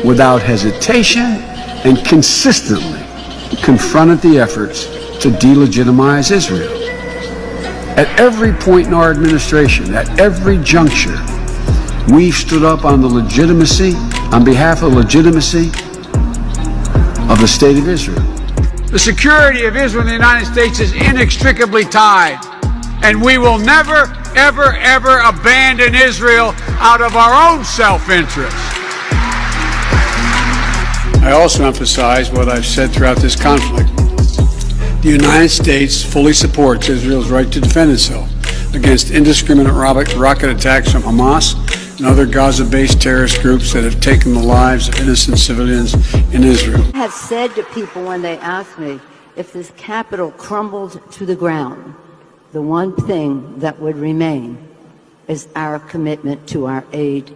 without hesitation, and consistently confronted the efforts to delegitimize Israel. At every point in our administration, at every juncture, we've stood up on behalf of legitimacy of the state of Israel. The security of Israel and the United States is inextricably tied, and we will never, ever, ever abandon Israel out of our own self-interest. I also emphasize what I've said throughout this conflict. The United States fully supports Israel's right to defend itself against indiscriminate rocket attacks from Hamas and other Gaza-based terrorist groups that have taken the lives of innocent civilians in Israel. I have said to people when they ask me if this capital crumbled to the ground, the one thing that would remain is our commitment to our aid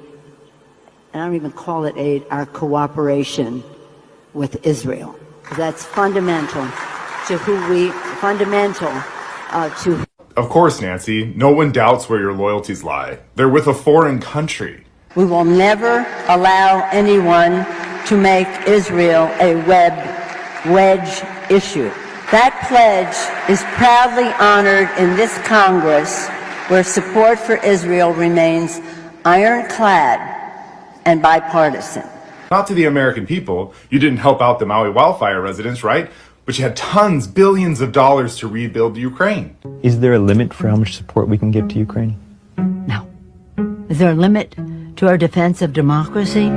and I don't even call it aid, our cooperation with Israel. That's fundamental to to. Of course, Nancy, no one doubts where your loyalties lie. They're with a foreign country. We will never allow anyone to make Israel a wedge issue. That pledge is proudly honored in this Congress, where support for Israel remains ironclad and bipartisan. Not to the American people. You didn't help out the Maui wildfire residents, right? But you had tons, billions of dollars to rebuild Ukraine. Is there a limit for how much support we can give to Ukraine? No. Is there a limit to our defense of democracy?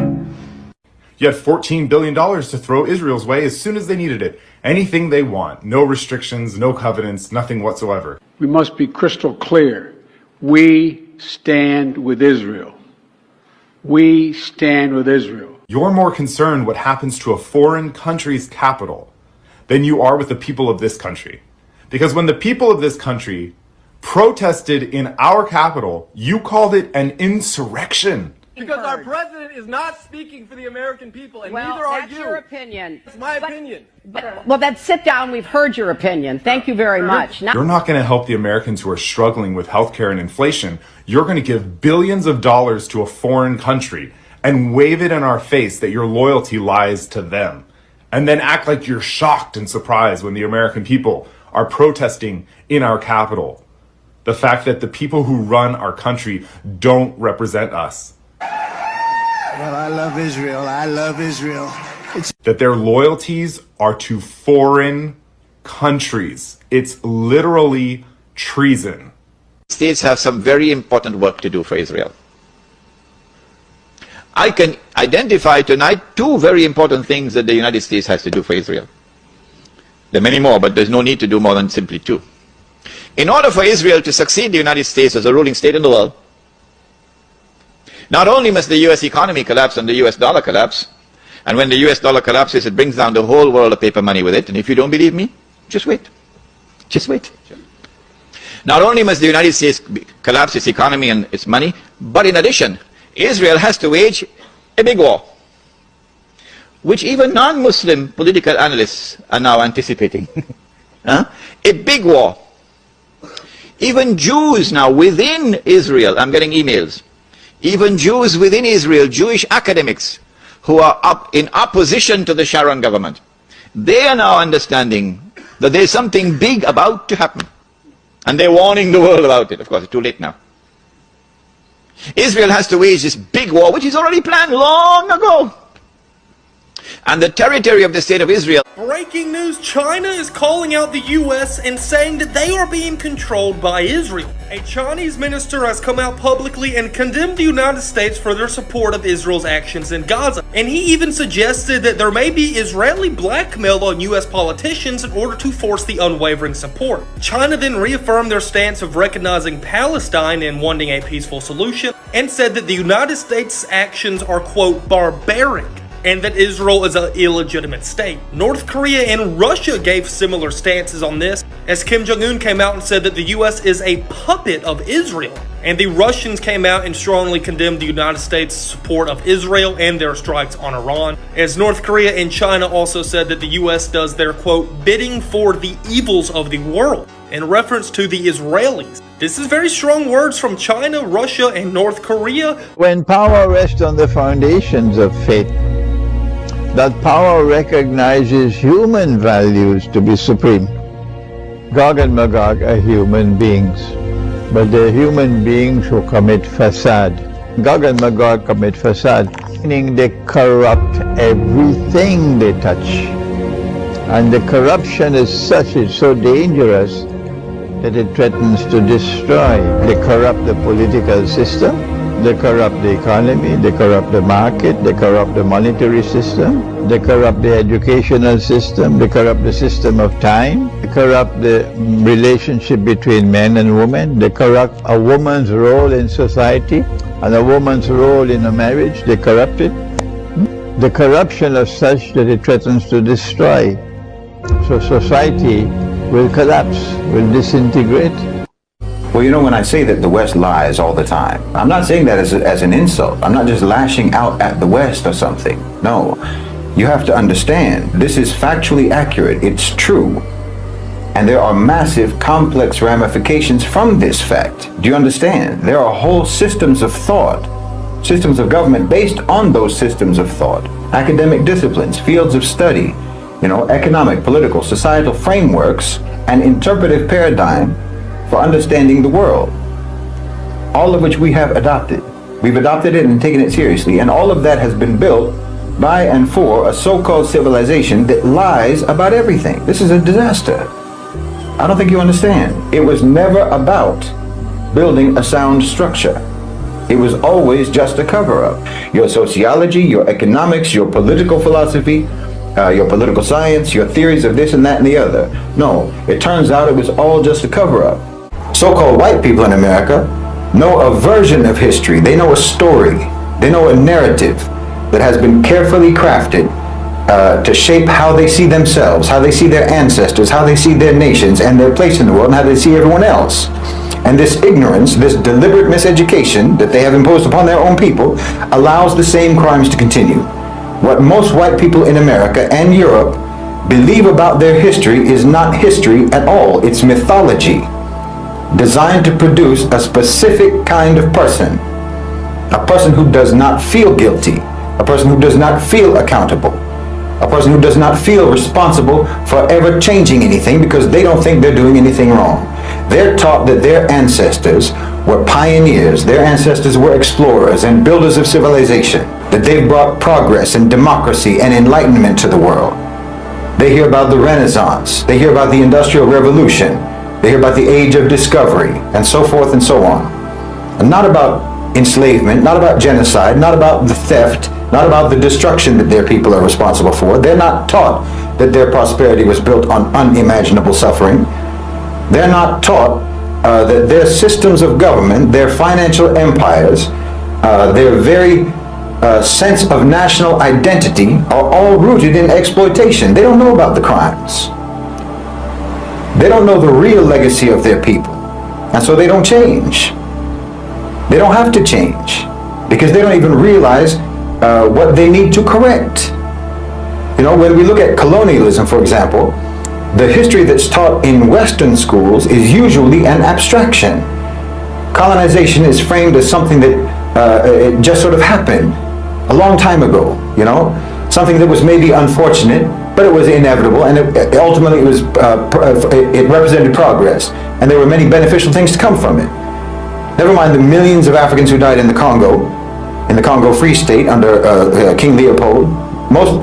You had $14 billion to throw Israel's way as soon as they needed it. Anything they want. No restrictions, no covenants, nothing whatsoever. We must be crystal clear. We stand with Israel. We stand with Israel. You're more concerned what happens to a foreign country's capital than you are with the people of this country. Because when the people of this country protested in our capital, you called it an insurrection. Because our president is not speaking for the American people, and neither are you. That's your opinion. It's my opinion. Well, then sit down. We've heard your opinion. Thank you very much. You're not going to help the Americans who are struggling with healthcare and inflation. You're going to give billions of dollars to a foreign country and wave it in our face that your loyalty lies to them. And then act like you're shocked and surprised when the American people are protesting in our capital. The fact that the people who run our country don't represent us. Well, I love Israel. I love Israel. That their loyalties are to foreign countries. It's literally treason. States have some very important work to do for Israel. I can identify tonight two very important things that the United States has to do for Israel. There are many more, but there's no need to do more than simply two. In order for Israel to succeed the United States as a ruling state in the world, not only must the US economy collapse and the US dollar collapse, and when the US dollar collapses, it brings down the whole world of paper money with it, and if you don't believe me, just wait. Just wait. Not only must the United States collapse its economy and its money, but in addition, Israel has to wage a big war, which even non-Muslim political analysts are now anticipating. A big war. Even Jews now within Israel, I'm getting emails, even Jews within Israel, Jewish academics who are in opposition to the Sharon government, they are now understanding that there's something big about to happen. And they're warning the world about it. Of course, it's too late now. Israel has to wage this big war, which is already planned long ago. And the territory of the state of Israel. Breaking news, China is calling out the US and saying that they are being controlled by Israel. A Chinese minister has come out publicly and condemned the United States for their support of Israel's actions in Gaza. And he even suggested that there may be Israeli blackmail on US politicians in order to force the unwavering support. China then reaffirmed their stance of recognizing Palestine and wanting a peaceful solution, and said that the United States' actions are, quote, barbaric, and that Israel is an illegitimate state. North Korea and Russia gave similar stances on this, as Kim Jong-un came out and said that the US is a puppet of Israel. And the Russians came out and strongly condemned the United States' support of Israel and their strikes on Iran, as North Korea and China also said that the US does their, quote, bidding for the evils of the world, in reference to the Israelis. This is very strong words from China, Russia, and North Korea. When power rests on the foundations of faith, that power recognizes human values to be supreme. Gog and Magog are human beings, but they're human beings who commit facade. Gog and Magog commit facade, meaning they corrupt everything they touch. And the corruption is such, it's so dangerous that it threatens to destroy. They corrupt the political system, they corrupt the economy, they corrupt the market, they corrupt the monetary system, they corrupt the educational system, they corrupt the system of time, they corrupt the relationship between men and women, they corrupt a woman's role in society and a woman's role in a marriage, they corrupt it. The corruption is such that it threatens to destroy. So society will collapse, will disintegrate. Well, you know, when I say that the West lies all the time, I'm not saying that as an insult. I'm not just lashing out at the West or something. No. You have to understand, this is factually accurate. It's true. And there are massive, complex ramifications from this fact. Do you understand? There are whole systems of thought, systems of government based on those systems of thought. Academic disciplines, fields of study, you know, economic, political, societal frameworks, and interpretive paradigm for understanding the world. All of which we have adopted. We've adopted it and taken it seriously. And all of that has been built by and for a so-called civilization that lies about everything. This is a disaster. I don't think you understand. It was never about building a sound structure. It was always just a cover-up. Your sociology, your economics, your political philosophy, your political science, your theories of this and that and the other. No, it turns out it was all just a cover-up. So-called white people in America know a version of history. They know a story. They know a narrative that has been carefully crafted to shape how they see themselves, how they see their ancestors, how they see their nations and their place in the world, and how they see everyone else. And this ignorance, this deliberate miseducation that they have imposed upon their own people allows the same crimes to continue. What most white people in America and Europe believe about their history is not history at all. It's mythology designed to produce a specific kind of person. A person who does not feel guilty. A person who does not feel accountable. A person who does not feel responsible for ever changing anything because they don't think they're doing anything wrong. They're taught that their ancestors were pioneers, their ancestors were explorers and builders of civilization, that they've brought progress and democracy and enlightenment to the world. They hear about the Renaissance, they hear about the Industrial Revolution, they hear about the Age of Discovery, and so forth and so on. And not about enslavement, not about genocide, not about the theft, not about the destruction that their people are responsible for. They're not taught that their prosperity was built on unimaginable suffering. They're not taught that their systems of government, their financial empires, their very sense of national identity are all rooted in exploitation. They don't know about the crimes. They don't know the real legacy of their people. And so they don't change. They don't have to change because they don't even realize what they need to correct. You know, when we look at colonialism, for example, the history that's taught in Western schools is usually an abstraction. Colonization is framed as something that it just sort of happened a long time ago, you know, something that was maybe unfortunate, but it was inevitable, and ultimately it represented progress, and there were many beneficial things to come from it. Never mind the millions of Africans who died in the Congo Free State under King Leopold. Most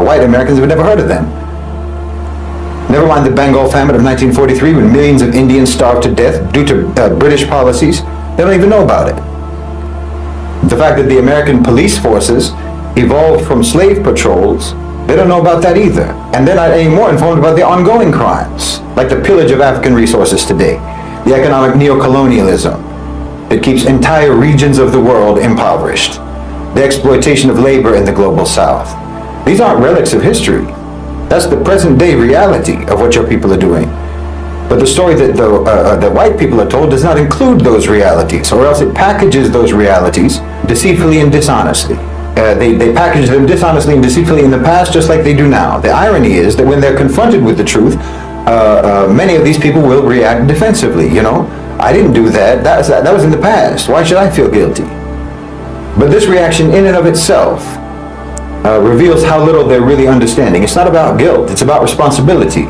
white Americans have never heard of them. Never mind the Bengal famine of 1943 when millions of Indians starved to death due to British policies. They don't even know about it. The fact that the American police forces evolved from slave patrols, they don't know about that either. And they're not any more informed about the ongoing crimes, like the pillage of African resources today, the economic neocolonialism that keeps entire regions of the world impoverished, the exploitation of labor in the global south. These aren't relics of history. That's the present day reality of what your people are doing. But the story that the white people are told does not include those realities, or else it packages those realities deceitfully and dishonestly. They package them dishonestly and deceitfully in the past just like they do now. The irony is that when they're confronted with the truth, many of these people will react defensively, you know. I didn't do that. That was in the past. Why should I feel guilty? But this reaction in and of itself reveals how little they're really understanding. It's not about guilt. It's about responsibility.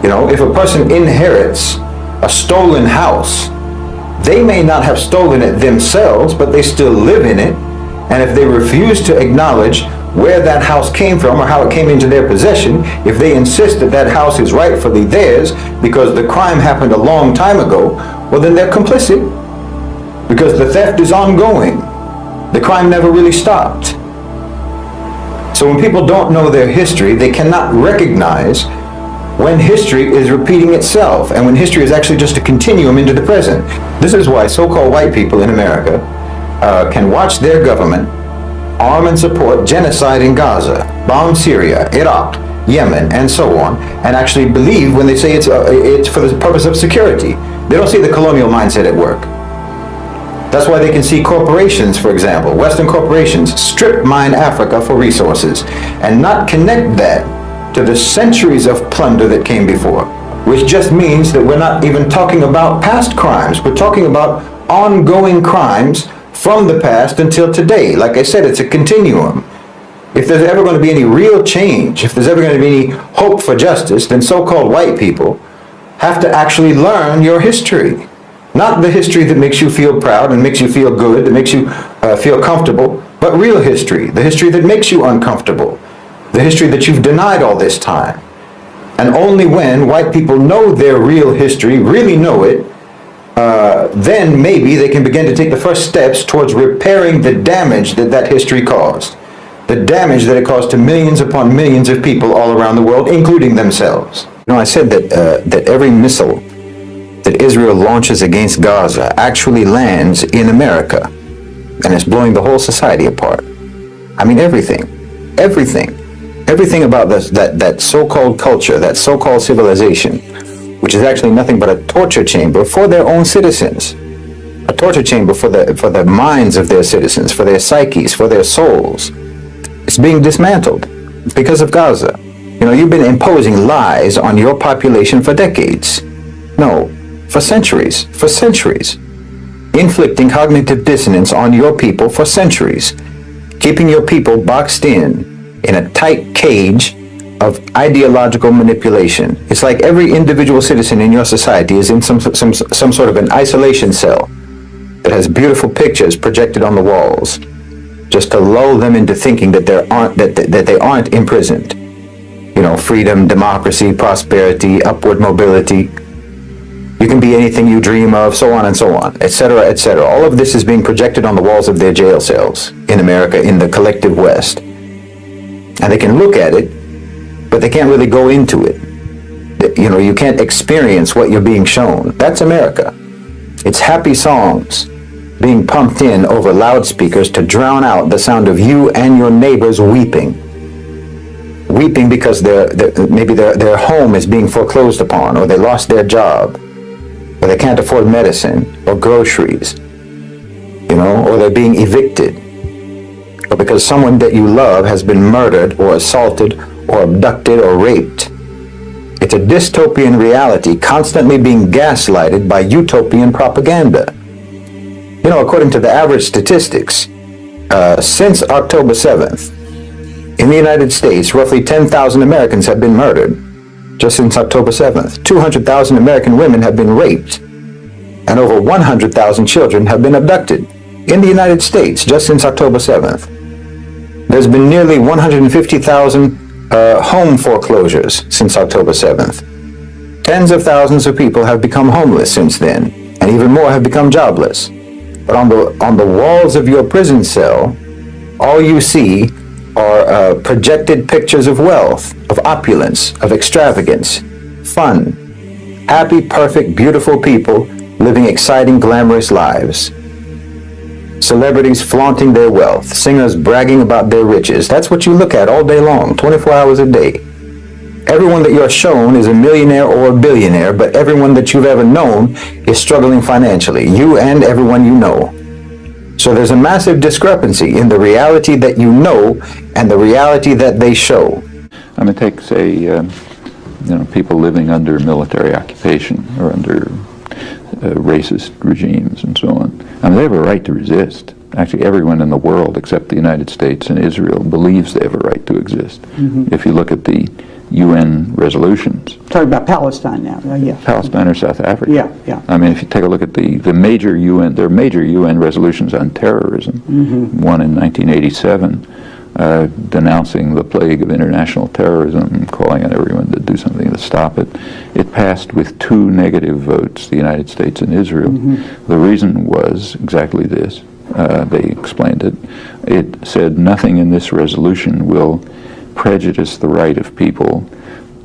You know, if a person inherits a stolen house, they may not have stolen it themselves, but they still live in it. And if they refuse to acknowledge where that house came from or how it came into their possession, if they insist that that house is rightfully theirs because the crime happened a long time ago, well, then they're complicit because the theft is ongoing. The crime never really stopped. So when people don't know their history, they cannot recognize when history is repeating itself and when history is actually just a continuum into the present. This is why so-called white people in America can watch their government arm and support genocide in Gaza, bomb Syria, Iraq, Yemen, and so on, and actually believe when they say it's for the purpose of security. They don't see the colonial mindset at work. That's why they can see corporations, for example, Western corporations, strip mine Africa for resources and not connect that to the centuries of plunder that came before, which just means that we're not even talking about past crimes. We're talking about ongoing crimes from the past until today. Like I said, it's a continuum. If there's ever going to be any real change, if there's ever going to be any hope for justice, then so-called white people have to actually learn your history. Not the history that makes you feel proud and makes you feel good, that makes you feel comfortable, but real history, the history that makes you uncomfortable, the history that you've denied all this time. And only when white people know their real history, really know it, then maybe they can begin to take the first steps towards repairing the damage that that history caused. The damage that it caused to millions upon millions of people all around the world, including themselves. You know, I said that every missile that Israel launches against Gaza actually lands in America, and it's blowing the whole society apart. I mean, everything about that so-called culture, that so-called civilization, which is actually nothing but a torture chamber for their own citizens, a torture chamber for the minds of their citizens, for their psyches, for their souls. It's being dismantled because of Gaza. You know, you've been imposing lies on your population for decades. No, for centuries. Inflicting cognitive dissonance on your people for centuries. Keeping your people boxed in a tight cage of ideological manipulation. It's like every individual citizen in your society is in some sort of an isolation cell that has beautiful pictures projected on the walls, just to lull them into thinking that they aren't imprisoned. You know, freedom, democracy, prosperity, upward mobility. You can be anything you dream of, so on and so on, etc., etc. All of this is being projected on the walls of their jail cells in America, in the collective West. And they can look at it, but they can't really go into it. You know, you can't experience what you're being shown. That's America. It's happy songs being pumped in over loudspeakers to drown out the sound of you and your neighbors weeping. Weeping because maybe their home is being foreclosed upon, or they lost their job, or they can't afford medicine or groceries, you know, or they're being evicted, or because someone that you love has been murdered or assaulted or abducted or raped. It's a dystopian reality constantly being gaslighted by utopian propaganda. You know, according to the average statistics, since October 7th, in the United States, roughly 10,000 Americans have been murdered. Just since October 7th, 200,000 American women have been raped, and over 100,000 children have been abducted in the United States just since October 7th. There's been nearly 150,000 home foreclosures since October 7th. Tens of thousands of people have become homeless since then, and even more have become jobless. But on the walls of your prison cell, all you see are projected pictures of wealth, of opulence, of extravagance, fun, happy, perfect, beautiful people living exciting, glamorous lives. Celebrities flaunting their wealth, singers bragging about their riches. That's what you look at all day long, 24 hours a day. Everyone that you're shown is a millionaire or a billionaire, but everyone that you've ever known is struggling financially, you and everyone you know. So there's a massive discrepancy in the reality that you know and the reality that they show. I mean, take, say, people living under military occupation or under racist regimes and so on. I mean, they have a right to resist. Actually, everyone in the world except the United States and Israel believes they have a right to exist. Mm-hmm. If you look at the UN resolutions. Talking about Palestine now, yeah. Palestine or South Africa. Yeah. I mean, if you take a look at the major UN, there are major UN resolutions on terrorism. Mm-hmm. One in 1987, denouncing the plague of international terrorism, calling on everyone to do something to stop it. It passed with 2 negative votes, the United States and Israel. Mm-hmm. The reason was exactly this. They explained it. It said nothing in this resolution will prejudice the right of people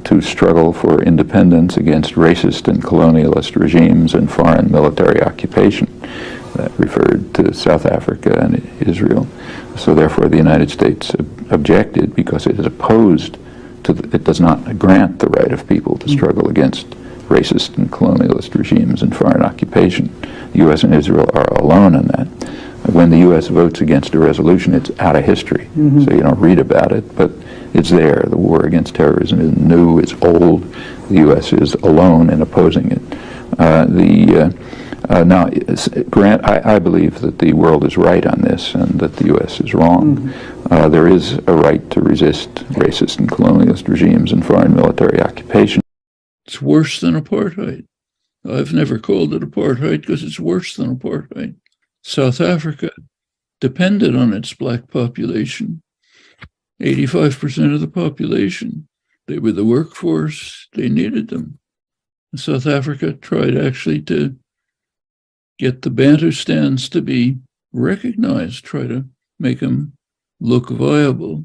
to struggle for independence against racist and colonialist regimes and foreign military occupation. That referred to South Africa and Israel. So therefore the United States objected because it is opposed it does not grant the right of people to struggle against racist and colonialist regimes and foreign occupation. The U.S. and Israel are alone in that. When the U.S. votes against a resolution, it's out of history, so you don't read about it, but it's there. The war against terrorism is new, it's old. The U.S. is alone in opposing it. Now, Grant, I believe that the world is right on this and that the U.S. is wrong. There is a right to resist racist and colonialist regimes and foreign military occupation. It's worse than apartheid. I've never called it apartheid because it's worse than apartheid. South Africa depended on its black population. 85% of the population. They were the workforce. They needed them. South Africa tried actually to get the Bantustans to be recognized, try to make them look viable.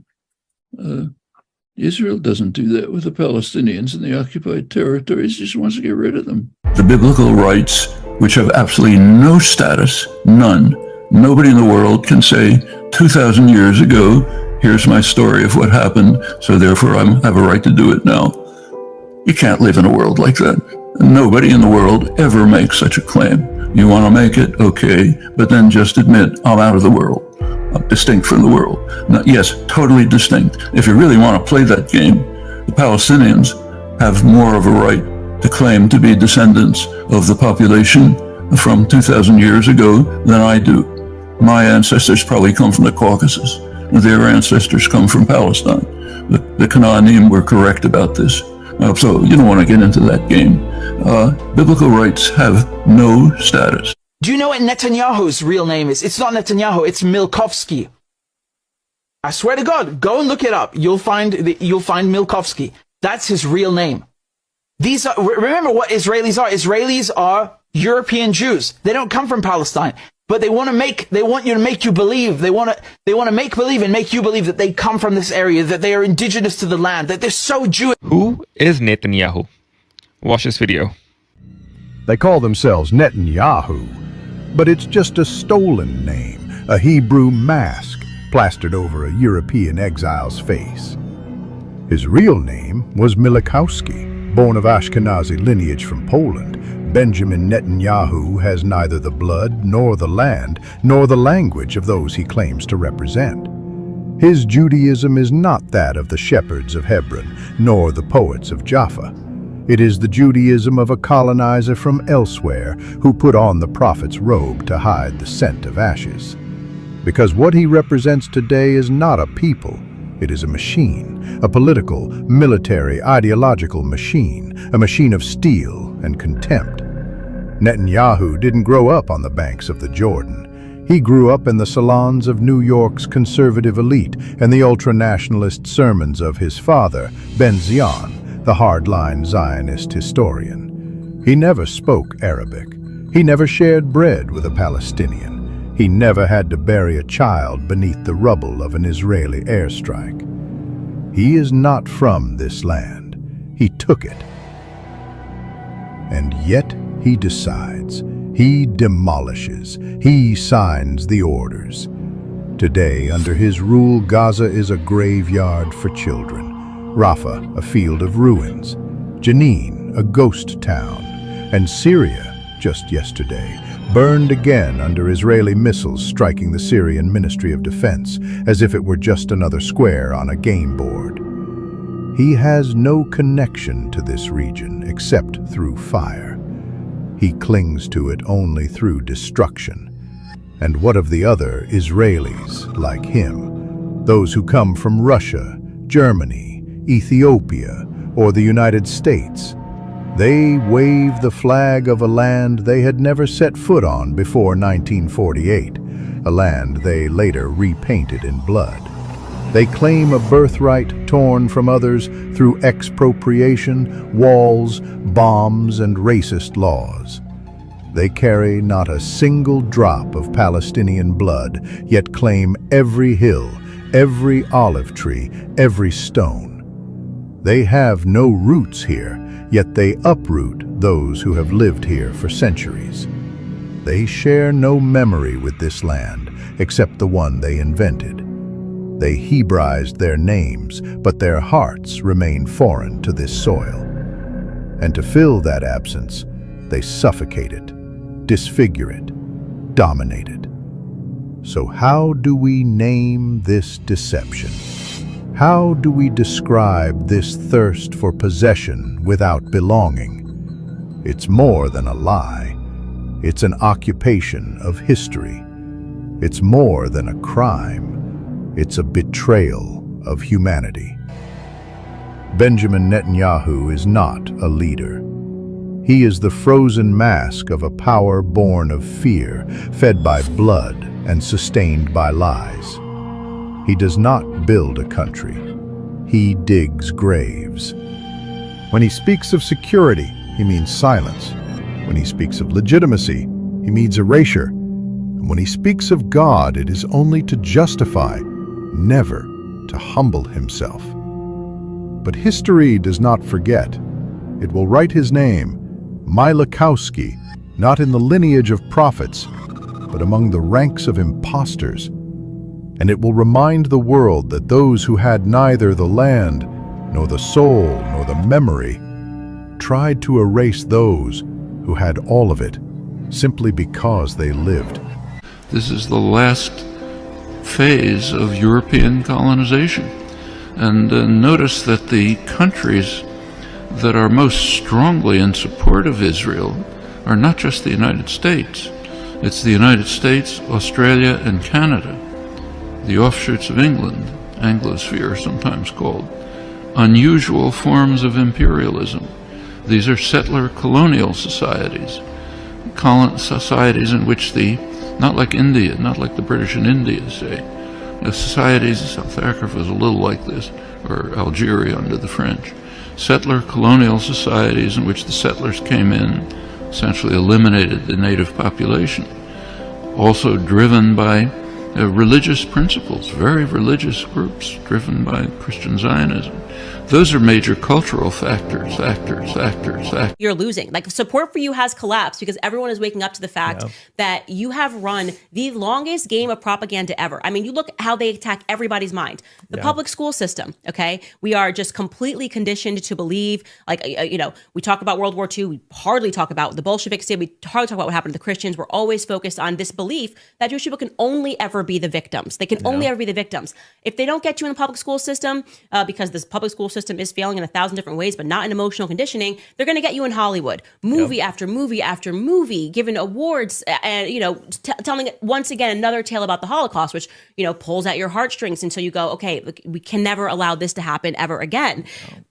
Israel doesn't do that with the Palestinians in the occupied territories, just wants to get rid of them. The biblical rights, which have absolutely no status, none. Nobody in the world can say, 2,000 years ago, here's my story of what happened, so therefore I have a right to do it now. You can't live in a world like that. Nobody in the world ever makes such a claim. You want to make it, okay, but then just admit, I'm out of the world. I'm distinct from the world. Now, yes, totally distinct. If you really want to play that game, the Palestinians have more of a right to claim to be descendants of the population from 2,000 years ago than I do. My ancestors probably come from the Caucasus. Their ancestors come from Palestine. The Canaanim were correct about this. So you don't want to get into that game. Biblical rights have no status. Do you know what Netanyahu's real name is? It's not Netanyahu, it's Milkovsky. I swear to God, go and look it up. You'll find Milkovsky. That's his real name. These are, remember what Israelis are. Israelis are European Jews. They don't come from Palestine. But they want you to make you believe. They want to make believe and make you believe that they come from this area, that they are indigenous to the land, that they're so Jewish. Who is Netanyahu? Watch this video. They call themselves Netanyahu, but it's just a stolen name, a Hebrew mask plastered over a European exile's face. His real name was Milikowski, born of Ashkenazi lineage from Poland. Benjamin Netanyahu has neither the blood, nor the land, nor the language of those he claims to represent. His Judaism is not that of the shepherds of Hebron, nor the poets of Jaffa. It is the Judaism of a colonizer from elsewhere who put on the prophet's robe to hide the scent of ashes. Because what he represents today is not a people, it is a machine, a political, military, ideological machine, a machine of steel and contempt. Netanyahu didn't grow up on the banks of the Jordan. He grew up in the salons of New York's conservative elite and the ultra-nationalist sermons of his father, Ben Zion, the hardline Zionist historian. He never spoke Arabic. He never shared bread with a Palestinian. He never had to bury a child beneath the rubble of an Israeli airstrike. He is not from this land. He took it. And yet he decides. He demolishes. He signs the orders. Today, under his rule, Gaza is a graveyard for children. Rafah, a field of ruins. Jenin, a ghost town. And Syria, just yesterday, burned again under Israeli missiles striking the Syrian Ministry of Defense, as if it were just another square on a game board. He has no connection to this region except through fire. He clings to it only through destruction. And what of the other Israelis like him? Those who come from Russia, Germany, Ethiopia, or the United States. They wave the flag of a land they had never set foot on before 1948, a land they later repainted in blood. They claim a birthright torn from others through expropriation, walls, bombs, and racist laws. They carry not a single drop of Palestinian blood, yet claim every hill, every olive tree, every stone. They have no roots here, yet they uproot those who have lived here for centuries. They share no memory with this land, except the one they invented. They Hebraized their names, but their hearts remain foreign to this soil. And to fill that absence, they suffocate it, disfigure it, dominate it. So how do we name this deception? How do we describe this thirst for possession without belonging? It's more than a lie. It's an occupation of history. It's more than a crime. It's a betrayal of humanity. Benjamin Netanyahu is not a leader. He is the frozen mask of a power born of fear, fed by blood and sustained by lies. He does not build a country. He digs graves. When he speaks of security, he means silence. When he speaks of legitimacy, he means erasure. And when he speaks of God, it is only to justify, never to humble himself. But history does not forget. It will write his name, Milakowski, not in the lineage of prophets, but among the ranks of impostors. And it will remind the world that those who had neither the land, nor the soul, nor the memory, tried to erase those who had all of it, simply because they lived. This is the last phase of European colonization. And notice that the countries that are most strongly in support of Israel are not just the United States. It's the United States, Australia, and Canada, the offshoots of England, Anglosphere sometimes called, unusual forms of imperialism. These are settler colonial societies, societies in which not like India, not like the British in India, say, the societies of South Africa is a little like this, or Algeria under the French. Settler colonial societies in which the settlers came in, essentially eliminated the native population, also driven by religious principles, very religious groups driven by Christian Zionism. Those are major cultural factors. You're losing. Like, support for you has collapsed because everyone is waking up to the fact that you have run the longest game of propaganda ever. I mean, you look how they attack everybody's mind. The public school system, okay? We are just completely conditioned to believe, like, we talk about World War II. We hardly talk about what the Bolsheviks did. We hardly talk about what happened to the Christians. We're always focused on this belief that Jewish people can only ever be the victims. They can only ever be the victims. If they don't get you in the public school system, because this public school system is failing in 1,000 different ways, but not in emotional conditioning, they're going to get you in Hollywood, movie after movie after movie, given awards, and telling once again another tale about the Holocaust, which pulls at your heartstrings until you go, okay, look, we can never allow this to happen ever again.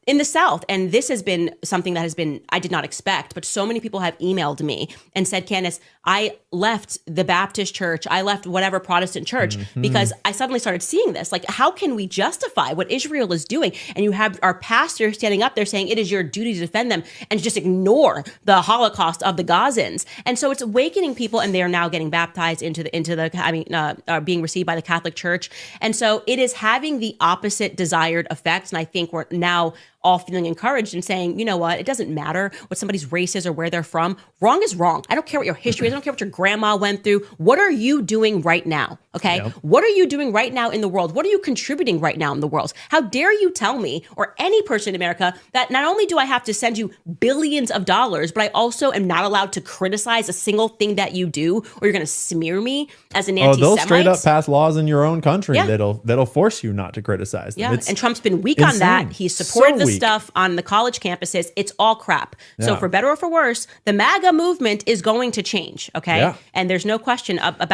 In the South, and this has been something that I did not expect, but so many people have emailed me and said, Candace, I left the Baptist church, I left whatever Protestant church, because I suddenly started seeing this. Like, how can we justify what Israel is doing? And you have our pastor standing up there saying it is your duty to defend them and just ignore the Holocaust of the Gazans. And so it's awakening people, and they are now getting baptized being received by the Catholic Church. And so it is having the opposite desired effect. And I think we're now all feeling encouraged and saying, you know what, it doesn't matter what somebody's race is or where they're from. Wrong is wrong. I don't care what your history is. I don't care what your grandma went through. What are you doing right now? Okay. What are you doing right now in the world? What are you contributing right now in the world? How dare you tell me, or any person in America, that not only do I have to send you billions of dollars, but I also am not allowed to criticize a single thing that you do, or you're going to smear me as an anti-Semite? They'll straight up pass laws in your own country that'll force you not to criticize them. Yeah, and Trump's been weak on that. He's supported the stuff on the college campuses. It's all crap. So for better or for worse, the MAGA movement is going to change, okay? And there's no question about